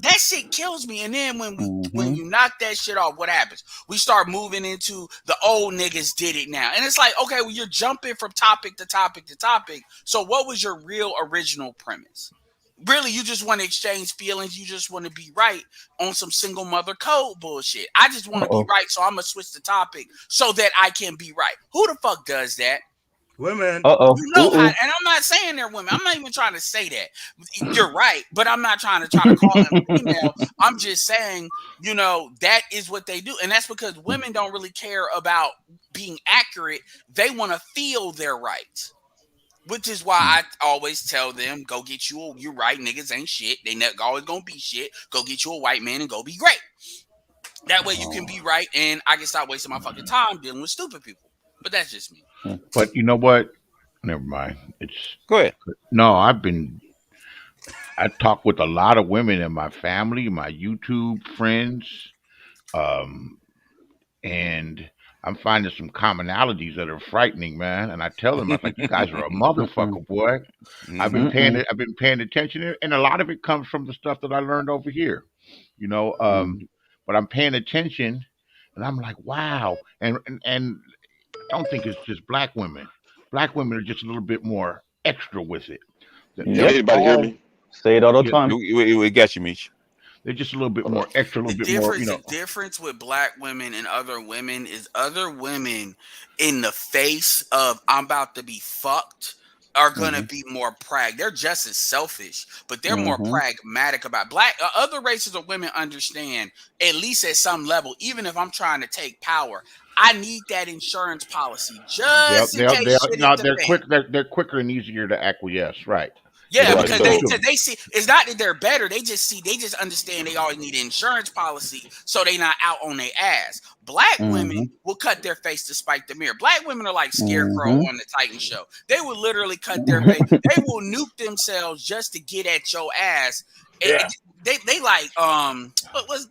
That shit kills me. And then when you knock that shit off, what happens? We start moving into the old niggas did it now. And it's like, okay, you're jumping from topic to topic to topic. So what was your real original premise? Really, you just want to exchange feelings. You just want to be right on some single mother code bullshit. I just want to be right, so I'm gonna switch the topic so that I can be right. Who the fuck does that? Women. You know how, and I'm not saying they're women. I'm not even trying to say that. You're right, but I'm not trying to call them female. I'm just saying, you know, that is what they do. And that's because women don't really care about being accurate. They want to feel they're right. Which is why I always tell them, go get you you're right, niggas ain't shit. They never always gonna be shit. Go get you a white man and go be great. That way you can be right and I can stop wasting my fucking time dealing with stupid people. But that's just me. But you know what? Never mind. Go ahead. No, I talk with a lot of women in my family, my YouTube friends, and I'm finding some commonalities that are frightening, man. And I tell them, I was like, you guys are a motherfucker, boy. I've been paying attention, and a lot of it comes from the stuff that I learned over here, you know. But I'm paying attention, and I'm like, wow. And I don't think it's just black women. Black women are just a little bit more extra with it. Anybody hear me? Say it all the time. We got you, Meech. They're just a little bit more extra, a little bit more, you know. The difference with black women and other women is other women in the face of I'm about to be fucked are gonna be more they're just as selfish, but they're more pragmatic about other races of women understand, at least at some level, even if I'm trying to take power, I need that insurance policy just in case they're quicker and easier to acquiesce, right? Yeah, right, because they see it's not that they're better. They just understand they always need an insurance policy so they not out on their ass. Black women will cut their face to spite the mirror. Black women are like Scarecrow on the Titan show. They will literally cut their face. They will nuke themselves just to get at your ass. Yeah. They like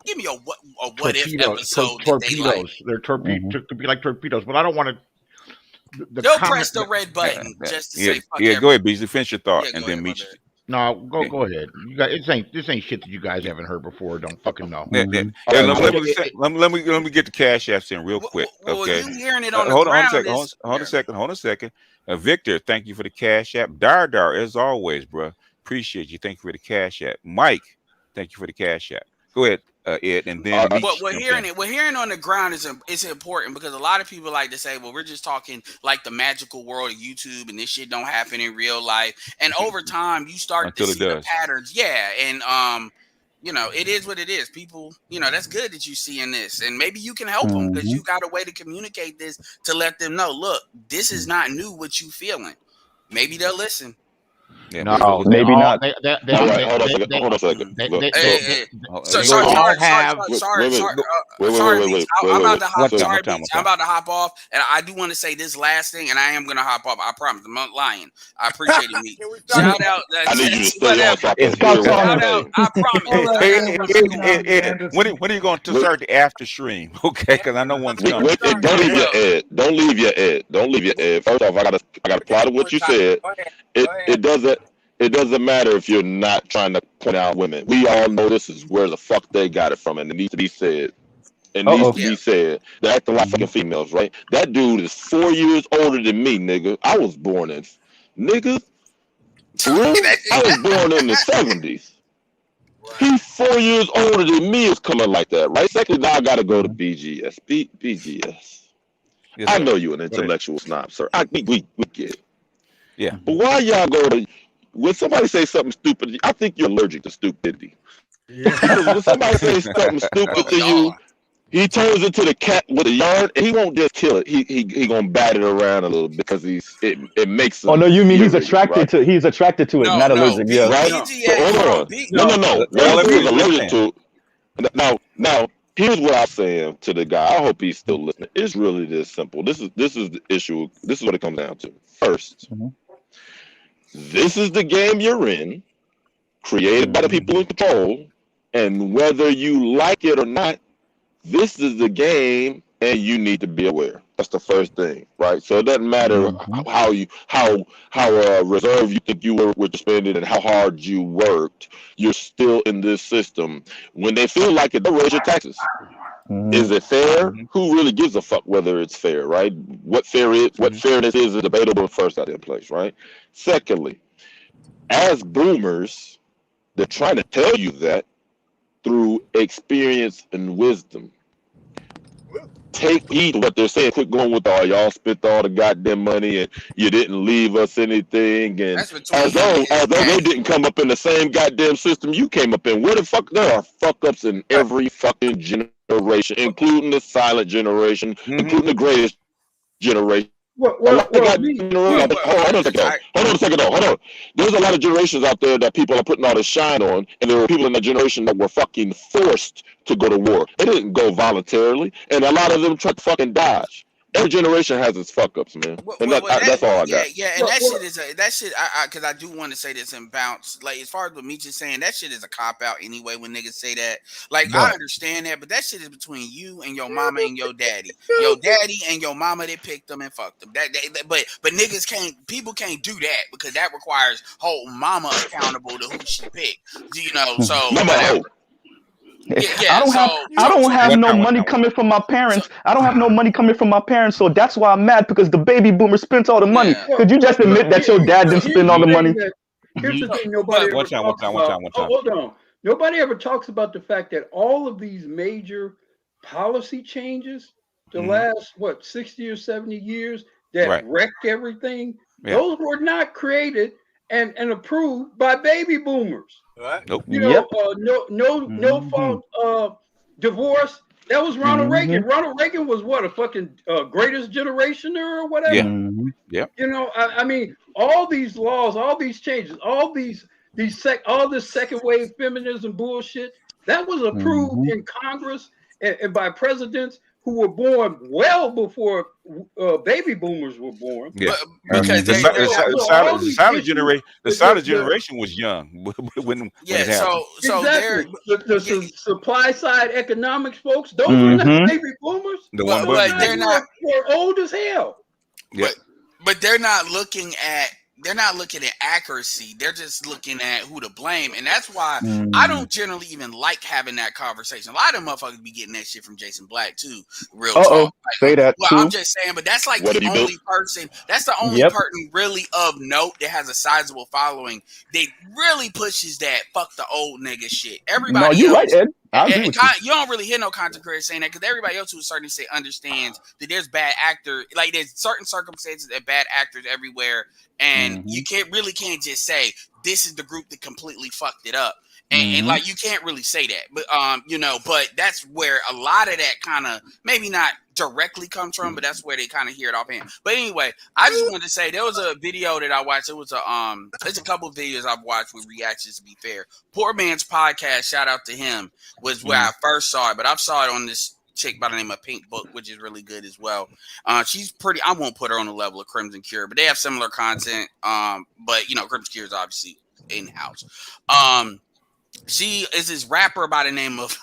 give me a what if episode. Torpedoes. They're torpedoes. Could be like torpedoes, but I don't want to. They'll press the red button just to say fuck go ahead, Beasley. Finish your thought, and then Meech. No, go ahead. You guys, this ain't shit that you guys haven't heard before. Don't fucking know. Let me get the cash apps in real quick. Okay. You hearing it on hold on a second. Victor, thank you for the cash app. Dar, as always, bro. Appreciate you. Thank you for the cash app. Mike, thank you for the cash app. Go ahead, Ed, and then. But we're hearing on the ground is important because a lot of people like to say, well, we're just talking like the magical world of YouTube, and this shit don't happen in real life. And over time, you start to see the patterns. Yeah, and you know, it is what it is. People, you know, that's good that you see in this, and maybe you can help them because you got a way to communicate this to let them know. Look, this is not new. What you feeling? Maybe they'll listen. Yeah, no, maybe not. Hold on a second. Sorry. I'm about to hop off, and I do want to say this last thing, and I am going to hop off. I promise. I'm not lying. I appreciate it, me. Shout out. I need you to stay on. Shout out. I promise. When are you going to start the after stream? Okay, because I know one's coming. Don't leave your Ed. Don't leave your Ed. First off, I got to apply to what you said. It doesn't matter if you're not trying to point out women. We all know this is where the fuck they got it from, and it needs to be said. It needs to be said. They're acting like fucking females, right? That dude is 4 years older than me, nigga. I was born in nigga. Really? I was born in the 70s. He's 4 years older than me. Is coming like that, right? Secondly, now I gotta go to BGS. BGS. Yes, I know you're an intellectual snob, sir. We get it. Yeah. But why y'all go to when somebody say something stupid? I think you're allergic to stupidity. Yeah. When somebody says something stupid to you, he turns into the cat with a yarn, and he won't just kill it. He gonna bat it around a little bit because it makes him. Oh no, you mean he's attracted to it, not allergic. Yeah. Right. Hold on. No. He's allergic to it. Now. Here's what I'm saying to the guy. I hope he's still listening. It's really this simple. This is the issue. This is what it comes down to. First, this is the game you're in, created by the people in control, and whether you like it or not, this is the game, and you need to be aware. That's the first thing, right? So it doesn't matter how reserved you think you were with spending and how hard you worked. You're still in this system. When they feel like it, they'll raise your taxes. Is it fair? Who really gives a fuck whether it's fair, right? What fairness is debatable first out in place, right? Secondly, as boomers, They're trying to tell you that through experience and wisdom. Take heed to what they're saying. Quit going with y'all spent all the goddamn money and you didn't leave us anything. And as though they didn't come up in the same goddamn system you came up in. Where the fuck there are fuck ups in every fucking generation, including the silent generation, including the greatest generation. Hold on a second though. Hold on. There's a lot of generations out there that people are putting all this shine on, and there were people in that generation that were fucking forced to go to war. They didn't go voluntarily, and a lot of them tried to fucking dodge. Every generation has its fuck ups, man. And that's all I got. Yeah, and that shit because I do want to say this and bounce. Like, as far as what Meech is saying, that shit is a cop out anyway when niggas say that. Like, I understand that, but that shit is between you and your mama and your daddy. Your daddy and your mama, they picked them and fucked them. But niggas people can't do that because that requires hold mama accountable to who she picked. You know, so whatever. I don't have no money coming from my parents. I don't have no money coming from my parents, so that's why I'm mad, because the baby boomer spent all the money. Could you just admit that your dad didn't spend all the money? Here's the thing: nobody ever talks about. Hold on. Nobody ever talks about the fact that all of these major policy changes, the last 60 or 70 years that wrecked everything, those were not created and approved by baby boomers. Right. Nope. You know, no fault divorce. That was Ronald Reagan. Ronald Reagan was what, a fucking greatest generationer or whatever. Yeah. You know, I mean, all these laws, all these changes, all this second wave feminism bullshit, that was approved in Congress and by presidents who were born well before baby boomers were born. Yeah, because the silent generation was young when it happened. So exactly. The supply side economics folks, those are not baby boomers. They're old as hell. Yeah, but they're not looking at. They're not looking at accuracy. They're just looking at who to blame. And that's why I don't generally even like having that conversation. A lot of them motherfuckers be getting that shit from Jason Black too. Real talk. Say that too. I'm just saying, but that's like the only person. That's the only person really of note that has a sizable following that really pushes that fuck the old nigga shit. Everybody else, you're right, Ed. You don't really hear no content creators saying that, because everybody else to a certain extent understands that there's bad actor, like there's certain circumstances that bad actors everywhere, and you can't just say this is the group that completely fucked it up, and like you can't really say that, but but that's where a lot of that kind of maybe not directly comes from, but that's where they kind of hear it offhand. But anyway, I just wanted to say there was a video that I watched. It was there's a couple of videos I've watched with reactions. To be fair, Poor Man's Podcast, shout out to him, was where I first saw it, but I've saw it on this chick by the name of Pink Book, which is really good as well. She's pretty. I won't put her on the level of Crimson Cure, but they have similar content. But Crimson Cure is obviously in house. She is this rapper by the name of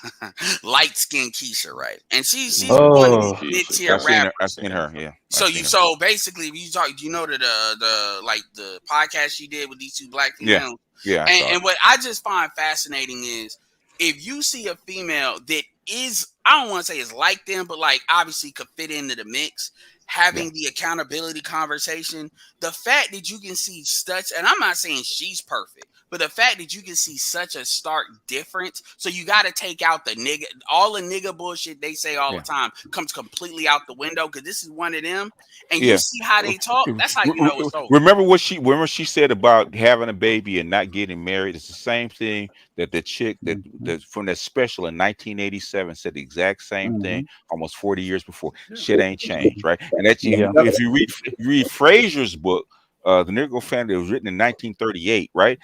Light Skin Keisha, right? And she's one of these mid-tier rappers. I've seen her, yeah. So basically, you talk, do you know that the podcast she did with these two black females? Yeah. And what I just find fascinating is if you see a female that is, I don't want to say is like them, but like obviously could fit into the mix, having the accountability conversation, the fact that you can see such, and I'm not saying she's perfect, but the fact that you can see such a stark difference, so you got to take out the nigga, all the nigga bullshit they say all the time comes completely out the window, because this is one of them, and you see how they talk. That's how you know it's over. Remember what she said about having a baby and not getting married? It's the same thing that the chick that from that special in 1987 said the exact same thing almost 40 years before. Shit ain't changed, right? And that's if you read Fraser's book, The Negro Family, was written in 1938, right?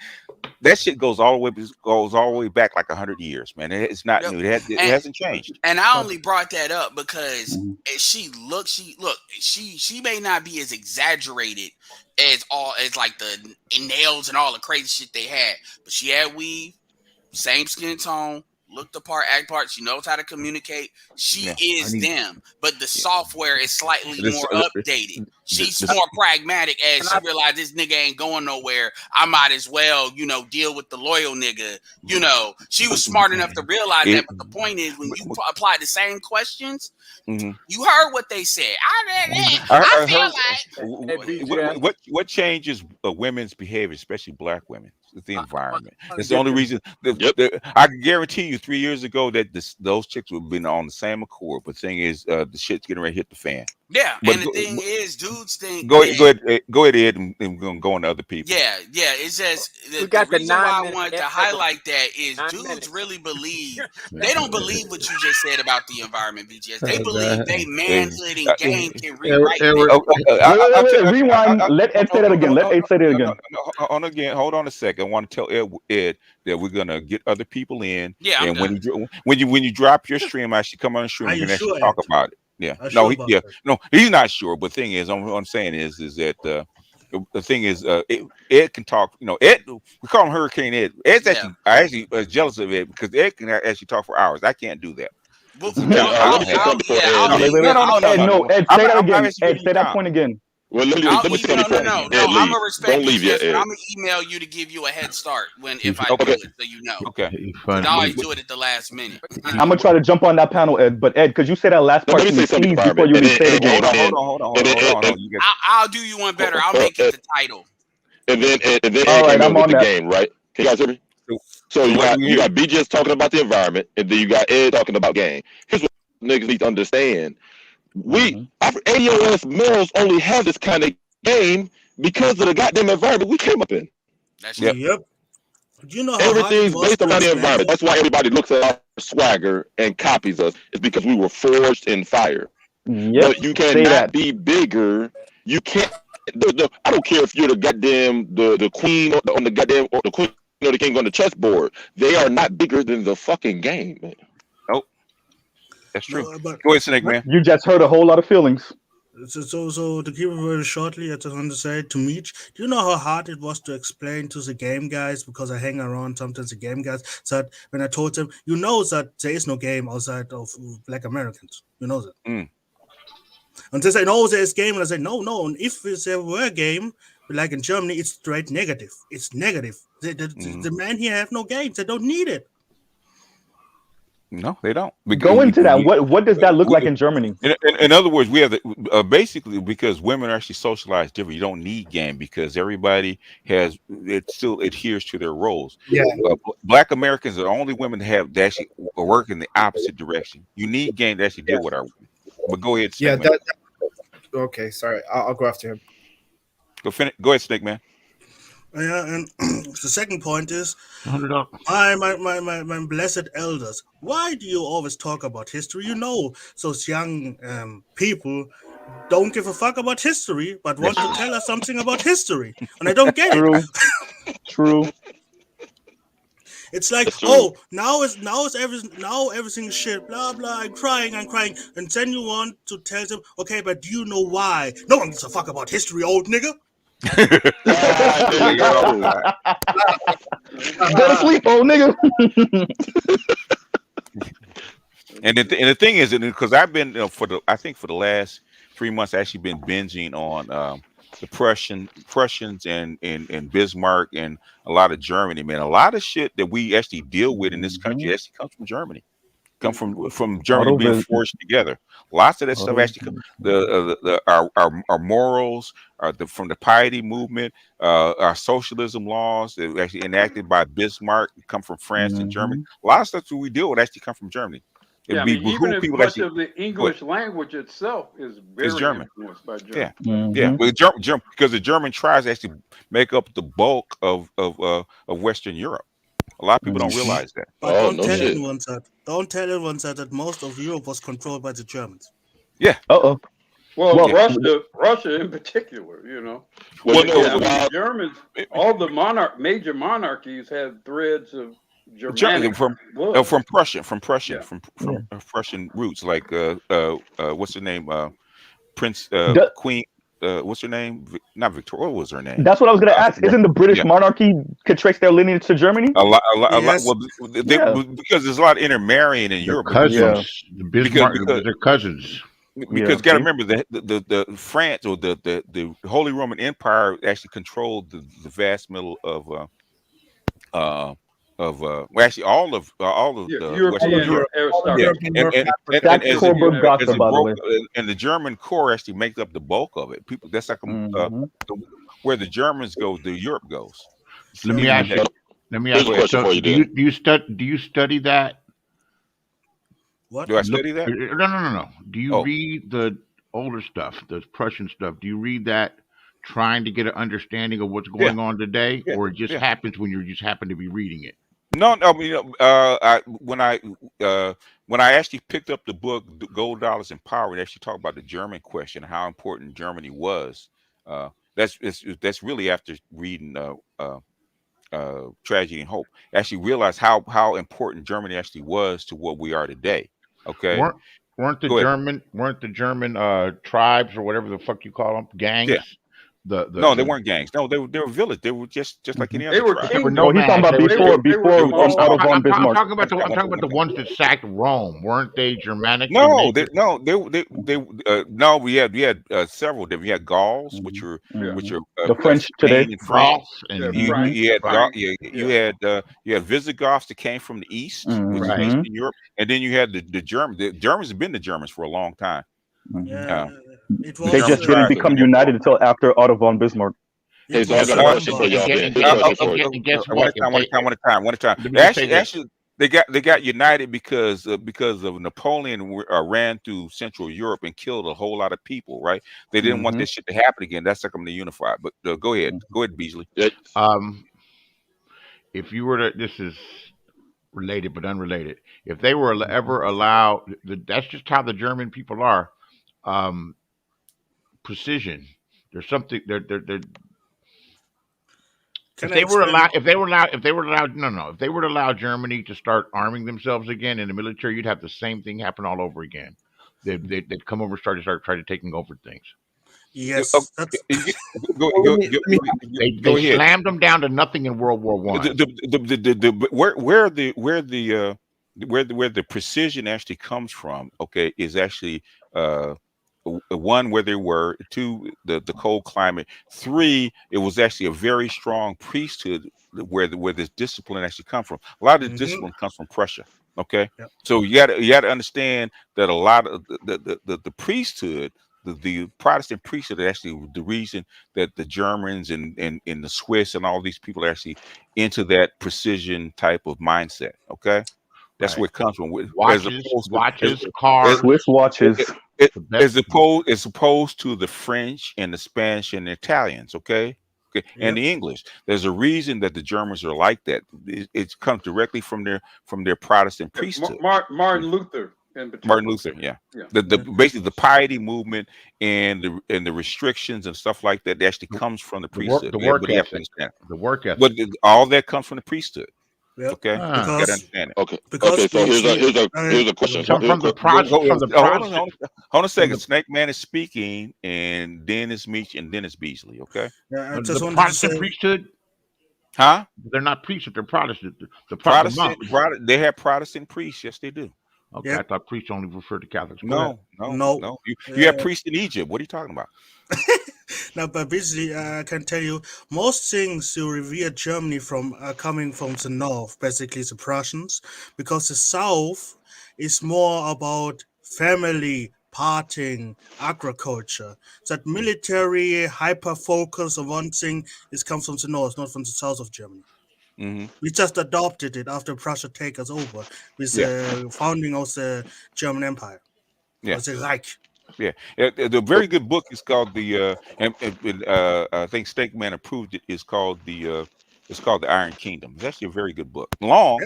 That shit goes all the way back like 100 years, man. It's not new. It hasn't changed. And I only brought that up because she may not be as exaggerated as like the nails and all the crazy shit they had, but she had weave, same skin tone, look the part, act part. She knows how to communicate. She is them, but the software is slightly more updated. She's more pragmatic as she realized this nigga ain't going nowhere. I might as well, deal with the loyal nigga. She was smart enough to realize that. But the point is, when you apply the same questions, you heard what they said. I feel like what changes women's behavior, especially black women? It's the environment. It's the only reason. I can guarantee you, 3 years ago that those chicks would have been on the same accord. But the thing is, the shit's getting ready to hit the fan. Yeah, but and the thing is, dudes think. Go ahead, Ed, and we're gonna go on to other people. Yeah. It's just the reason why I wanted to highlight that is dudes really believe. They don't believe what you just said about the environment, BGS. They believe they manhood and game can rewrite. Rewind. Let Ed say that again. Let Ed say that again. Hold on a second. I want to tell Ed that we're gonna get other people in. Yeah, and when you drop your stream, I should come on the stream and actually talk about it. Yeah, no, he's not sure. But the thing is, what I'm saying is that the thing is, Ed can talk. Ed, we call him Hurricane Ed. Ed's actually jealous of Ed because Ed can actually talk for hours. I can't do that. No, Ed, say that again. Ed, say that point again. Well, let me I'm tell you gonna respect don't leave BGS, your but I'm gonna email you to give you a head start if I do it, so you know. Okay. I always do it at the last minute. I'm gonna try to jump on that panel, Ed. But Ed, could you say that last part to me, please, before you say it again? Hold on. I'll do you one better. I'll make it the title. And then all right, I'm on the that game, right? Can you guys hear me? So you got BGS talking about the environment, and then you got Ed talking about game. Here's what niggas need to understand. AOS males only have this kind of game because of the goddamn environment we came up in. That's yep. You know everything's based around the environment. That's why everybody looks at our swagger and copies us. It's because we were forged in fire. Yep. But you cannot be bigger. You can't. I don't care if you're the goddamn the queen on the goddamn or the queen or the king on the chessboard. They are not bigger than the fucking game, man. Nope. That's true. Go ahead, Snake Man. You just hurt a whole lot of feelings. So to keep it very shortly, I just want to say to Meech, do you know how hard it was to explain to the game guys, because I hang around sometimes the game guys, that when I told them, you know that there is no game outside of Black Americans. You know that. And they say, no, there's game. And I say, no. And if there were a game, like in Germany, it's straight negative. It's negative. The men here have no games. They don't need it. No, they don't. Go into that. What does that look like in Germany? In other words, we have basically because women are actually socialized different. You don't need game because everybody still adheres to their roles. Yeah. Black Americans are the only women that actually work in the opposite direction. You need game to actually deal with our women. But go ahead, Snake Man. Okay, sorry. I'll go after him. Go ahead, Snake Man. Yeah, and the second point is my blessed elders. Why do you always talk about history? You know, those young people don't give a fuck about history, but want to tell us something about history, and I don't get it. True. It's like, now everything is shit, blah blah. I'm crying, and then you want to tell them, okay, but do you know why? No one gives a fuck about history, old nigga. Go to sleep, old nigga. And the thing is, because I've been for the last 3 months, actually been binging on the Prussians and Bismarck and a lot of Germany. Man, a lot of shit that we actually deal with in this country actually comes from Germany. Come from Germany being forged together. Lots of that stuff actually comes. Our morals from the piety movement, our socialism laws that were actually enacted by Bismarck come from France and Germany. A lot of stuff that we deal with actually come from Germany. Yeah, even as much of the English language itself is very influenced by German. Yeah. Well, German, because the German tribes actually make up the bulk of Western Europe. A lot of people don't realize that. But don't tell anyone that most of Europe was controlled by the Germans. Yeah. Well, Russia in particular, you know. Germans, all the major monarchies had threads of Germanic blood. from Prussian roots, like what's her name? Prince Queen. What's her name? Not Victoria. What was her name? That's what I was going to ask. Isn't the British monarchy could trace their lineage to Germany? A lot. Well, because there's a lot of intermarrying in Europe. Cousins. Because they're cousins. Because you got to remember the France or the Holy Roman Empire actually controlled the vast middle of actually all of the European Europe. And the German core actually makes up the bulk of it. People, that's like where the Germans go, the Europe goes. Let me ask you. Let me ask you. So, do you study that? What? Do I study that? No. Do you read the older stuff, the Prussian stuff? Do you read that trying to get an understanding of what's going on today, or it just happens when you just happen to be reading it? No. When I actually picked up the book Gold, Dollars, and Power, it actually talked about the German question, how important Germany was. That's really after reading Tragedy and Hope. Actually realized how important Germany actually was to what we are today. Okay. Weren't the German tribes or whatever the fuck you call them, gangs? Yeah. No, they weren't gangs. No, they were village. They were just like any other tribe. They were no, he's talking about before Otto von Bismarck. I'm talking about the ones that sacked Rome. Weren't they Germanic? No, no. We had several. We had Gauls, which are the French today. France, and you had Visigoths that came from the east, which is Eastern Europe, and then you had the Germans. The Germans have been the Germans for a long time. They just didn't become united until after Otto von Bismarck. Hey, so I got a question for y'all. One at a time. Actually, they got united because of Napoleon ran through Central Europe and killed a whole lot of people. Right? They didn't want this shit to happen again. That's like them to unify. But go ahead, Beasley. If you were to, this is related but unrelated. If they were ever allowed, that's just how the German people are. Precision. There's something. If they were to allow Germany to start arming themselves again in the military, you'd have the same thing happen all over again. They'd come over, start taking over things. Yes, go they slammed them down to nothing in World War I. Where the precision actually comes from, okay, is actually one, where they were, two, the cold climate, three, it was actually a very strong priesthood where this discipline actually comes from. A lot of the discipline comes from Prussia. Okay, so you got to understand that a lot of the priesthood, the Protestant priesthood, actually the reason that the Germans and the Swiss and all these people are actually into that precision type of mindset. Okay, that's where it comes from. Watches, cars, Swiss watches. As opposed to the French and the Spanish and the Italians, okay, and the English. There's a reason that the Germans are like that. It comes directly from their Protestant priesthood. Martin Luther. Basically the piety movement and the restrictions and stuff like that actually comes from the priesthood. The work ethic. But all that comes from the priesthood. Yep. Okay, you gotta understand it. Okay. So here's a question. Hold on a second. Snake Man is speaking, and then it's Meech, and then it's Beasley. Okay. The Protestant priesthood. Huh? They're not priests, they're Protestant. The Protestant, they have Protestant priests. Yes, they do. Okay, I thought priests only referred to Catholics. No. You have priests in Egypt. What are you talking about? No, but basically, I can tell you most things you revere Germany from are coming from the north, basically the Prussians, because the south is more about family, partying, agriculture. That military hyper focus on one thing is comes from the north, not from the south of Germany. We just adopted it after Prussia take us over with the founding of the German Empire. The Reich. Yeah, the very good book is called I think Snake Man approved it. It's called the Iron Kingdom. It's actually a very good book. Long,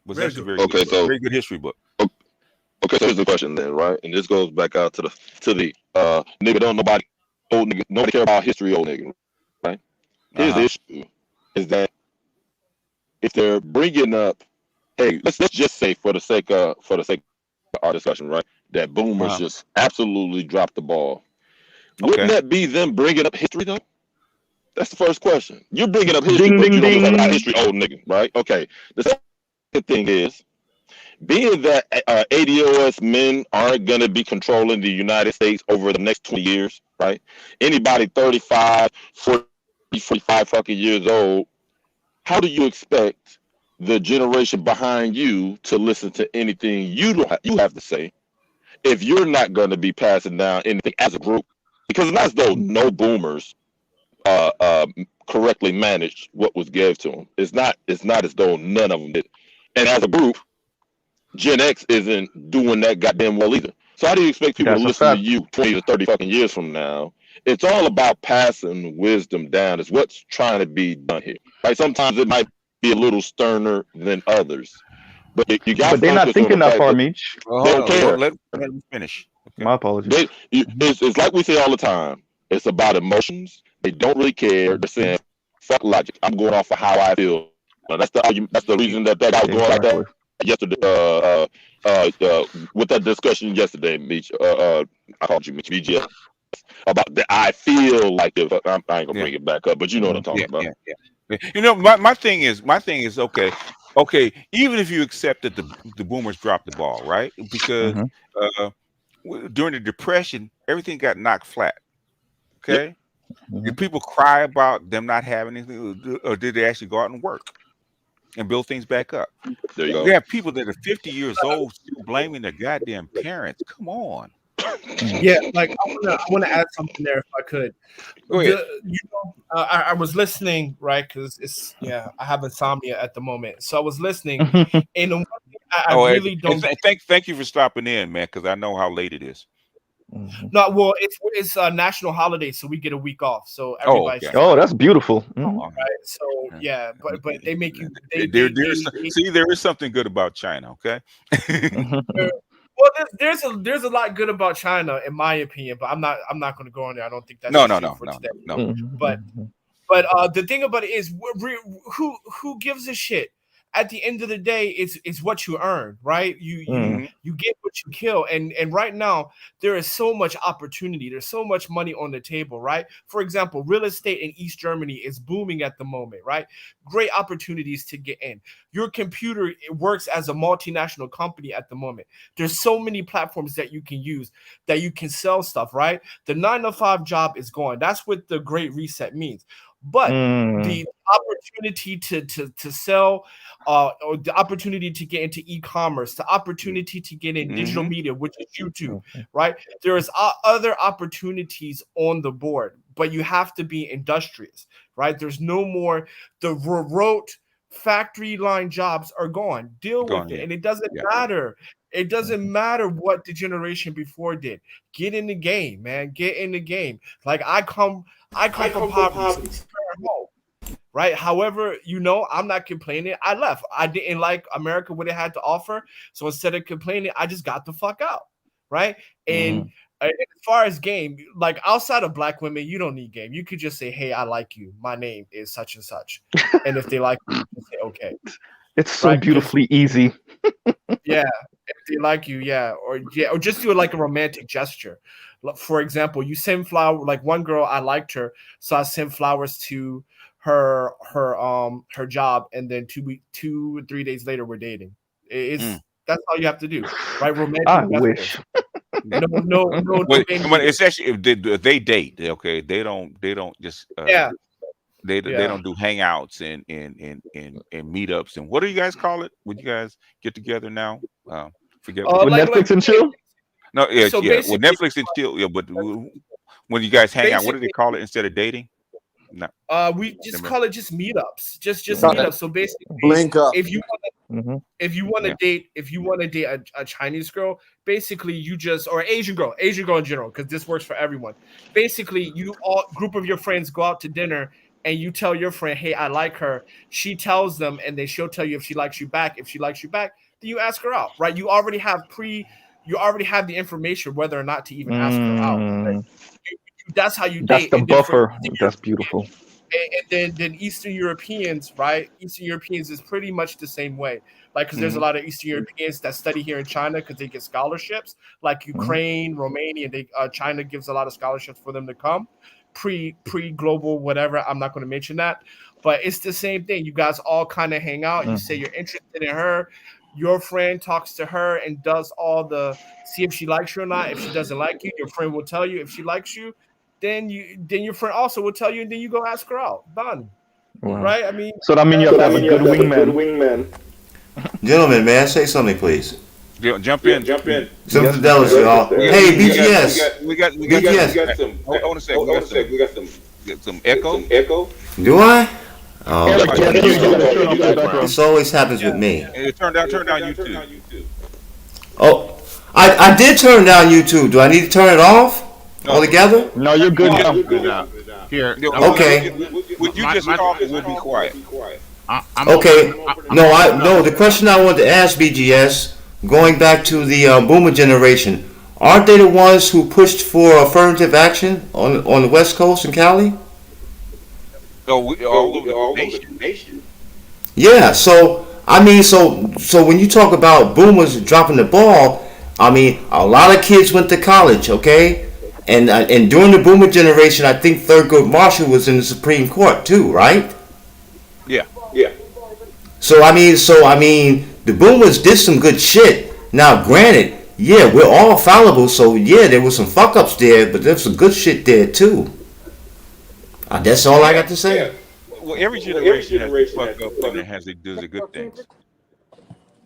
but it's actually very good history book. Okay, so here's the question then, right? And this goes back out to the nigga nobody care about history, old nigga, right? His issue is that if they're bringing up, hey, let's just say for the sake of our discussion, right, that boomers just absolutely dropped the ball. Wouldn't that be them bringing up history though? That's the first question. You're bringing up history, but you don't know about history, old nigga, right? Okay. The second thing is, being that ADOS men aren't going to be controlling the United States over the next 20 years, right? Anybody 35, 40, 45 fucking years old, how do you expect the generation behind you to listen to anything you have to say if you're not going to be passing down anything as a group? Because it's not as though no boomers correctly managed what was given to them. It's not as though none of them did. And as a group, Gen X isn't doing that goddamn well either. So how do you expect people to listen to you 20 to 30 fucking years from now? It's all about passing wisdom down. Is what's trying to be done here. Right? Sometimes it might be a little sterner than others, but you got. But they're not thinking that far, Meech. They don't care. Let me finish. Okay. My apologies. It's like we say all the time. It's about emotions. They don't really care. They're saying, "Fuck logic. I'm going off of how I feel." That's the argument. That's the reason that guy was going like that yesterday. With that discussion yesterday, Meech. I called you Meech. BGS. About the I feel like if I ain't gonna bring it back up, but you know what I'm talking about. You know, my thing is okay. Even if you accept that the boomers dropped the ball, right? Because during the Depression, everything got knocked flat. Okay, did people cry about them not having anything, or did they actually go out and work and build things back up? There you go. We have people that are 50 years old still blaming their goddamn parents. Come on. Yeah, like I want to add something there if I could. Go ahead. I was listening, right? Because I have insomnia at the moment, so I was listening. And the one thing I really don't. Thank you for stopping in, man, because I know how late it is. No, well, it's a national holiday, so we get a week off. So everybody. Oh, that's beautiful. Right. So yeah, but they make you. There is something good about China. Okay. Well, there's a lot good about China, in my opinion, but I'm not going to go on there. I don't think that's no. But the thing about it is, who gives a shit? At the end of the day, it's what you earn, right? You get what you kill, and right now there is so much opportunity. There's so much money on the table, right? For example, real estate in East Germany is booming at the moment, right? Great opportunities to get in. Your computer works as a multinational company at the moment. There's so many platforms that you can use that you can sell stuff, right? The 9-to-5 job is gone. That's what the Great Reset means. But the opportunity to sell, or the opportunity to get into e-commerce, the opportunity to get in digital media, which is YouTube, right? There is other opportunities on the board, but you have to be industrious, right? There's no more the rote factory line jobs are gone. Deal with it, and it doesn't matter. It doesn't matter what the generation before did. Get in the game, man. Get in the game. Like I come from poverty, right? However, I'm not complaining. I left. I didn't like America, what it had to offer. So instead of complaining, I just got the fuck out, right? And as far as game, like outside of black women, you don't need game. You could just say, "Hey, I like you. My name is such and such," and if they like you, you say, "Okay." It's so beautifully easy. Yeah, if they like you, or just do it like a romantic gesture. For example, you send flower. Like one girl, I liked her, so I sent flowers to her job, and then 2 or 3 days later, we're dating. That's all you have to do, right? Romantic. I wish. No. It's actually if they date, okay. They don't just They don't do hangouts and meetups and what do you guys call it? Would you guys get together now? Forget Netflix and chill. No, with Netflix and chill. Yeah, but when you guys hang out, what do they call it instead of dating? No. We just call it just meetups. Just meetups. So basically, link up. If you want to date, a Chinese girl, basically you just or Asian girl in general, because this works for everyone. Basically, you all group of your friends go out to dinner. And you tell your friend, "Hey, I like her." She tells them, and then she'll tell you if she likes you back. If she likes you back, then you ask her out, right? You already have the information whether or not to even ask her out. Right? That's how you date. That's the buffer. That's beautiful. And then Eastern Europeans, right? Eastern Europeans is pretty much the same way. Like, because there's a lot of Eastern Europeans that study here in China because they get scholarships, like Ukraine, Romania. China gives a lot of scholarships for them to come. Pre-global, whatever. I'm not going to mention that, but it's the same thing. You guys all kind of hang out. You say you're interested in her. Your friend talks to her and does all the see if she likes you or not. If she doesn't like you, your friend will tell you. If she likes you, then your friend also will tell you, and then you go ask her out. Done. Wow. Right? I mean, so that means you have to have a good wingman. Gentlemen, may I say something, please? Jump in. Some fidelity, y'all. Hey, BGS. We got some. I want to say we got some Get some echo. Do I? Oh, Eric, yeah, you gotta turn off the background. this always happens with me. Turn down YouTube. Oh, I did turn down YouTube. Do I need to turn it off altogether? No, you're good now. Here. Okay. Would you just talk and we'll be quiet? Okay. No. The question I wanted to ask BGS, going back to the Boomer generation, aren't they the ones who pushed for affirmative action on the West Coast in Cali? All over the nation. Yeah. So I mean, so when you talk about Boomers dropping the ball, I mean, a lot of kids went to college, okay? And during the Boomer generation, I think Thurgood Marshall was in the Supreme Court too, right? Yeah. So I mean, the Boomers did some good shit. Now, granted, yeah, we're all fallible, so yeah, there was some fuck ups there, but there's some good shit there too. That's all I got to say. Yeah. Well, every generation has to fuck up and it has to do the good things.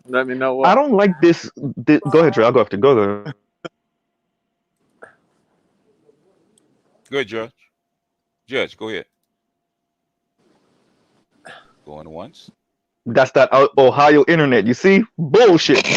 Let me know what. I don't like this. Go ahead, Trey. I'll go after. Go ahead. Good, Judge. Judge, go ahead. Going once. That's that Ohio internet. You see? Bullshit. Stop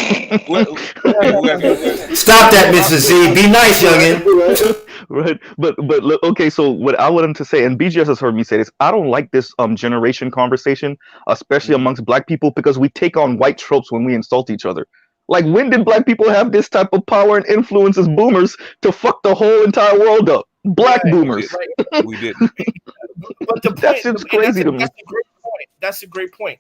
that, Mr. Z. Be nice, youngin. Right. But look, okay, so what I want him to say, and BGS has heard me say this, I don't like this generation conversation, especially amongst black people, because we take on white tropes when we insult each other. Like, when did black people have this type of power and influence as boomers to fuck the whole entire world up? Black boomers. We didn't. But the point, That shit's crazy to me. That's a great point. That's a great point.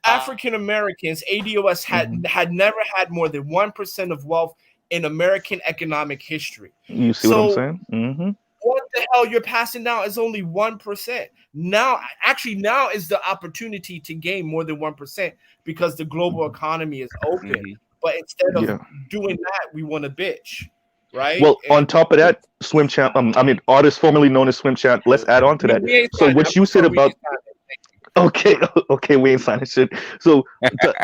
African Americans, ADOS had never had more than 1% of wealth in American economic history. You see what I'm saying? Mm-hmm. What the hell you're passing down is only 1%. Now is the opportunity to gain more than 1% because the global economy is open. Mm-hmm. But instead of doing that, we want to bitch, right? Well, on top of that, Swim Champ, artist formerly known as Swim Champ. Let's add on to that. So what you said about. Okay, we ain't signing shit. So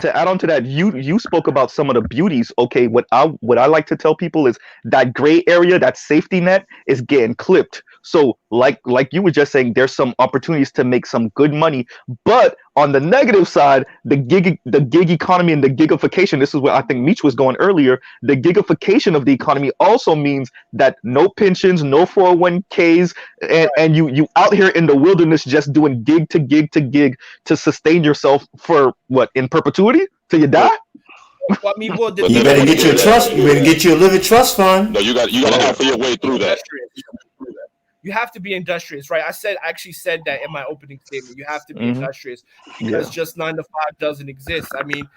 to add on to that, you spoke about some of the beauties. Okay, what I like to tell people is that gray area, that safety net, is getting clipped. So like you were just saying, there's some opportunities to make some good money, but on the negative side, the gig economy and the gigification, this is where I think Meech was going earlier, the gigification of the economy also means that no pensions, no 401ks, and you out here in the wilderness just doing gig to gig to gig to sustain yourself for what, in perpetuity till you die? Well, I mean, you better get your trust. You better get you a living trust fund. No, you got to have your way through that. You have to be industrious, right? I actually said that in my opening statement. You have to be industrious because just 9 to 5 doesn't exist. I mean,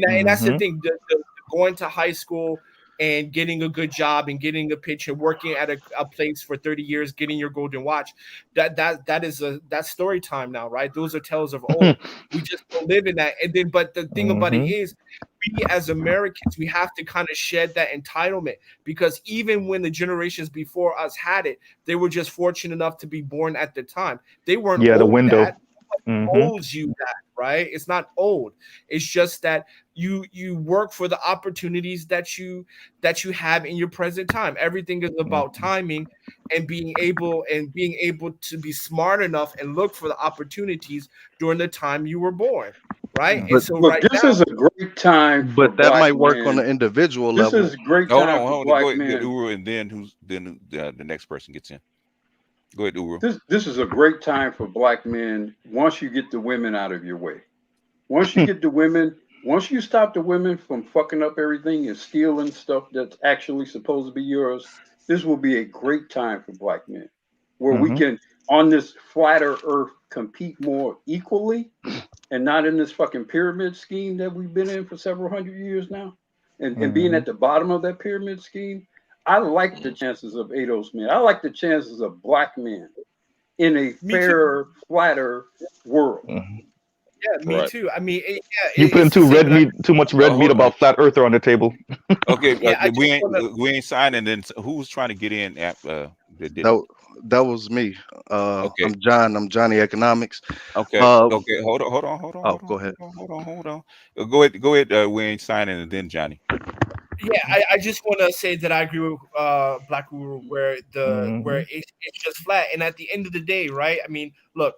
and that's the thing. The going to high school and getting a good job and getting a pension, working at a place for 30 years, getting your golden watch, that's story time now, right? Those are tales of old. We just don't live in that. And then, but the thing about it is, we as Americans, we have to kind of shed that entitlement, because even when the generations before us had it, they were just fortunate enough to be born at the time. They weren't the window. Owes you that, right? It's not old. It's just that you work for the opportunities that you have in your present time. Everything is about timing and being able to be smart enough and look for the opportunities during the time you were born, right? But, and so look, this is a great time, but that might work on the individual level. This is a great time for black men. Uru, and then the next person gets in. Go ahead, Uru. This is a great time for black men once you get the women out of your way. Once you get the women, once you stop the women from fucking up everything and stealing stuff that's actually supposed to be yours, this will be a great time for black men, where we can, on this flatter earth, compete more equally and not in this fucking pyramid scheme that we've been in for several hundred years now. And being at the bottom of that pyramid scheme, I like the chances of ADOS men. I like the chances of black men in a fairer, flatter world. Yeah, me too. I mean, you putting too much red meat about flat earther on the table. Okay, we ain't signing. Then who's trying to get in? That was me. Okay. I'm John. I'm Johnny Economics. Okay. Okay. Hold on. Go ahead. Go ahead. We ain't signing, and then Johnny. Yeah, I just want to say that I agree with Black Guru where it's just flat. And at the end of the day, right? I mean, look,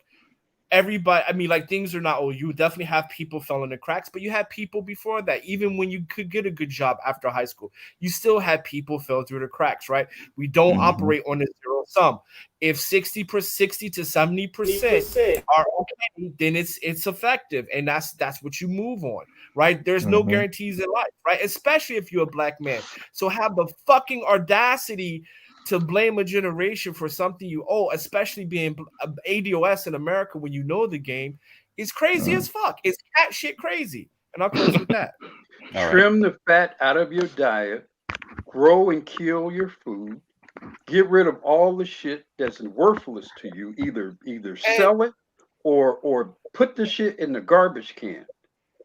everybody, I mean, like, things are not, you definitely have people fell in the cracks, but you had people before that. Even when you could get a good job after high school, you still had people fell through the cracks, right? We don't operate on a zero sum. If 60 to 70% are okay, then it's effective, and that's what you move on, right? There's no guarantees in life, right? Especially if you're a black man. So have the fucking audacity to blame a generation for something you owe, especially being ADOS in America when you know the game, is crazy as fuck. It's cat shit crazy. And I'll close with that. Trim the fat out of your diet, grow and kill your food, get rid of all the shit that's worthless to you. Either sell it or put the shit in the garbage can.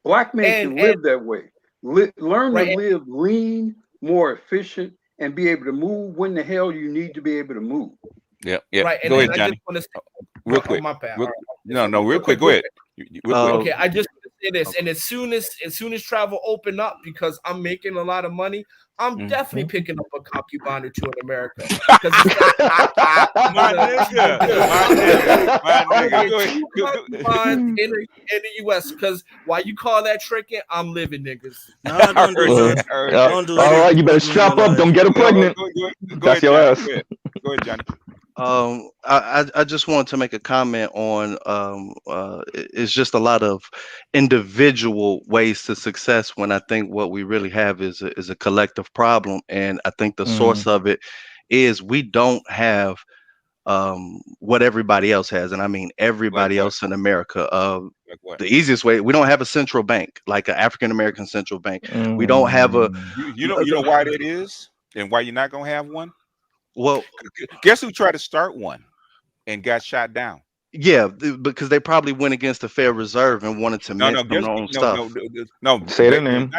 Black men can live that way. Learn to live lean, more efficient, and be able to move when the hell you need to be able to move. Yeah. Right. Go ahead, Johnny. Real quick. Real quick. Go ahead. Okay, I just want to say this, and as soon as travel open up, because I'm making a lot of money, I'm definitely picking up a concubine or two in America. My nigga. In the U.S. Because why you call that tricking? I'm living, niggas. No, don't do that. Don't do all right, you better strap up. Don't get her pregnant. That's your ass. Go ahead, Johnny. I just wanted to make a comment on it's just a lot of individual ways to success when I think what we really have is a collective problem, and I think the source of it is we don't have what everybody else has, and I mean everybody else in America. The easiest way, we don't have a central bank, like an African American central bank. We don't have a you know why that is, and why you're not gonna have one. Well, guess who tried to start one and got shot down? Yeah, because they probably went against the Federal Reserve and wanted to mint their own stuff. No. Say their name.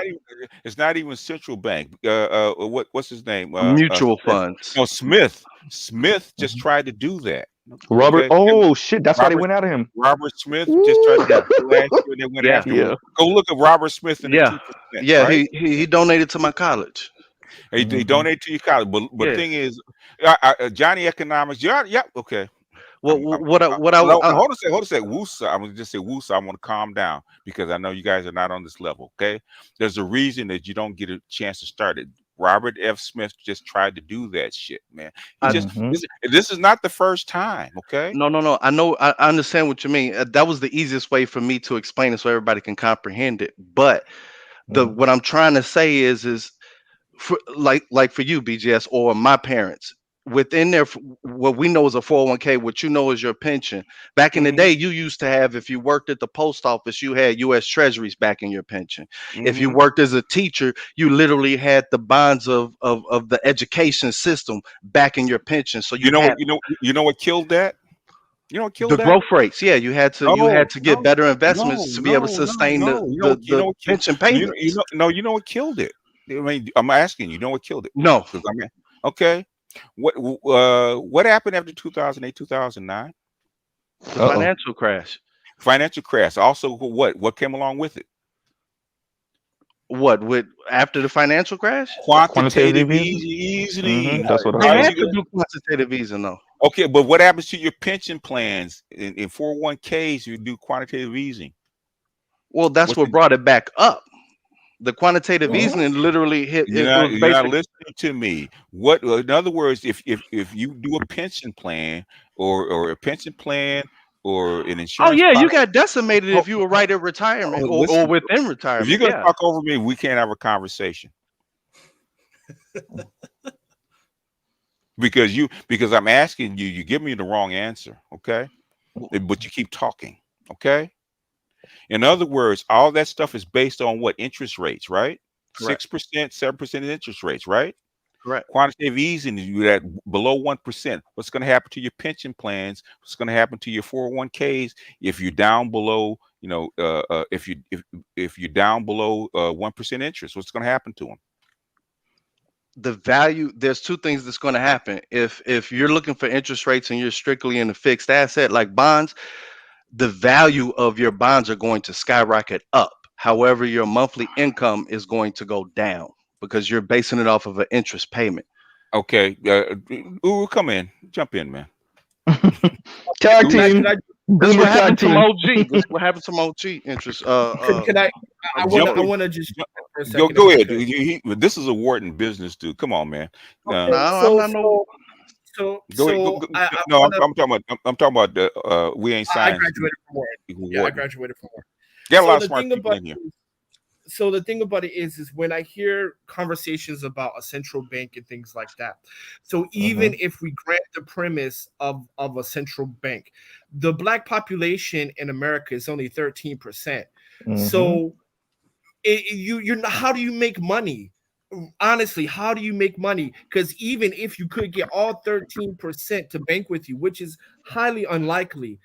It's not even central bank. What's his name? Mutual funds. No, Smith. Smith just tried to do that. Robert. Oh shit! That's why they went out of him. Robert Smith just tried to do last year. They went after him. Go look at Robert Smith and the 2%. Yeah, right? he donated to my college. He donated to your college, but the thing is, Johnny Economics. Yeah, okay. Well, hold on a sec. Woosa, I'm gonna just say Woosa. I want to calm down because I know you guys are not on this level. Okay, there's a reason that you don't get a chance to start it. Robert F. Smith just tried to do that shit, man. This is not the first time. Okay. No. I know. I understand what you mean. That was the easiest way for me to explain it so everybody can comprehend it. But what I'm trying to say is for, like for you, BGS, or my parents. Within their what we know is a 401k, what you know is your pension. Back in the day, you used to have, if you worked at the post office, you had U.S. Treasuries back in your pension. If you worked as a teacher, you literally had the bonds of the education system back in your pension. So you know what killed that? You know what killed the that? growth rates. Yeah, you had to get better investments to be able to sustain the pension payments. You know what killed it? I mean, I'm asking you know what killed it? No. Okay. What happened after 2008, 2009? The financial crash. Financial crash. Also, what came along with it? What with after the financial crash? Quantitative easing. That's what I had to do quantitative easing though. Okay, but what happens to your pension plans in 401ks? You do quantitative easing. Well, that's what brought it back up. The quantitative easing literally hit. You're not listening to me. What, in other words, if you do a pension plan or a pension plan or an insurance. Oh yeah, you got decimated if you were right at retirement or within retirement. If you're gonna talk over me, we can't have a conversation. because I'm asking you, you give me the wrong answer, okay? But you keep talking, okay? In other words, all that stuff is based on what? Interest rates, right? 6%, 7% interest rates, right? Correct. Quantitative easing is you at below 1%. What's going to happen to your pension plans? What's going to happen to your 401ks if you're down below, if you're down below 1% interest? What's going to happen to them? The value, there's two things that's going to happen. If you're looking for interest rates and you're strictly in a fixed asset like bonds, the value of your bonds are going to skyrocket up. However, your monthly income is going to go down. because you're basing it off of an interest payment. Okay. Ooh, come in. Jump in, man. Tag team. This what happened to team. OG. This what happened to OG interest. Can I want to just for a second. Go ahead. This is a Wharton business, dude. Come on, man. Okay, I'm not no. I'm talking about the we ain't I signed. graduated from Wharton. Yeah, I graduated from Wharton. Got a lot of smart people in here. So the thing about it is when I hear conversations about a central bank and things like that. So even if we grant the premise of a central bank, the black population in America is only 13%. So you're how do you make money? Honestly, how do you make money? Because even if you could get all 13% to bank with you, which is highly unlikely,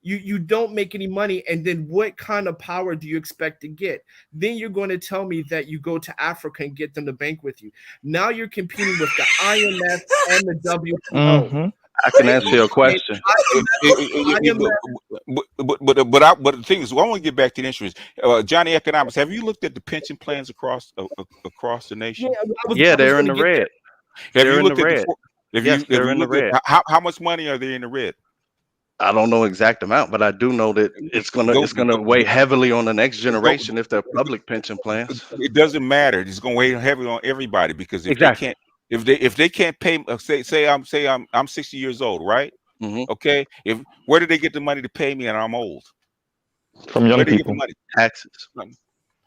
you don't make any money. And then what kind of power do you expect to get? Then you're going to tell me that you go to Africa and get them to bank with you. Now you're competing with the IMF and the WTO. I can answer your question. But the thing is, I want to get back to the insurance. Johnny Economics, have you looked at the pension plans across the nation? Yeah, they're in the red. They're in the red. Yes, they're in the red. How much money are they in the red? I don't know exact amount, but I do know that it's gonna weigh heavily on the next generation if they're public pension plans. It doesn't matter. It's gonna weigh heavily on everybody because if they can't. If they can't pay, say I'm 60 years old, right? Okay. Where did they get the money to pay me and I'm old? From young people. Taxes.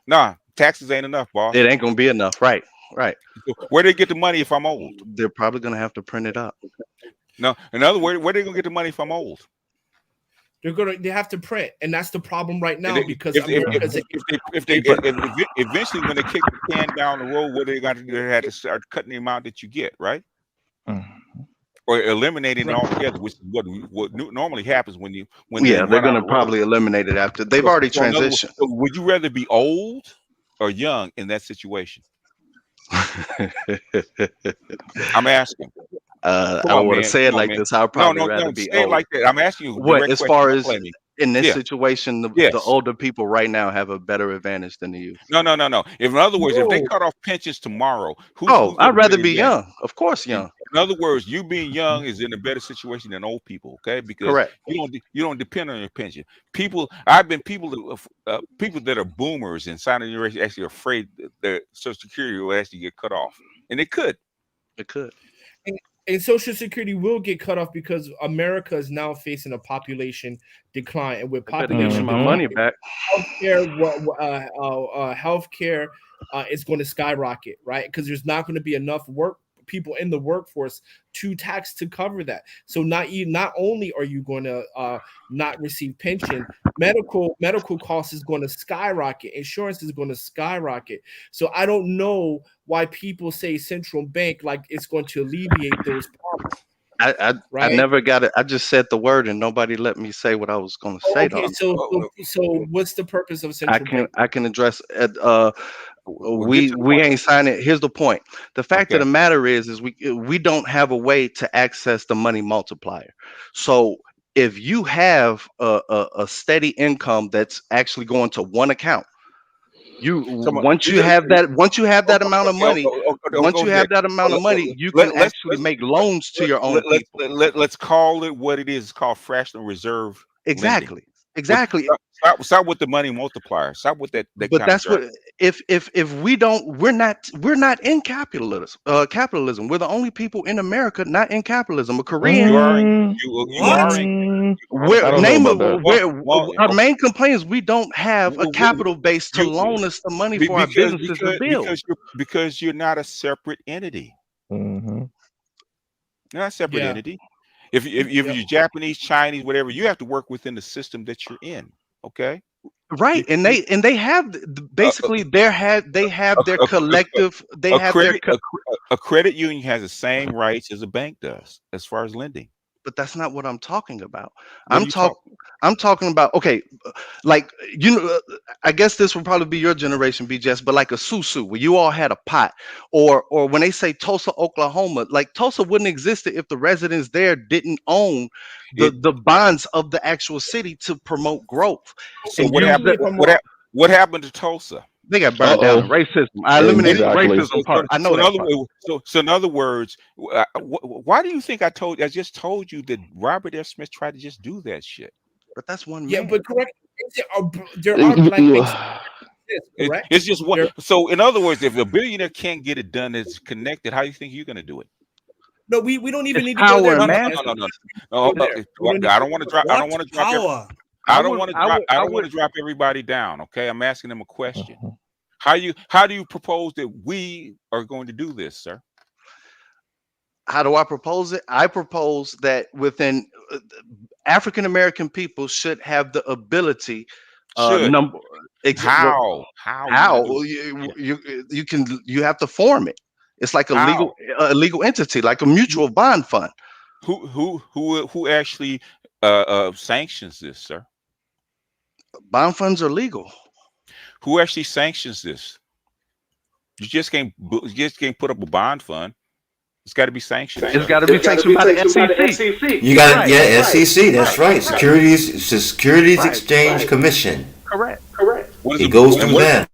Nah, taxes ain't enough, boss. It ain't gonna be enough, right? Where do they get the money if I'm old? They're probably gonna have to print it up. No, in other words, where they gonna get the money if I'm old? They have to print, and that's the problem right now because eventually when they kick the can down the road, what they got to do? They have to start cutting the amount that you get, right? Or eliminating it altogether, which is what normally happens when they're gonna probably eliminate it after they've already transitioned. So would you rather be old or young in that situation? I'm asking. I don't want to say it like this. I'd probably rather be old. Like that. I'm asking you. What, as far as in this situation, the older people right now have a better advantage than the youth. No. In other words, if they cut off pensions tomorrow, I'd rather be young. Of course, young. In other words, you being young is in a better situation than old people. Okay, because you don't depend on your pension. People that are boomers and silent generation actually afraid that their Social Security will actually get cut off, and it could. And Social Security will get cut off because America is now facing a population decline, and with population, my money back. Healthcare is going to skyrocket, right? Because there's not going to be enough people in the workforce to tax to cover that. So not only are you going to not receive pension, medical costs is going to skyrocket, insurance is going to skyrocket. So I don't know why people say central bank like it's going to alleviate those problems. I never got it. I just said the word and nobody let me say what I was going to say. Okay, so what's the purpose of central bank? I can address it. We ain't signing. Here's the point. The fact of the matter is we don't have a way to access the money multiplier. So if you have a steady income that's actually going to one account, once you have that amount of money, you can actually make loans to your own people. Let's call it what it is. It's called fractional reserve. Exactly. Start with the money multiplier. Start with that. But that's what if we don't, we're not in capitalism. Capitalism. We're the only people in America not in capitalism. A Korean. Our main complaint is we don't have a capital base to loan us the money for our businesses to build. Because you're not a separate entity. You're not a separate entity. If you're Japanese, Chinese, whatever, you have to work within the system that you're in. Okay. Right, and they have basically they have their collective. A credit union has the same rights as a bank does as far as lending. But that's not what I'm talking about. I'm talking about, okay, like, I guess this would probably be your generation, BJS, but like a susu where you all had a pot, or when they say Tulsa, Oklahoma, like Tulsa wouldn't exist if the residents there didn't own the bonds of the actual city to promote growth. So what happened to Tulsa? They got burned down. Racism. I eliminated the racism part. I know that part. So in other words, why do you think I just told you that Robert F. Smith tried to just do that shit? But that's one man. Yeah, but correct. There are black things. Correct. It's just one. So in other words, if a billionaire can't get it done, it's connected. How do you think you're going to do it? No, we don't even need to go there. No. I don't want to drop. I don't want to drop. I don't want to drop everybody down. Okay, I'm asking them a question. How do you propose that we are going to do this, sir? How do I propose it? I propose that within African American people should have the ability. How you have to form it. It's like a legal entity, like a mutual bond fund. Who actually sanctions this, sir? Bond funds are legal. Who actually sanctions this? You just can't put up a bond fund. It's got to be sanctioned. It's got to be sanctioned by the SEC. You got SEC. That's right. Securities Exchange Commission. Correct. It goes through that.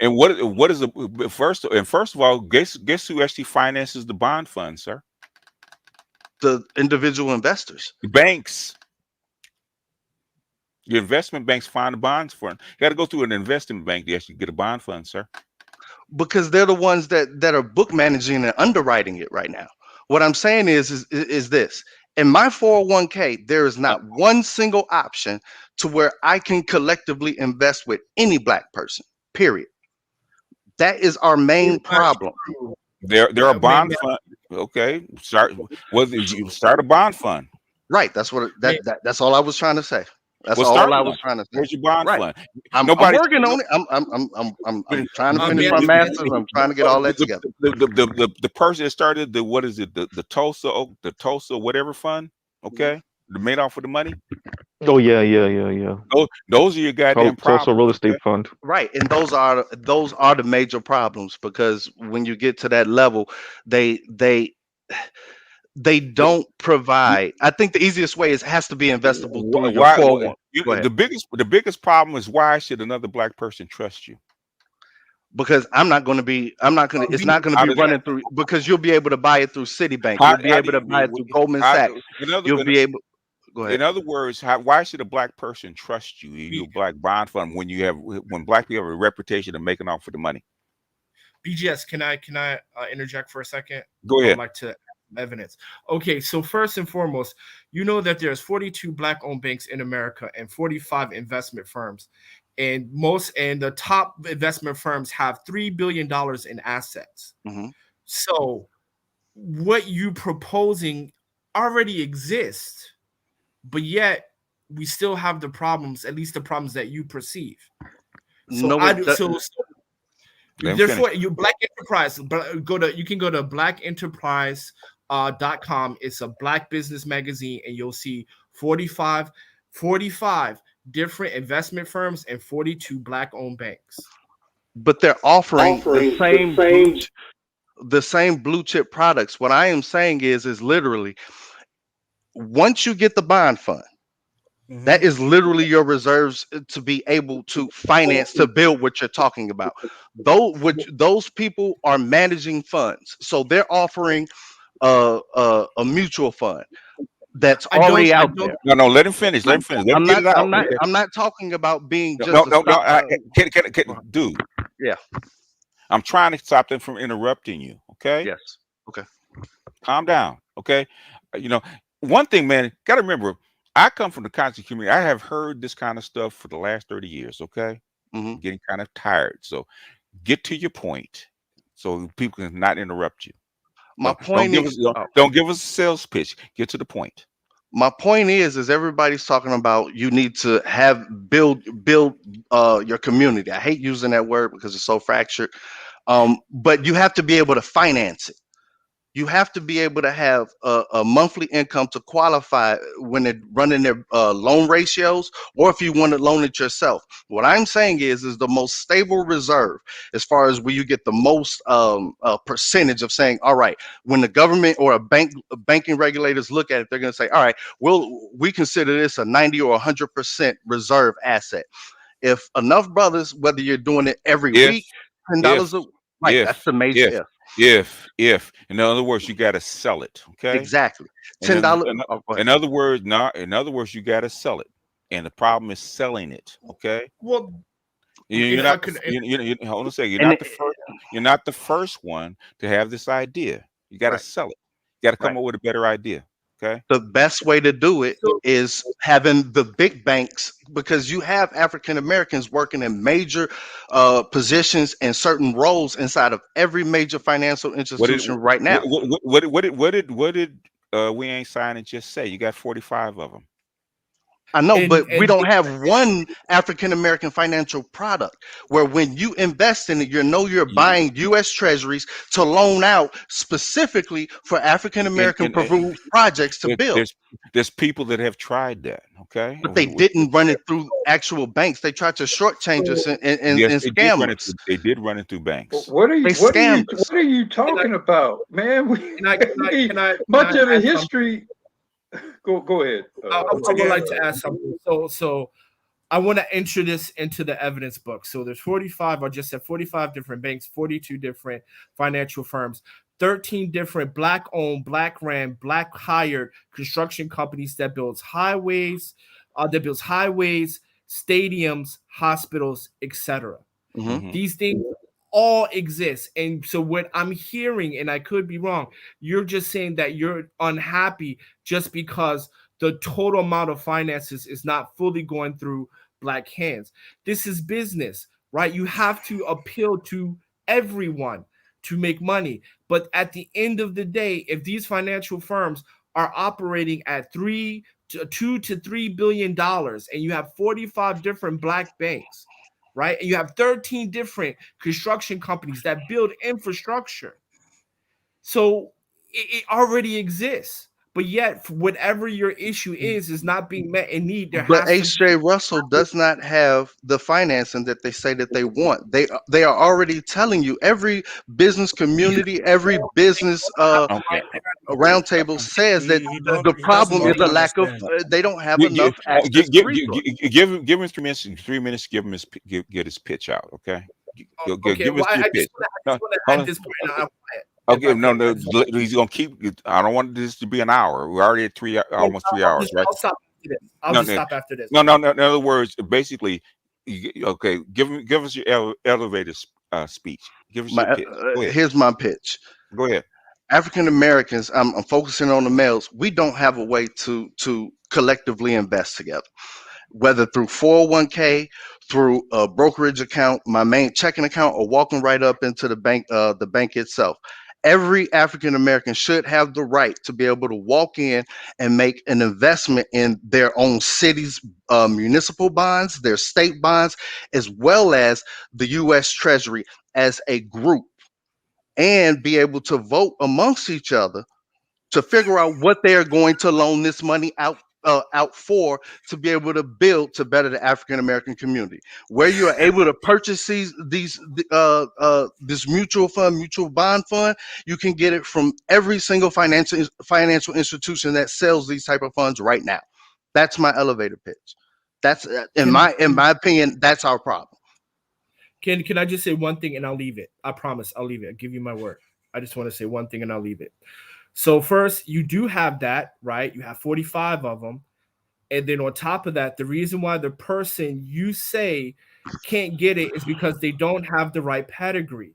What is the first of all, guess who actually finances the bond fund, sir? The individual investors. The banks. Your investment banks find the bonds fund. You got to go through an investment bank to actually get a bond fund, sir. Because they're the ones that are book managing and underwriting it right now. What I'm saying is this. In my 401k, there is not one single option to where I can collectively invest with any black person, period. That is our main problem. There are bond funds. Okay, start a bond fund. Right. That's what that's all I was trying to say. That's all I was trying to say. Where's your bond fund? I'm working on it. I'm trying to finish my master's. I'm trying to get all that together. The person that started the Tulsa whatever fund, okay? The made off of the money. Oh yeah. Those are your goddamn problems. Tulsa real estate fund. Right, and those are the major problems, because when you get to that level, they don't provide. I think the easiest way has to be investable through your 401. The biggest problem is, why should another black person trust you? Because it's not going to be running through, because you'll be able to buy it through Citibank. You'll be able to buy it through Goldman Sachs. You'll be able. Go ahead. In other words, why should a black person trust you, your black bond fund, when black people have a reputation of making off for the money? BGS, can I interject for a second? Go ahead. I'd like to evidence. Okay, so first and foremost, you know that there's 42 black-owned banks in America and 45 investment firms, and the top investment firms have $3 billion in assets. Mm-hmm. So what you proposing already exists, but yet we still have the problems, at least the problems that you perceive. So therefore, you Black Enterprise. You can go to blackenterprise.com. It's a black business magazine, and you'll see 45 different investment firms and 42 black-owned banks. But they're offering the same blue chip products. What I am saying is literally, once you get the bond fund, that is literally your reserves to be able to finance, to build what you're talking about. Those people are managing funds, so they're offering a mutual fund that's already out there. No, let him finish. I'm not talking about being just dude. Yeah, I'm trying to stop them from interrupting you. Okay. Yes. Okay. Calm down. Okay. One thing, man, got to remember, I come from the conscious community. I have heard this kind of stuff for the last 30 years. Okay. Mm-hmm. Getting kind of tired. So get to your point so people can not interrupt you. My point is, don't give us a sales pitch. Get to the point. My point is everybody's talking about you need to build your community. I hate using that word because it's so fractured. But you have to be able to finance it. You have to be able to have a monthly income to qualify when they're running their loan ratios, or if you want to loan it yourself. What I'm saying is the most stable reserve, as far as where you get the most percentage of saying, all right, when the government or banking regulators look at it, they're going to say, all right, we consider this a 90 or 100% reserve asset. if enough brothers, whether you're doing it every week, $10 a right, that's the major if. In other words, you got to sell it. Okay. Exactly. $10. In other words, you got to sell it, and the problem is selling it. Okay. Well, you're not. Hold on a second. You're not the first. You're not the first one to have this idea. You got to sell it. You got to come up with a better idea. Okay. The best way to do it is having the big banks, because you have African Americans working in major positions and certain roles inside of every major financial institution right now. What did We Ain't Signing just say? You got 45 of them. I know, but we don't have one African American financial product where when you invest in it, you're buying U.S. Treasuries to loan out specifically for African American projects to build. There's people that have tried that, okay? But they didn't run it through actual banks. They tried to shortchange us and scam us. They did run it through banks. What are you talking about, man? Much of the history. Go ahead. I would like to ask something. So I want to enter this into the evidence book. So there's 45, I just said 45 different banks, 42 different financial firms, 13 different Black-owned, Black-ran, Black-hired construction companies that builds highways, stadiums, hospitals, etc. These things all exist. And so what I'm hearing, and I could be wrong, you're just saying that you're unhappy just because the total amount of finances is not fully going through Black hands. This is business, right? You have to appeal to everyone to make money. But at the end of the day, if these financial firms are operating at $2 to $3 billion and you have 45 different Black banks, right? And you have 13 different construction companies that build infrastructure. So it already exists. But yet, whatever your issue is not being met in need. But H.J. Russell does not have the financing that they say that they want. They are already telling you, every business community, every business roundtable says that the problem is a lack of. They don't have enough access to resources. Give him 3 minutes. 3 minutes. Give him get his pitch out. Okay. Give us your pitch. At this point, okay, no, he's gonna keep. I don't want this to be an hour. We're already at almost 3 hours, right? I'll stop after this. I'll stop after this. No. In other words, basically, okay. Give us your elevator speech. Give us your pitch. Here's my pitch. Go ahead. African Americans, I'm focusing on the males. We don't have a way to collectively invest together, whether through 401k, through a brokerage account, my main checking account, or walking right up into the bank itself. Every African American should have the right to be able to walk in and make an investment in their own city's municipal bonds, their state bonds, as well as the U.S. Treasury as a group, and be able to vote amongst each other to figure out what they are going to loan this money out for, to be able to build to better the African American community, where you are able to purchase this mutual bond fund. You can get it from every single financial institution that sells these type of funds right now. That's my elevator pitch. That's in my opinion, that's our problem. Can I just say one thing and I'll leave it? I promise I'll leave it. I'll give you my word. I just want to say one thing and I'll leave it. So first, you do have that, right? You have 45 of them. And then on top of that, the reason why the person you say can't get it is because they don't have the right pedigree.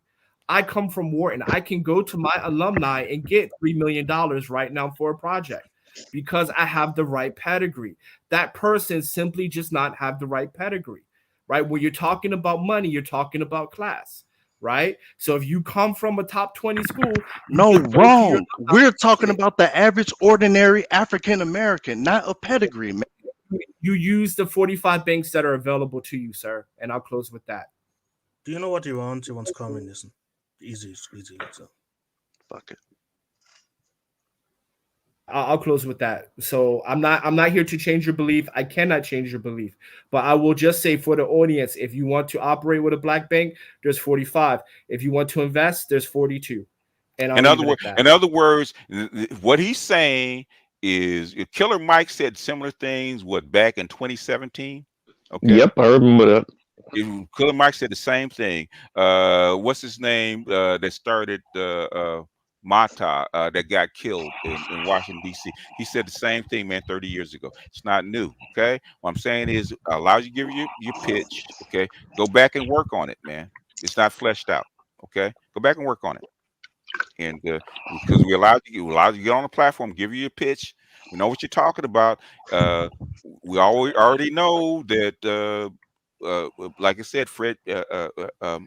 I come from Wharton. I can go to my alumni and get $3 million right now for a project because I have the right pedigree. That person simply just not have the right pedigree, right? When you're talking about money, you're talking about class. Right. So if you come from a top 20 school, no, wrong. We're talking about the average, ordinary African American, not a pedigree, man. You use the 45 banks that are available to you, sir. And I'll close with that. Do you know what he wants? He wants communism. Easy. So fuck it. I'll close with that. So I'm not here to change your belief. I cannot change your belief, but I will just say for the audience, if you want to operate with a Black bank, there's 45. If you want to invest, there's 42. And in other words, what he's saying is, Killer Mike said similar things. What, back in 2017? Okay. Yep, I remember that. Killer Mike said the same thing. What's his name? That started Mata, that got killed in Washington D.C. He said the same thing, man, 30 years ago. It's not new. Okay, what I'm saying is, allows you to give your pitch. Okay, go back and work on it, man. It's not fleshed out. Okay, go back and work on it. And because we allowed you to get on the platform, give you your pitch. We know what you're talking about. We already know that. Like I said, Fred,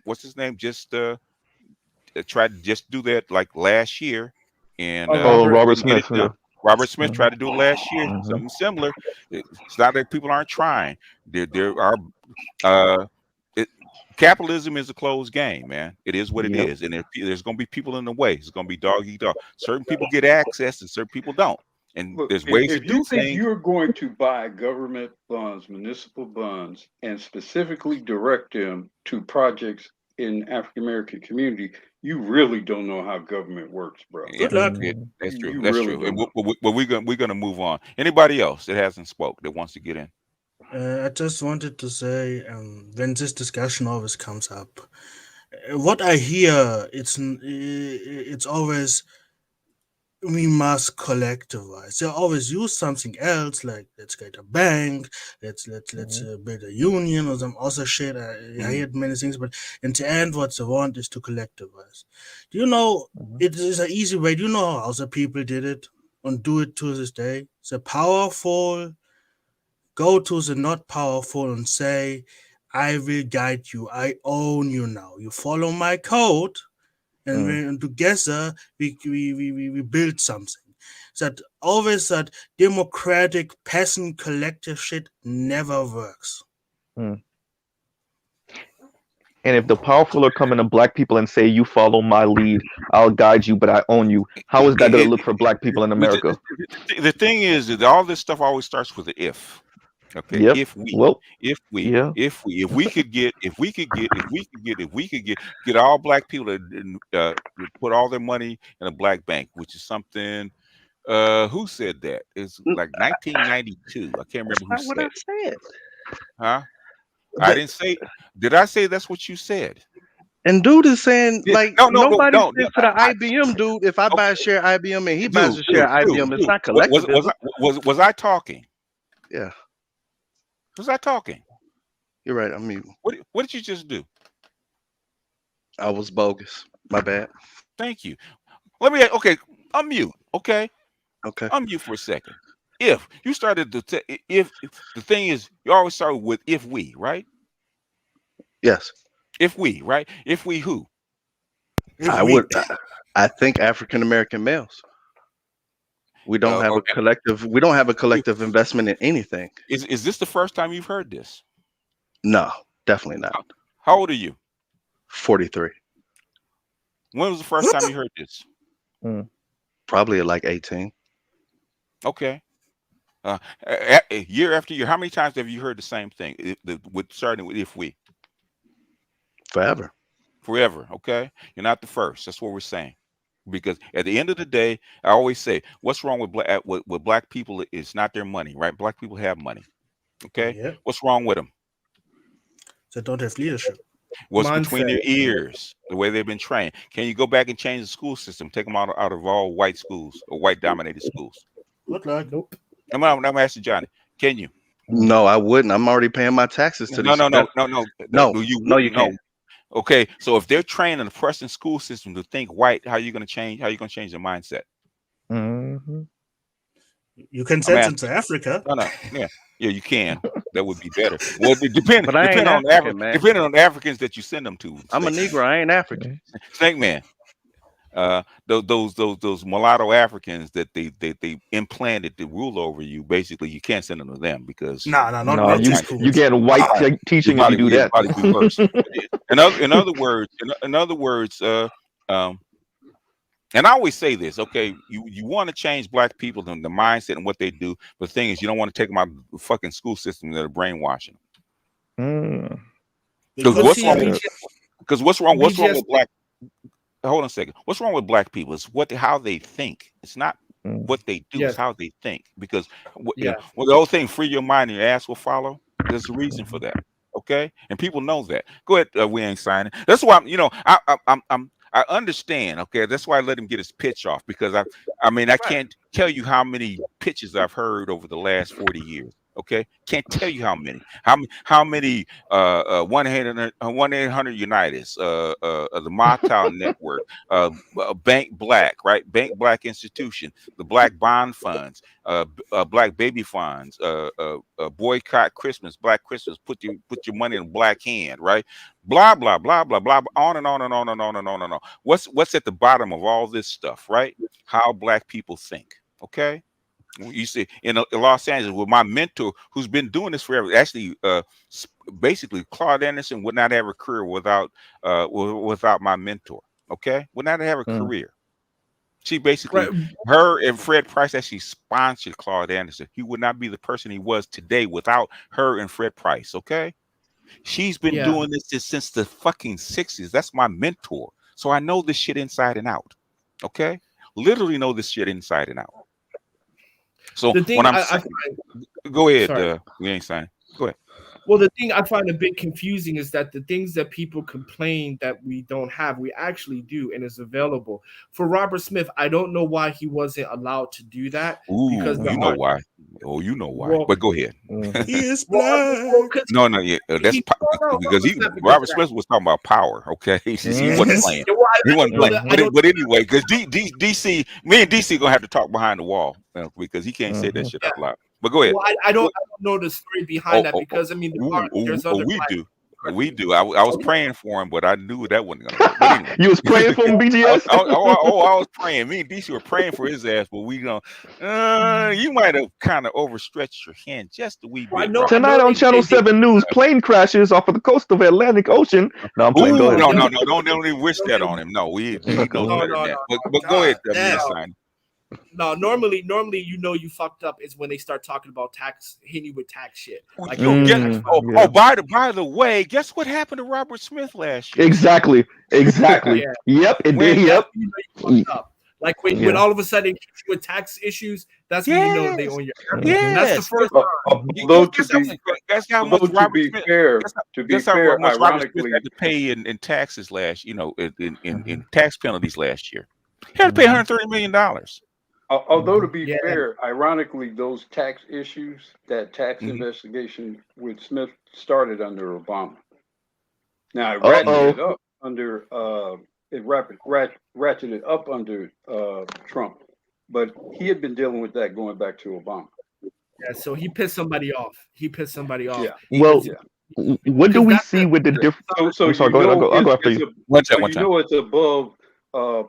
what's his name? Just tried to just do that like last year, and Robert couldn't get it Smith. done. Yeah. Robert Smith tried to do it last year, Mhm. something similar. It's not that people aren't trying. There are. Uh, Capitalism is a closed game, man. It is what it Yep. is, and there's going to be people in the way. It's going to be dog eat dog. Certain people get access, and certain people don't. And Look, there's ways to if do you think things. you're going to buy government bonds, municipal bonds, and specifically direct them to projects in African American community, you really don't know how government works, bro. Good luck. That's true. You That's really true. And don't know. but we're gonna move on. Anybody else that hasn't spoke that wants to get in? I just wanted to say, when this discussion always comes up, what I hear, it's always we must collectivize. They always use something else, like let's get a bank, let's build a union or some other shit. I heard many things, but in the end, what they want is to collectivize. Do you know it is an easy way? Do you know how other people did it and do it to this day? The powerful go to the not powerful and say, I will guide you. I own you now. You follow my code, and together we build something. That always that democratic peasant collective shit never works. And if the powerful are coming to black people and say, you follow my lead, I'll guide you, but I own you, how is that going to look for black people in America? The thing is that all this stuff always starts with an if. Okay, Yep. if we could get all black people to put all their money in a black bank, which is something. Who said that? It's like 1992. I can't remember who That's not what I said. said. Huh? I didn't say. Did I say that's what you said? And dude is saying like no, nobody no, says to the IBM dude, if I buy a share of IBM and he buys a share of IBM, it's not collectivism. Was I talking? Yeah. Was I talking? You're right. I'm mute. What did you just do? I was bogus. My bad. Thank you. Okay, unmute. Okay. Okay. Unmute for a second. If you started to if the thing is, you always start with if we, right? Yes. If we, right? If we who? I think African American males. We don't have a collective. We don't have a collective investment in anything. Is this the first time you've heard this? No, definitely not. How old are you? 43. When was the first time you heard this? Probably at like 18. Okay. Year after year, how many times have you heard the same thing? Starting with if we. Forever. Okay. You're not the first. That's what we're saying. Because at the end of the day, I always say, what's wrong with black people is not their money, right? Black people have money. Okay. Yeah. What's wrong with them? They don't have leadership. What's between their ears? The way they've been trained. Can you go back and change the school system? Take them out of all white schools or white dominated schools? Good luck. Nope. I'm asking Johnny. Can you? No, I wouldn't. I'm already paying my taxes to No, No, you can't. Okay, so if they're trained in the Prussian school system to think white, how are you going to change? How are you going to change their mindset? You can send them to Africa. No, yeah, you can. That would be better. Well, depending on the Africans that you send them to. I'm a Negro. I ain't African. Snake man. Those mulatto Africans that they implanted to rule over you, basically you can't send them to them because you get white teaching if you do that. Be worse. in other words, and I always say this, okay, you want to change black people and the mindset and what they do, but the thing is you don't want to take them out of the fucking school system that are brainwashing them. Because what's wrong with black? Hold on a second. What's wrong with black people? It's how they think. It's not what they do. It's how they think. Because the whole thing, free your mind and your ass will follow. There's a reason for that. Okay, and people know that. Go ahead, we ain't signing. That's why I understand. Okay, that's why I let him get his pitch off, because I can't tell you how many pitches I've heard over the last 40 years. Okay, can't tell you how many. How many 1-800 Unitas, the Motown Network, Bank Black, right? Bank Black Institution, the Black Bond Funds, Black Baby Funds, Boycott Christmas, Black Christmas, put your money in a black hand, right? Blah blah blah blah blah, on and on and on and on and on and on. What's at the bottom of all this stuff, right? How black people think. Okay. You see, in Los Angeles, with my mentor, who's been doing this forever. Actually, basically, Claude Anderson would not have a career without my mentor. Okay, would not have a career. She basically, her and Fred Price actually sponsored Claude Anderson. He would not be the person he was today without her and Fred Price. Okay, she's been doing this since the fucking 60s. That's my mentor, so I know this shit inside and out. Okay, literally know this shit inside and out. So the thing when I'm saying, go ahead, we ain't signing. Go ahead. Well, the thing I find a bit confusing is that the things that people complain that we don't have, we actually do, and is available. For Robert Smith, I don't know why he wasn't allowed to do that. Because you know why. Oh, you know why. Well, but go ahead. He is black. No, yeah, that's because Robert Smith was talking about power. Okay, he wasn't playing. He wasn't playing. But anyway, because DC, me and DC gonna have to talk behind the wall because he can't say that shit out loud. But go ahead. Well, I don't know the story behind that because I mean, there's other. We do. I was praying for him, but I knew that wasn't gonna work. But anyway. You was praying for him, BGS? I was praying. Me and DC were praying for his ass, but you might have kind of overstretched your hand just a wee bit. Tonight on Channel 7 News, plane crashes off of the coast of Atlantic Ocean. No, I'm playing. Go ahead. No, don't even wish that on him. No, he knows better than that. But go ahead, Sign. No, normally, you fucked up is when they start talking about hitting you with tax shit. Like, by the way, guess what happened to Robert Smith last year? Exactly. Yep, it did. Yep. Like when all of a sudden you with tax issues, that's when you know they own your airplane. That's the first time. That's how much Robert Smith had to pay in taxes last, in tax penalties last year. He had to pay $130 million. Although to be fair, ironically, those tax issues, that tax investigation with Smith started under Obama. Now it ratcheted up under ratcheted up under Trump, but he had been dealing with that going back to Obama. Yeah, so he pissed somebody off. Yeah. Well, what do we see with the difference? So sorry, go ahead. I'll go after you. It's above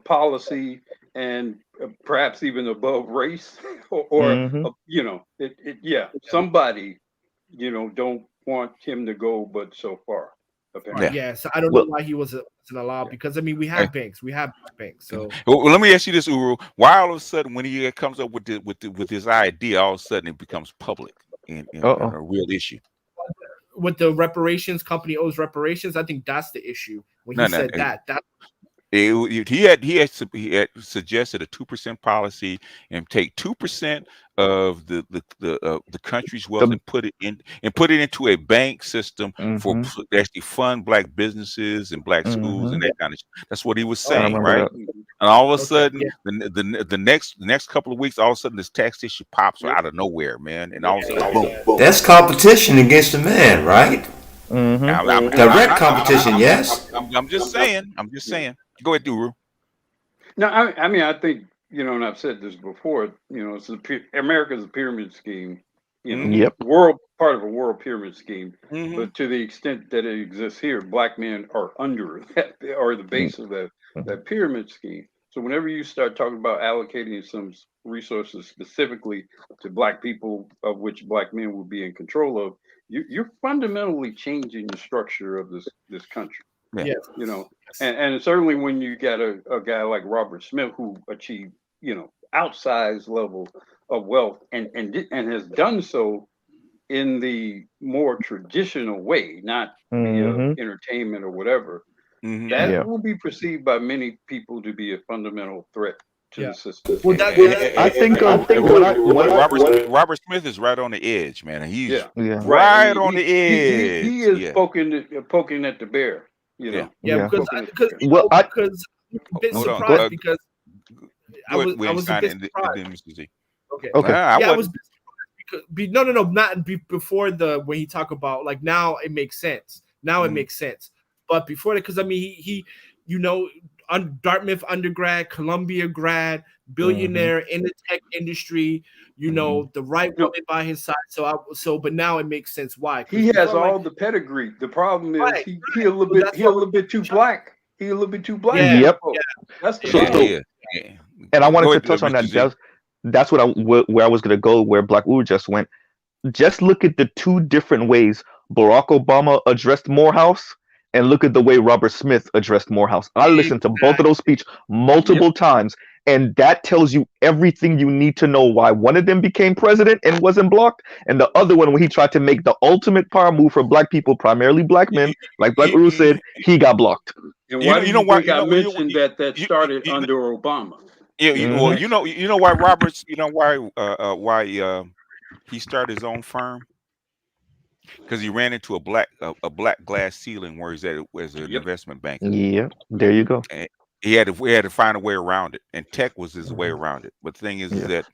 policy and perhaps even above race, or somebody don't want him to go, but so far. Apparently. Yeah, so I don't know why he wasn't allowed, because I mean we have banks. So let me ask you this, Uru. Why all of a sudden when he comes up with his idea, all of a sudden it becomes public and a real issue? With the reparations, company owes reparations. I think that's the issue. When he said that. He had suggested a 2% policy and take 2% of the country's wealth and put it into a bank system for actually fund black businesses and black schools and that kind of shit. That's what he was saying, right? And all of a sudden, the next couple of weeks, all of a sudden this tax issue pops out of nowhere, man, and all of a sudden, boom. That's competition against the man, right? Direct competition, yes. I'm just saying. Go ahead, Duru. No, I mean, I think, and I've said this before, America's a pyramid scheme, part of a world pyramid scheme. But to the extent that it exists here, black men are under that, or the base of that pyramid scheme. So whenever you start talking about allocating some resources specifically to black people, of which black men will be in control of, you're fundamentally changing the structure of this country. Yeah. And certainly when you got a guy like Robert Smith who achieved, outsized level of wealth and has done so in the more traditional way, not via entertainment or whatever, that will be perceived by many people to be a fundamental threat to the system. Well, I think Robert Smith is right on the edge, man. He's right. right on the edge. He is poking at the bear. You know. Yeah, because well, because I'm a bit Hold on. surprised because I Go ahead, was a bit and surprised. then Mr. Z. Okay. I was because not before when he talked about like now it makes sense. Now it makes sense. But before that, because I mean he Dartmouth undergrad, Columbia grad, billionaire in the tech industry, the right woman by his side. But now it makes sense why. He has all the pedigree. The problem is he a little bit too black. He a little bit too black. Yeah. Yep. Yeah. That's the problem. And I wanted to touch on that. That's where I was going to go, where Black Uber just went. Just look at the two different ways Barack Obama addressed Morehouse, and look at the way Robert Smith addressed Morehouse. I listened to both of those speeches multiple times, and that tells you everything you need to know why one of them became president and wasn't blocked, and the other one, when he tried to make the ultimate power move for black people, primarily black men, like Black Uber said, he got blocked. And why do you think I mentioned that started under Obama? Well, you know why Roberts, why he started his own firm, because he ran into a black glass ceiling where he's at as an investment banker. Yeah, there you go. And he had to find a way around it, and tech was his way around it. But the thing is that,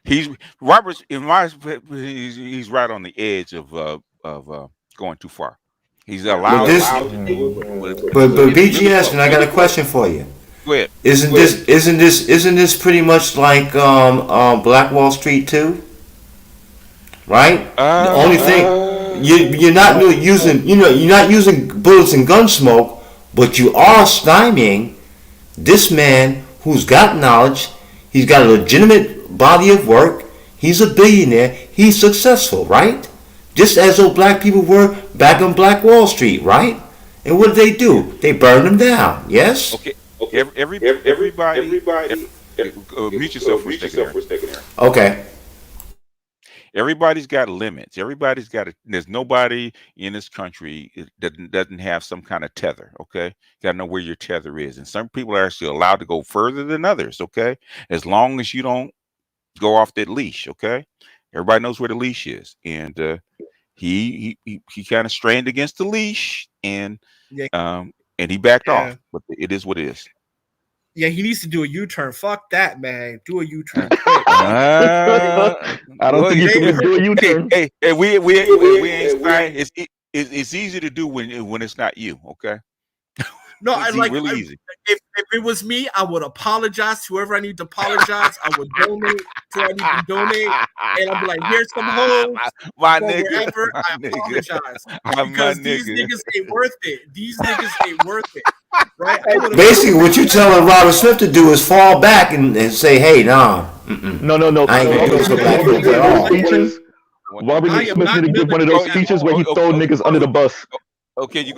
he's Roberts. He's right on the edge of going too far. He's allowed. But BGS, and I got a question for you. Go ahead. Isn't this pretty much like Black Wall Street too? Right? The only thing you're not really using, you're not using bullets and gun smoke, but you are stymieing this man who's got knowledge. He's got a legitimate body of work. He's a billionaire. He's successful, right? Just as though black people were back on Black Wall Street, right? And what did they do? They burned them down. Yes. Okay. Everybody. Mute yourself for a second. Okay. Everybody's got limits. Everybody's got there's nobody in this country that doesn't have some kind of tether. Okay, you gotta know where your tether is, and some people are actually allowed to go further than others. Okay, as long as you don't go off that leash. Okay, everybody knows where the leash is, and he kind of strained against the leash, and he backed off. But it is what it is. Yeah, he needs to do a U-turn. Fuck that, man. Do a U-turn. I don't think you can do a U-turn. Hey, we ain't saying it's easy to do when it's not you. Okay. No, really easy. If it was me, I would apologize to whoever I need to apologize. I would donate to where I need to donate, and I'd be like, "Here's some hoes, my nigga." Wherever I apologize because these niggas ain't worth it. These niggas ain't worth it. Right? Basically, what you're telling Robert Smith to do is fall back and say, "Hey, nah, no, I ain't gonna do this for black people at all." Robert Smith need to give one of those speeches where he throw niggas under the bus. Okay, you're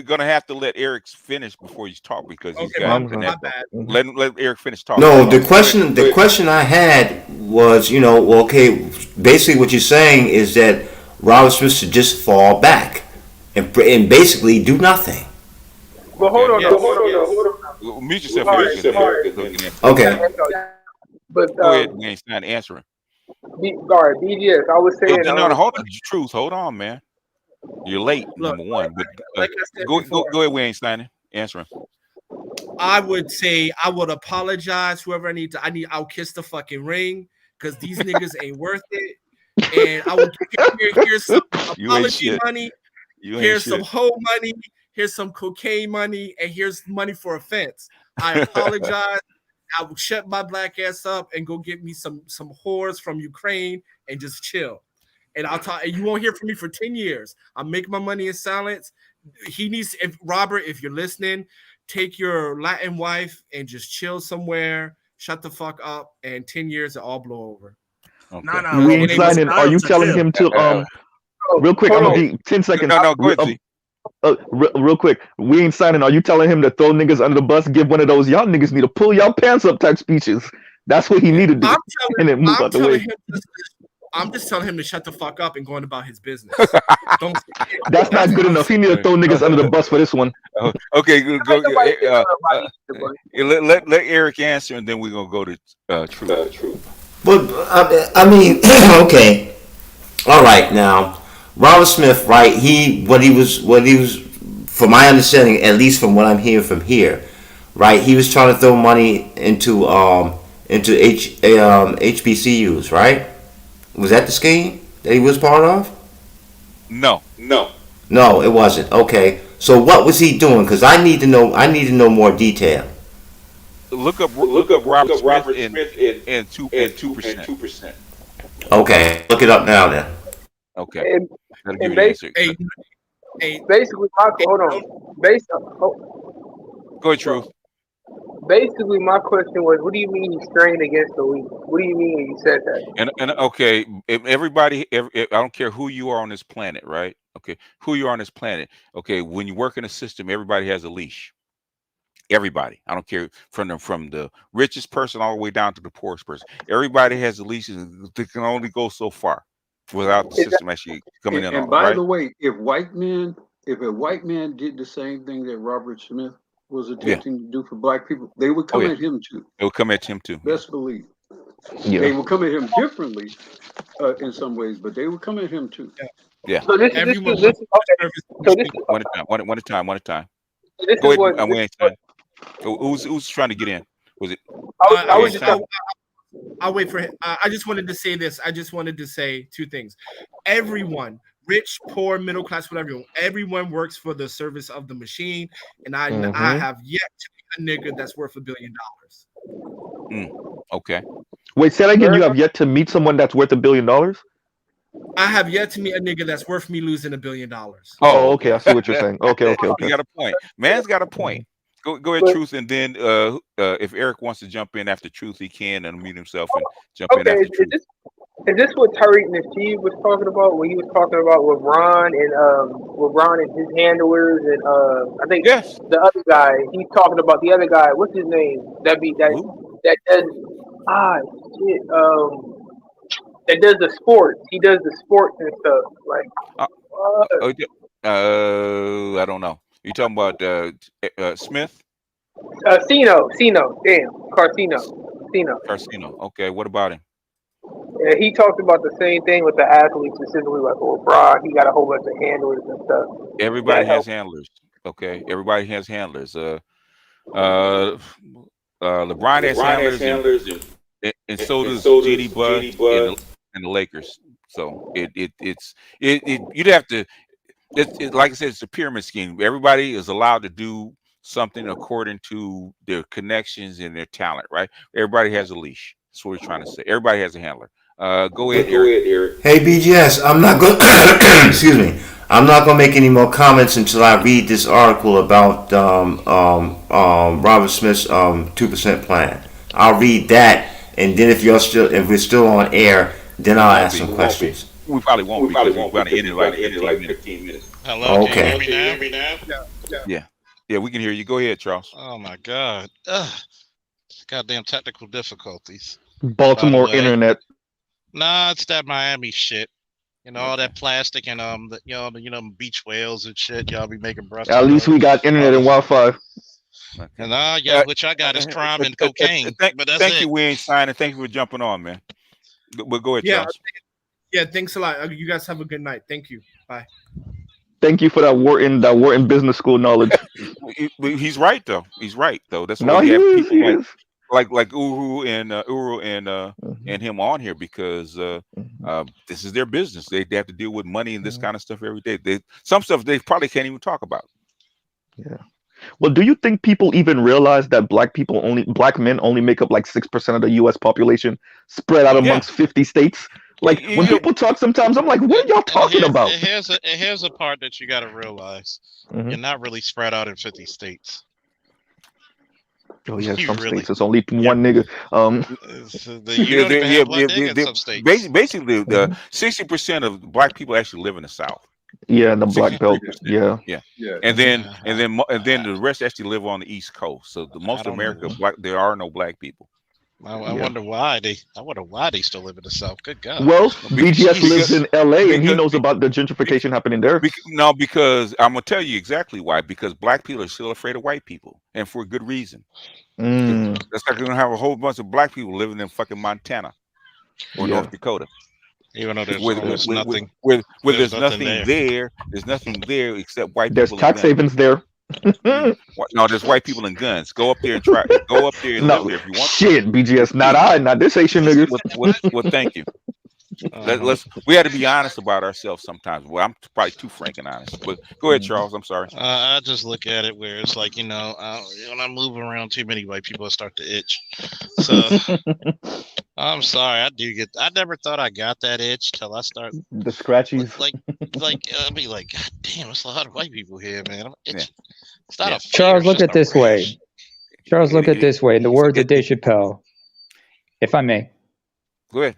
gonna have to let Eric finish before you talk, because he's got let Eric finish talking. No, the question I had was, okay, basically what you're saying is that Robert Smith should just fall back and basically do nothing. But hold on. Mute yourself. Okay. But go ahead, man. It's not answering. Sorry, BGS. I was saying. No, hold on. Truth. Hold on, man. You're late, number one. But go ahead, Wayne Steiner. Answer him. I would say I would apologize whoever I need to. I'll kiss the fucking ring, because these niggas ain't worth it. And I would here's some apology money. Here's some hoe money. Here's some cocaine money, and here's money for a fence. I apologize. I will shut my black ass up and go get me some whores from Ukraine and just chill. And I'll talk. You won't hear from me for 10 years. I'll make my money in silence. He needs. Robert, if you're listening, take your Latin wife and just chill somewhere. Shut the fuck up, and 10 years it all blow over. Okay. No. We ain't signing. Are you telling him to real quick? I'm gonna be 10 seconds. No. Go ahead. Real quick, we ain't signing. Are you telling him to throw niggas under the bus? Give one of those y'all niggas need to pull y'all pants up type speeches. That's what he needed to do, and then move out the way. I'm just telling him to shut the fuck up and going about his business. Don't. That's not good enough. He need to throw niggas under the bus for this one. Okay, go. Let Eric answer, and then we're gonna go to Truth. But I mean, okay, all right. Now, Robert Smith, right? What he was, from my understanding, at least from what I'm hearing from here, right? He was trying to throw money into HBCUs, right? Was that the scheme that he was part of? No, it wasn't. Okay, so what was he doing? Because I need to know more detail. Look up Robert Smith and 2%. Okay, look it up now then. Okay. And basically, hold on. Go ahead, Truth. Basically, my question was, what do you mean he's straying against the weak? What do you mean when you said that? And okay, if everybody, I don't care who you are on this planet, right? Okay, who you are on this planet. Okay, when you work in a system, everybody has a leash. Everybody, I don't care from the richest person all the way down to the poorest person. Everybody has a leash, and they can only go so far without the system actually coming in on. And by right? the way, if a white man did the same thing that Robert Smith was attempting to do for black people, they would come at him too. They would come at him too. Best believe. Yeah. They would come at him differently in some ways, but they would come at him too. Yeah. So this is okay. So this one at a time. This Go is ahead. what. Who's trying to get in? Was it? I'll wait for him. I just wanted to say this. I just wanted to say two things. Everyone, rich, poor, middle class, whatever, everyone works for the service of the machine. And I have yet to meet a nigga that's worth $1 billion. Okay. Wait, say that again. You have yet to meet someone that's worth $1 billion? I have yet to meet a nigga that's worth me losing $1 billion. Oh, okay. I see what you're saying. Okay. You got a point. Man's got a point. Go ahead, Truth, and then if Eric wants to jump in after Truth, he can unmute himself and jump in after Truth. Is this what Tariq Nasheed was talking about when he was talking about LeBron and his handlers and I think the other guy, he's talking about the other guy, what's his name? That does that does the sports. He does the sports and stuff. Like I don't know. You talking about Smith? Cino. Damn. Carcino. Okay, what about him? Yeah, he talked about the same thing with the athletes, specifically like LeBron. He got a whole bunch of handlers and stuff. Everybody has handlers. Okay, everybody has handlers. LeBron has handlers, and so does Jeannie Buss and the Lakers. So you'd have to. Like I said, it's a pyramid scheme. Everybody is allowed to do something according to their connections and their talent, right? Everybody has a leash. That's what we're trying to say. Everybody has a handler. Go ahead, Eric. Hey, BGS, I'm not going. Excuse me. I'm not going to make any more comments until I read this article about Robert Smith's 2% plan. I'll read that, and then if we're still on air, then I'll ask some questions. We probably won't be because we're going to end it like 15 minutes. Hello, okay. Can you hear me now? Yeah, we can hear you. Go ahead, Charles. Oh my God. Goddamn technical difficulties. Baltimore internet. Nah, it's that Miami shit. You know, all that plastic and beach whales and shit. Y'all be making breasts. At least we got internet and Wi-Fi. And which I got is crime and cocaine. But that's thank you, Wayne Stein, and thank you for jumping on, man. But go ahead, Charles. Yeah, thanks a lot. You guys have a good night. Thank you. Bye. Thank you for that Wharton Business School knowledge. He's right though. That's why no, we have people he like Uru and him on here because this is their business. They have to deal with money and this kind of stuff every day. Some stuff they probably can't even talk about. Yeah. Well, do you think people even realize that black men only make up like 6% of the U.S. population, spread out amongst 50 states? Like when people talk, sometimes I'm like, "What are y'all talking about?" Here's a part that you got to realize: you're not really spread out in 50 states. Oh yeah, some states it's only one nigga. Basically, the 60% of black people actually live in the South. Yeah, in the Black Belt. Yeah. And then the rest actually live on the East Coast. So most of America, there are no black people. I wonder why they. I wonder why they still live in the South. Good God. Well, BGS lives in LA, and he knows about the gentrification happening there. No, because I'm gonna tell you exactly why. Because black people are still afraid of white people, and for a good reason. That's like you're gonna have a whole bunch of black people living in fucking Montana or North Dakota. Even though there's almost nothing. Where there's nothing there. There's nothing there except white There's people. There's tax havens there. No, there's white people and guns. Go up there and try. Go up there and live there if you want. Shit, BGS, not this Asian nigga. Well, thank you. We had to be honest about ourselves sometimes. Well, I'm probably too frank and honest. But go ahead, Charles. I'm sorry. I just look at it where it's like, when I move around too many white people, I start to itch. So I'm sorry. I never thought I got that itch till I start the scratchies. I'll be like, God damn, it's a lot of white people here, man. I'm itching. It's not a Charles, look at this way. Charles, look at this way. In the words of Dave Chappelle, if I may. Go ahead.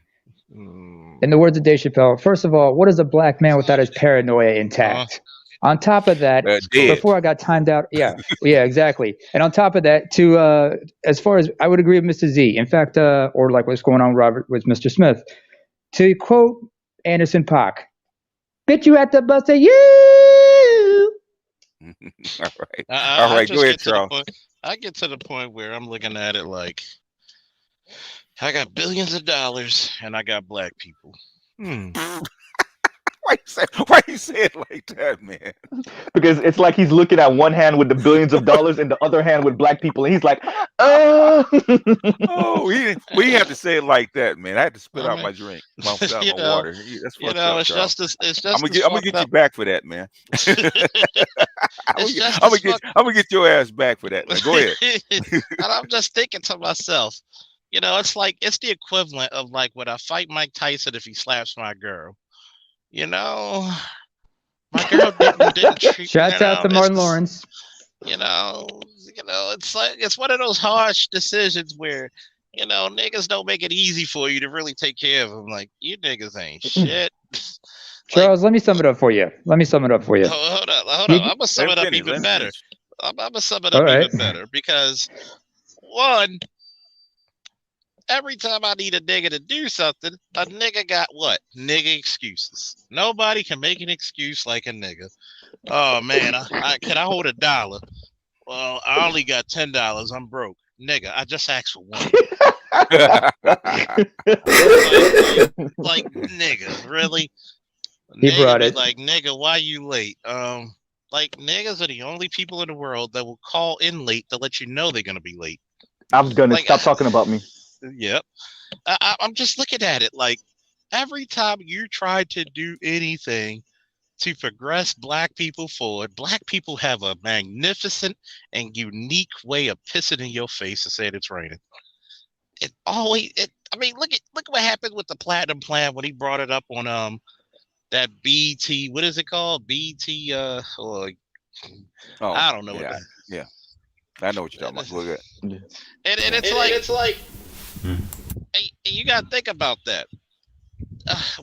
In the words of Dave Chappelle, first of all, what is a black man without his paranoia intact? On top of that, before I got timed out, yeah, exactly. And on top of that, as far as I would agree with Mr. Z, in fact, or like what's going on, Robert, with Mr. Smith, to quote Anderson .Paak, "Bitch, you at the bus say you." All right. Go ahead, Charles. I get to the point where I'm looking at it like, I got billions of dollars and I got black people. Why you say it like that, man? Because it's like he's looking at one hand with the billions of dollars and the other hand with black people, and he's like, oh. We didn't have to say it like that, man. I had to spit out my drink, my water. That's fucked up, it's Charles. just. I'm gonna get you back for that, man. I'm gonna get your ass back for that. Man. Go ahead. And I'm just thinking to myself, it's like it's the equivalent of like when I fight Mike Tyson if he slaps my girl. My girl didn't treat. Shouts out to Martin Lawrence. It's like it's one of those harsh decisions where niggas don't make it easy for you to really take care of them. Like, you niggas ain't shit. Charles, let me sum it up for you. Hold on. I'm gonna sum it up even better. I'm gonna sum it up even better because one. Every time I need a nigga to do something, a nigga got what? Nigga excuses. Nobody can make an excuse like a nigga. Oh man, can I hold $1? Well, I only got $10. I'm broke. Nigga, I just asked for one. like nigga, really? He brought it. Like nigga, why you late? Like niggas are the only people in the world that will call in late to let you know they're gonna be late. I'm gonna stop talking about me. Yep. I'm just looking at it like every time you try to do anything to progress black people forward, black people have a magnificent and unique way of pissing in your face and saying it's raining. Look at what happened with the Platinum Plan when he brought it up on that BT, what is it called? BT I don't know what yeah. I know what you're talking about. Look at and it's like you gotta think about that.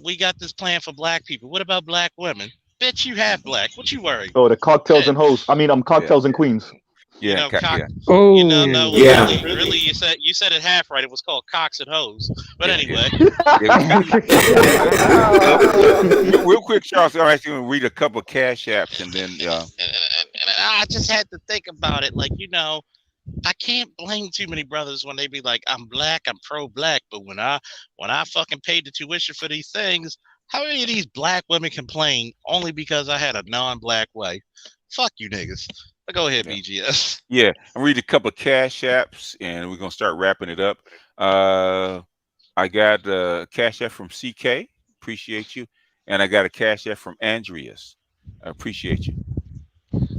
We got this plan for black people. What about black women? Bitch, you have black. What you worry? Oh, the cocktails and hoes. Cocktails and queens. Yeah. Really, you said it half right. It was called cocks and hoes. But anyway. Real quick, Charles, I'll actually read a couple of cash apps and then and I just had to think about it. Like, I can't blame too many brothers when they be like, I'm black, I'm pro-black, but when I fucking paid the tuition for these things, how many of these black women complain only because I had a non-black wife? Fuck you niggas. But go ahead, BGS. Yeah, I'm reading a couple of cash apps and we're gonna start wrapping it up. I got a cash app from CK, appreciate you, and I got a cash app from Andreas. I appreciate you.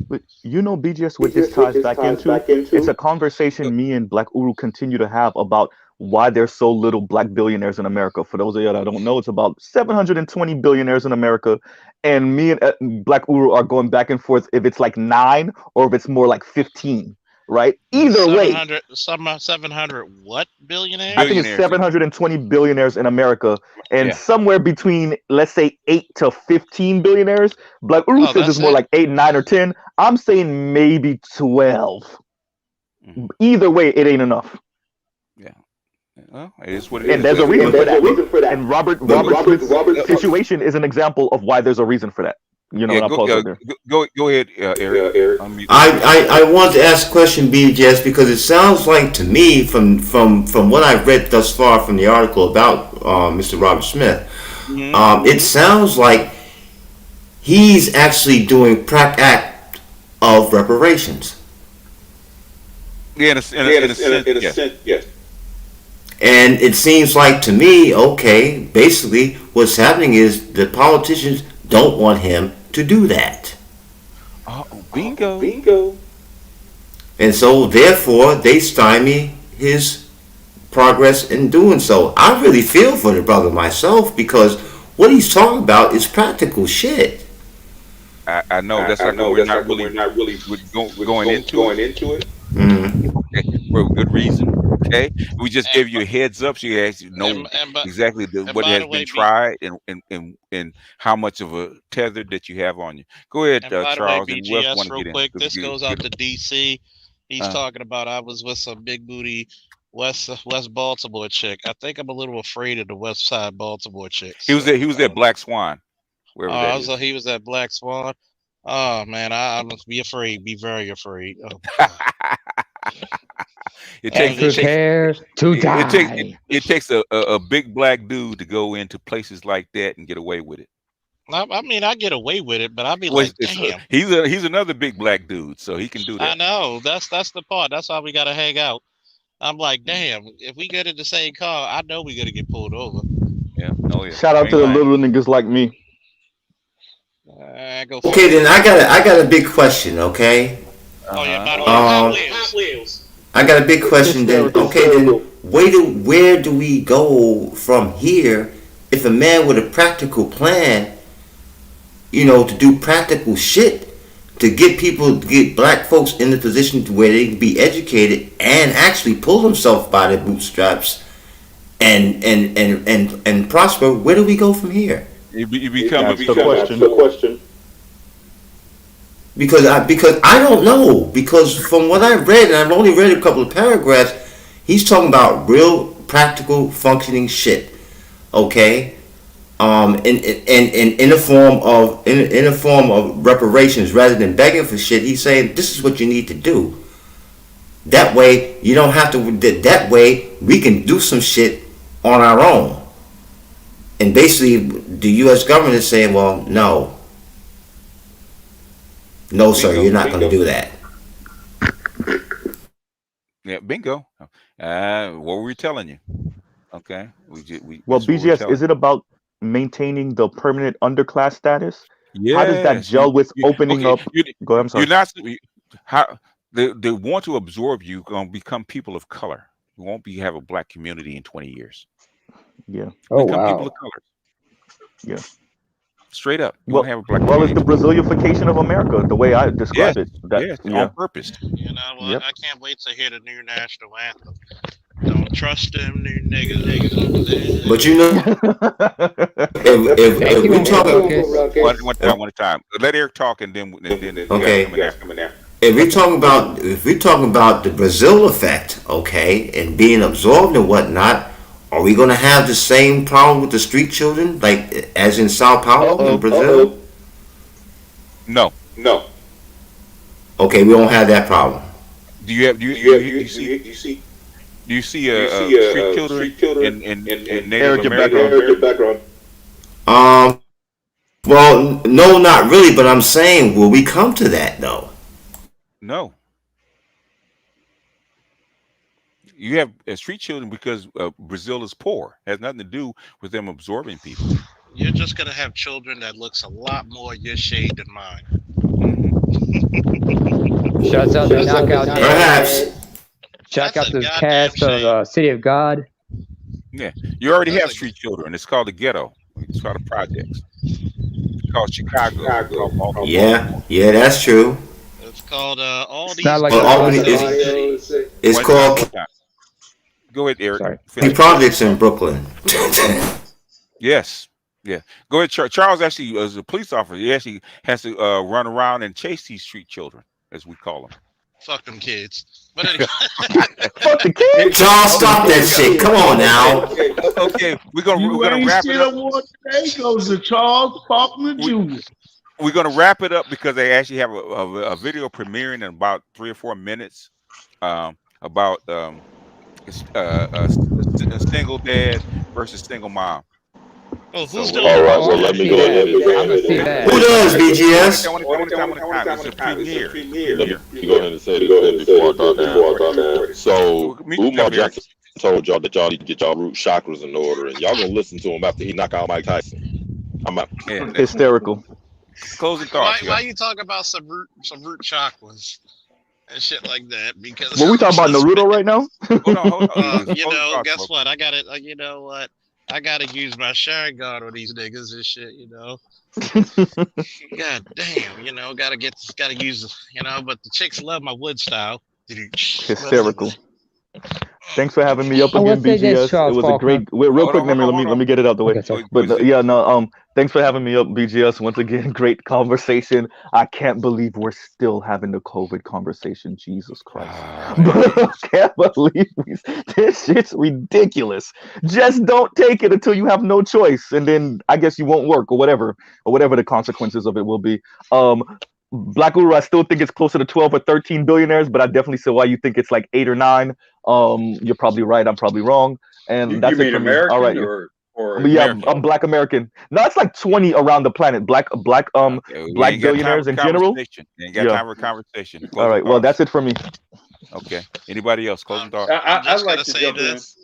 But BGS, what this ties back into, it's a conversation me and Black Uru continue to have about why there's so little black billionaires in America. For those of you that don't know, it's about 720 billionaires in America. And me and Black Uru are going back and forth if it's like 9 or if it's more like 15, right? Either way. 700 what billionaires? I think it's 720 billionaires in America. And somewhere between, let's say, 8 to 15 billionaires. Black Uru says it's more like 8, 9, or 10. I'm saying maybe 12. Either way, it ain't enough. Well, it is what it And is. there's a reason for that. And Robert's Robert's situation is an example of why there's a reason for that. You know, Yeah, and I'll pause right there. go ahead, Eric. I want to ask a question, BJS, because it sounds like to me from what I've read thus far from the article about Mr. Robert Smith, it sounds like he's actually doing act of reparations. Yeah, in a sense, yes. And it seems like to me, okay, basically what's happening is the politicians don't want him to do that. Bingo. And so therefore they stymie his progress in doing so. I really feel for the brother myself, because what he's talking about is practical shit. I know that's like we're not really going into it. Okay, for a good reason. Okay, we just gave you a heads up so you actually know exactly what has been tried and how much of a tether that you have on you. Go ahead, And by Charles. the way, And Wes BGS, want to real get in. quick, this goes out to DC. He's talking about I was with some big booty West Baltimore chick. I think I'm a little afraid of the West Side Baltimore chicks. He was at Black Swan, wherever that is. So he was at Black Swan. Oh man, I must be afraid. Be very afraid. Oh, It takes prepares to die. It takes a big black dude to go into places like that and get away with it. I mean, I get away with it, but I'd be like, damn. He's another big black dude, so he can do that. I know. That's the part. That's why we gotta hang out. I'm like, damn. If we get in the same car, I know we're gonna get pulled over. Yeah. Oh yeah. Shout out to the little niggas like me. Okay, then I got a big question. Okay. Oh yeah. By the way, Hot Wheels. I got a big question then. Okay, then where do we go from here if a man with a practical plan, you know, to do practical shit, to get black folks in the position to where they can be educated and actually pull themselves by their bootstraps and prosper, where do we go from here? You become the question. Because I don't know. Because from what I've read, and I've only read a couple of paragraphs, he's talking about real practical functioning shit. Okay, in a form of reparations rather than begging for shit. He's saying this is what you need to do. That way you don't have to. That way we can do some shit on our own. And basically, the U.S. government is saying, well, no, sir, you're not going to do that. Yeah, bingo. What were we telling you? Okay. Well, BGS, is it about maintaining the permanent underclass status? Yeah. How does that gel with opening up? Go ahead, I'm sorry. You're not. How they want to absorb you. Going to become people of color. You won't have a black community in 20 years. Yeah. Become people of color. Yeah. Straight up. Well, have a black it's the Brazilification of America, the way I describe it. On purpose. You know what? Yep. I can't wait to hear the new national anthem. Don't trust them new niggas over there. But you know, if we talking one at a time. Let Eric talk and then okay. If we're talking about the Brazil effect, okay, and being absorbed and whatnot, are we going to have the same problem with the street children, like as in Sao Paulo in Brazil? No. Okay, we don't have that problem. Do you see street children in Native American background? Well, no, not really. But I'm saying, will we come to that though? No. You have street children because Brazil is poor. It has nothing to do with them absorbing people. You're just gonna have children that looks a lot more your shade than mine. Shouts out the knockout. Perhaps. Shout out to the cast of City of God. Yeah, you already have street children. It's called the ghetto. It's called the projects. It's called Chicago. Yeah, that's true. It's called all these. Not like it's called. Go ahead, Eric. The projects in Brooklyn. Yes. Yeah. Go ahead, Charles. Actually, as a police officer, he actually has to run around and chase these street children, as we call them. Fuck them kids. But anyway. Fuck the kids. Charles, stop that shit. Come on now. Okay, we're gonna wrap it up. Today goes to Charles Faulkner Jr. We're gonna wrap it up because they actually have a video premiering in about 3 or 4 minutes about a single dad versus single mom. Oh, who's doing all right, well, let me go ahead and who does BGS? Let me go ahead and say this before I talk down. So, Umar Jackson told y'all that y'all need to get y'all root chakras in order, and y'all gonna listen to him after he knock out Mike Tyson. I'm out. Hysterical. Closing thoughts. Why you talk about some root chakras and shit like that? Because What we talking about Naruto right now? Hold on. Guess what? I got it. You know what? I gotta use my Sharingan on these niggas and shit. God damn. Gotta use. But the chicks love my wood style. Hysterical. Thanks for having me up again, BGS. It was a great. Real quick, let me get it out the way. Thanks for having me up, BGS. Once again, great conversation. I can't believe we're still having the COVID conversation. Jesus Christ. Can't believe this shit's ridiculous. Just don't take it until you have no choice, and then I guess you won't work or whatever the consequences of it will be. Black Guru, I still think it's closer to 12 or 13 billionaires, but I definitely see why you think it's like 8 or 9. You're probably right. I'm probably wrong. And that's it for me. All right. I'm Black American. No, it's like 20 around the planet. Black billionaires in general. Ain't got time for conversation. All right. Well, that's it for me. Okay. Anybody else? Closing thoughts. I'd like to say this.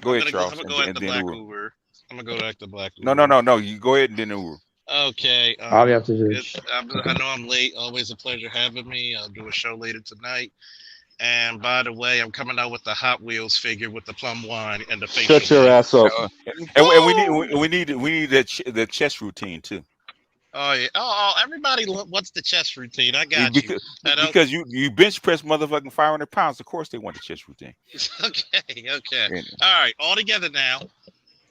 Go ahead, Charles. I'm gonna go after Black Uber. I'm gonna go after Black Uber. No. You go ahead and then Uber. Okay. I'll be after this. I know I'm late. Always a pleasure having me. I'll do a show later tonight. And by the way, I'm coming out with the Hot Wheels figure with the plum wine and the facial. Shut your ass up. And we need the chest routine too. Oh yeah. Oh, everybody wants the chest routine. I got you. Because you bench press motherfucking 500 pounds. Of course they want the chest routine. Okay. All right. All together now.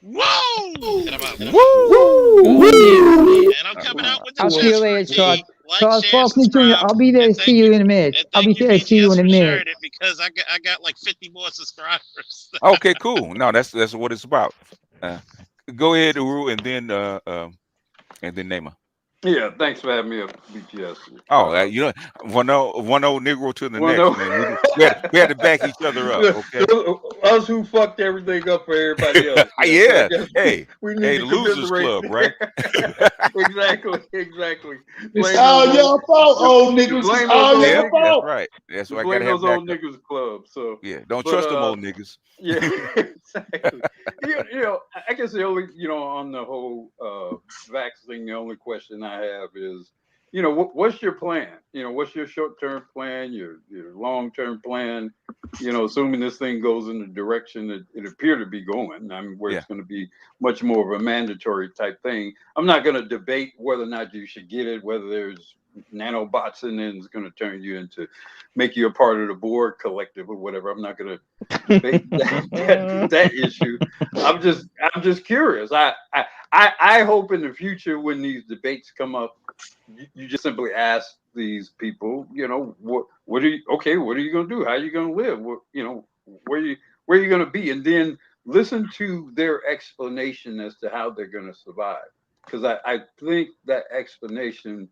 Whoa! And I'm out. Woo! And I'm coming out with the I'll see you later, Charles. Charles Faulkner Jr. I'll be there to see you in a minute. I'll be there to see you in a minute. Because I got like 50 more subscribers. Okay, cool. No, that's what it's about. Go ahead, Uru, and then Nema. Yeah, thanks for having me up, BTS. Oh, one old Negro to the next, man. We had to back each other up, okay? Us who fucked everything up for everybody else. Yeah. Hey, the Losers Club, right? Exactly. It's all your fault, old niggas. It's all your fault. That's right. That's why I blame gotta have those old niggas club. So yeah, don't trust them old niggas. Yeah, exactly. I guess the only, on the whole vaccine, the only question I have is, what's your plan? What's your short-term plan, your long-term plan? Assuming this thing goes in the direction that it appeared to be going, where it's going to be much more of a mandatory type thing. I'm not going to debate whether or not you should get it, whether there's nanobots in it is going to turn you into, make you a part of the board collective or whatever. I'm not going to debate that issue. I'm just curious. I hope in the future when these debates come up, you just simply ask these people, what are you going to do? How are you going to live? Where are you going to be? And then listen to their explanation as to how they're going to survive. Because I think that explanation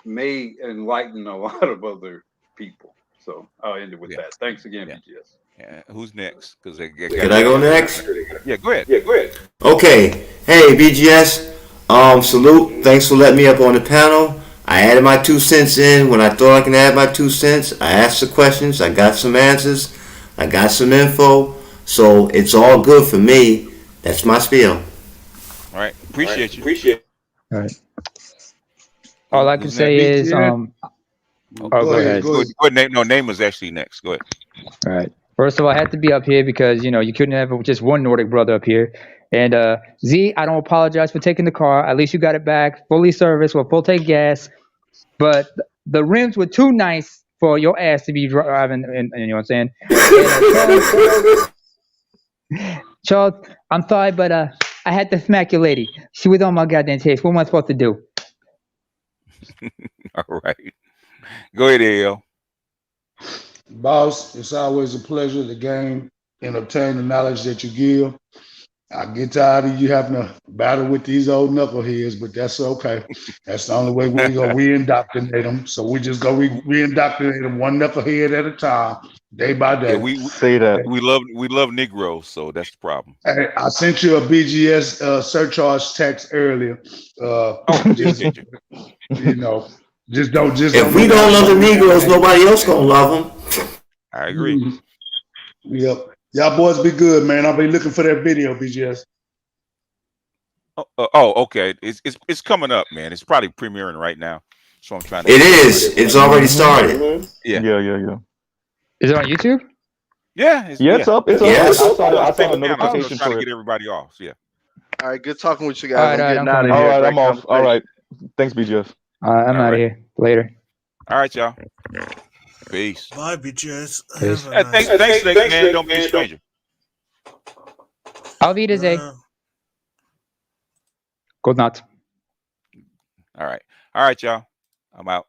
may enlighten a lot of other people. So I'll end it with that. Thanks again, BGS. Yeah. Who's next? Because Can I go next? Yeah, go ahead. Okay. Hey, BGS. Salute. Thanks for letting me up on the panel. I added my 2 cents in when I thought I can add my 2 cents. I asked the questions. I got some answers. I got some info. So it's all good for me. That's my spiel. All right. Appreciate you. All right. All I can say is, go ahead. No, name was actually next. Go ahead. All right. First of all, I had to be up here because, you couldn't have just one Nordic brother up here. And Z, I don't apologize for taking the car. At least you got it back, fully serviced with full tank gas. But the rims were too nice for your ass to be driving, and you know what I'm saying? Charles, I'm sorry, but I had to smack your lady. She was on my goddamn taste. What am I supposed to do? All right. Go ahead, AL. Boss, it's always a pleasure to gain and obtain the knowledge that you give. I get tired of you having to battle with these old knuckleheads, but that's okay. That's the only way we're going to re-indoctrinate them. So we just go re-indoctrinate them one knucklehead at a time, day by day. Yeah, we love Negroes, so that's the problem. Hey, I sent you a BGS surcharge text earlier. Just don't. If we don't love the Negroes, nobody else gonna love them. I agree. Yep. Y'all boys be good, man. I'll be looking for that video, BGS. Okay. It's coming up, man. It's probably premiering right now. So I'm trying to. It is. It's already started. Yeah. Is it on YouTube? Yeah. It's up. It's up. Yes. I saw the I'm notification trying for to it. get everybody off. Yeah. All right, good talking with you guys. All right, I'm getting out of here. All right, Great I'm off. All right. Thanks, BGS. I'm out of here. Later. All right, y'all. Peace. Bye, bitches. Peace. Thanks, man. Don't be a stranger. Auf Wiedersehen. Good night. All right, y'all. I'm out.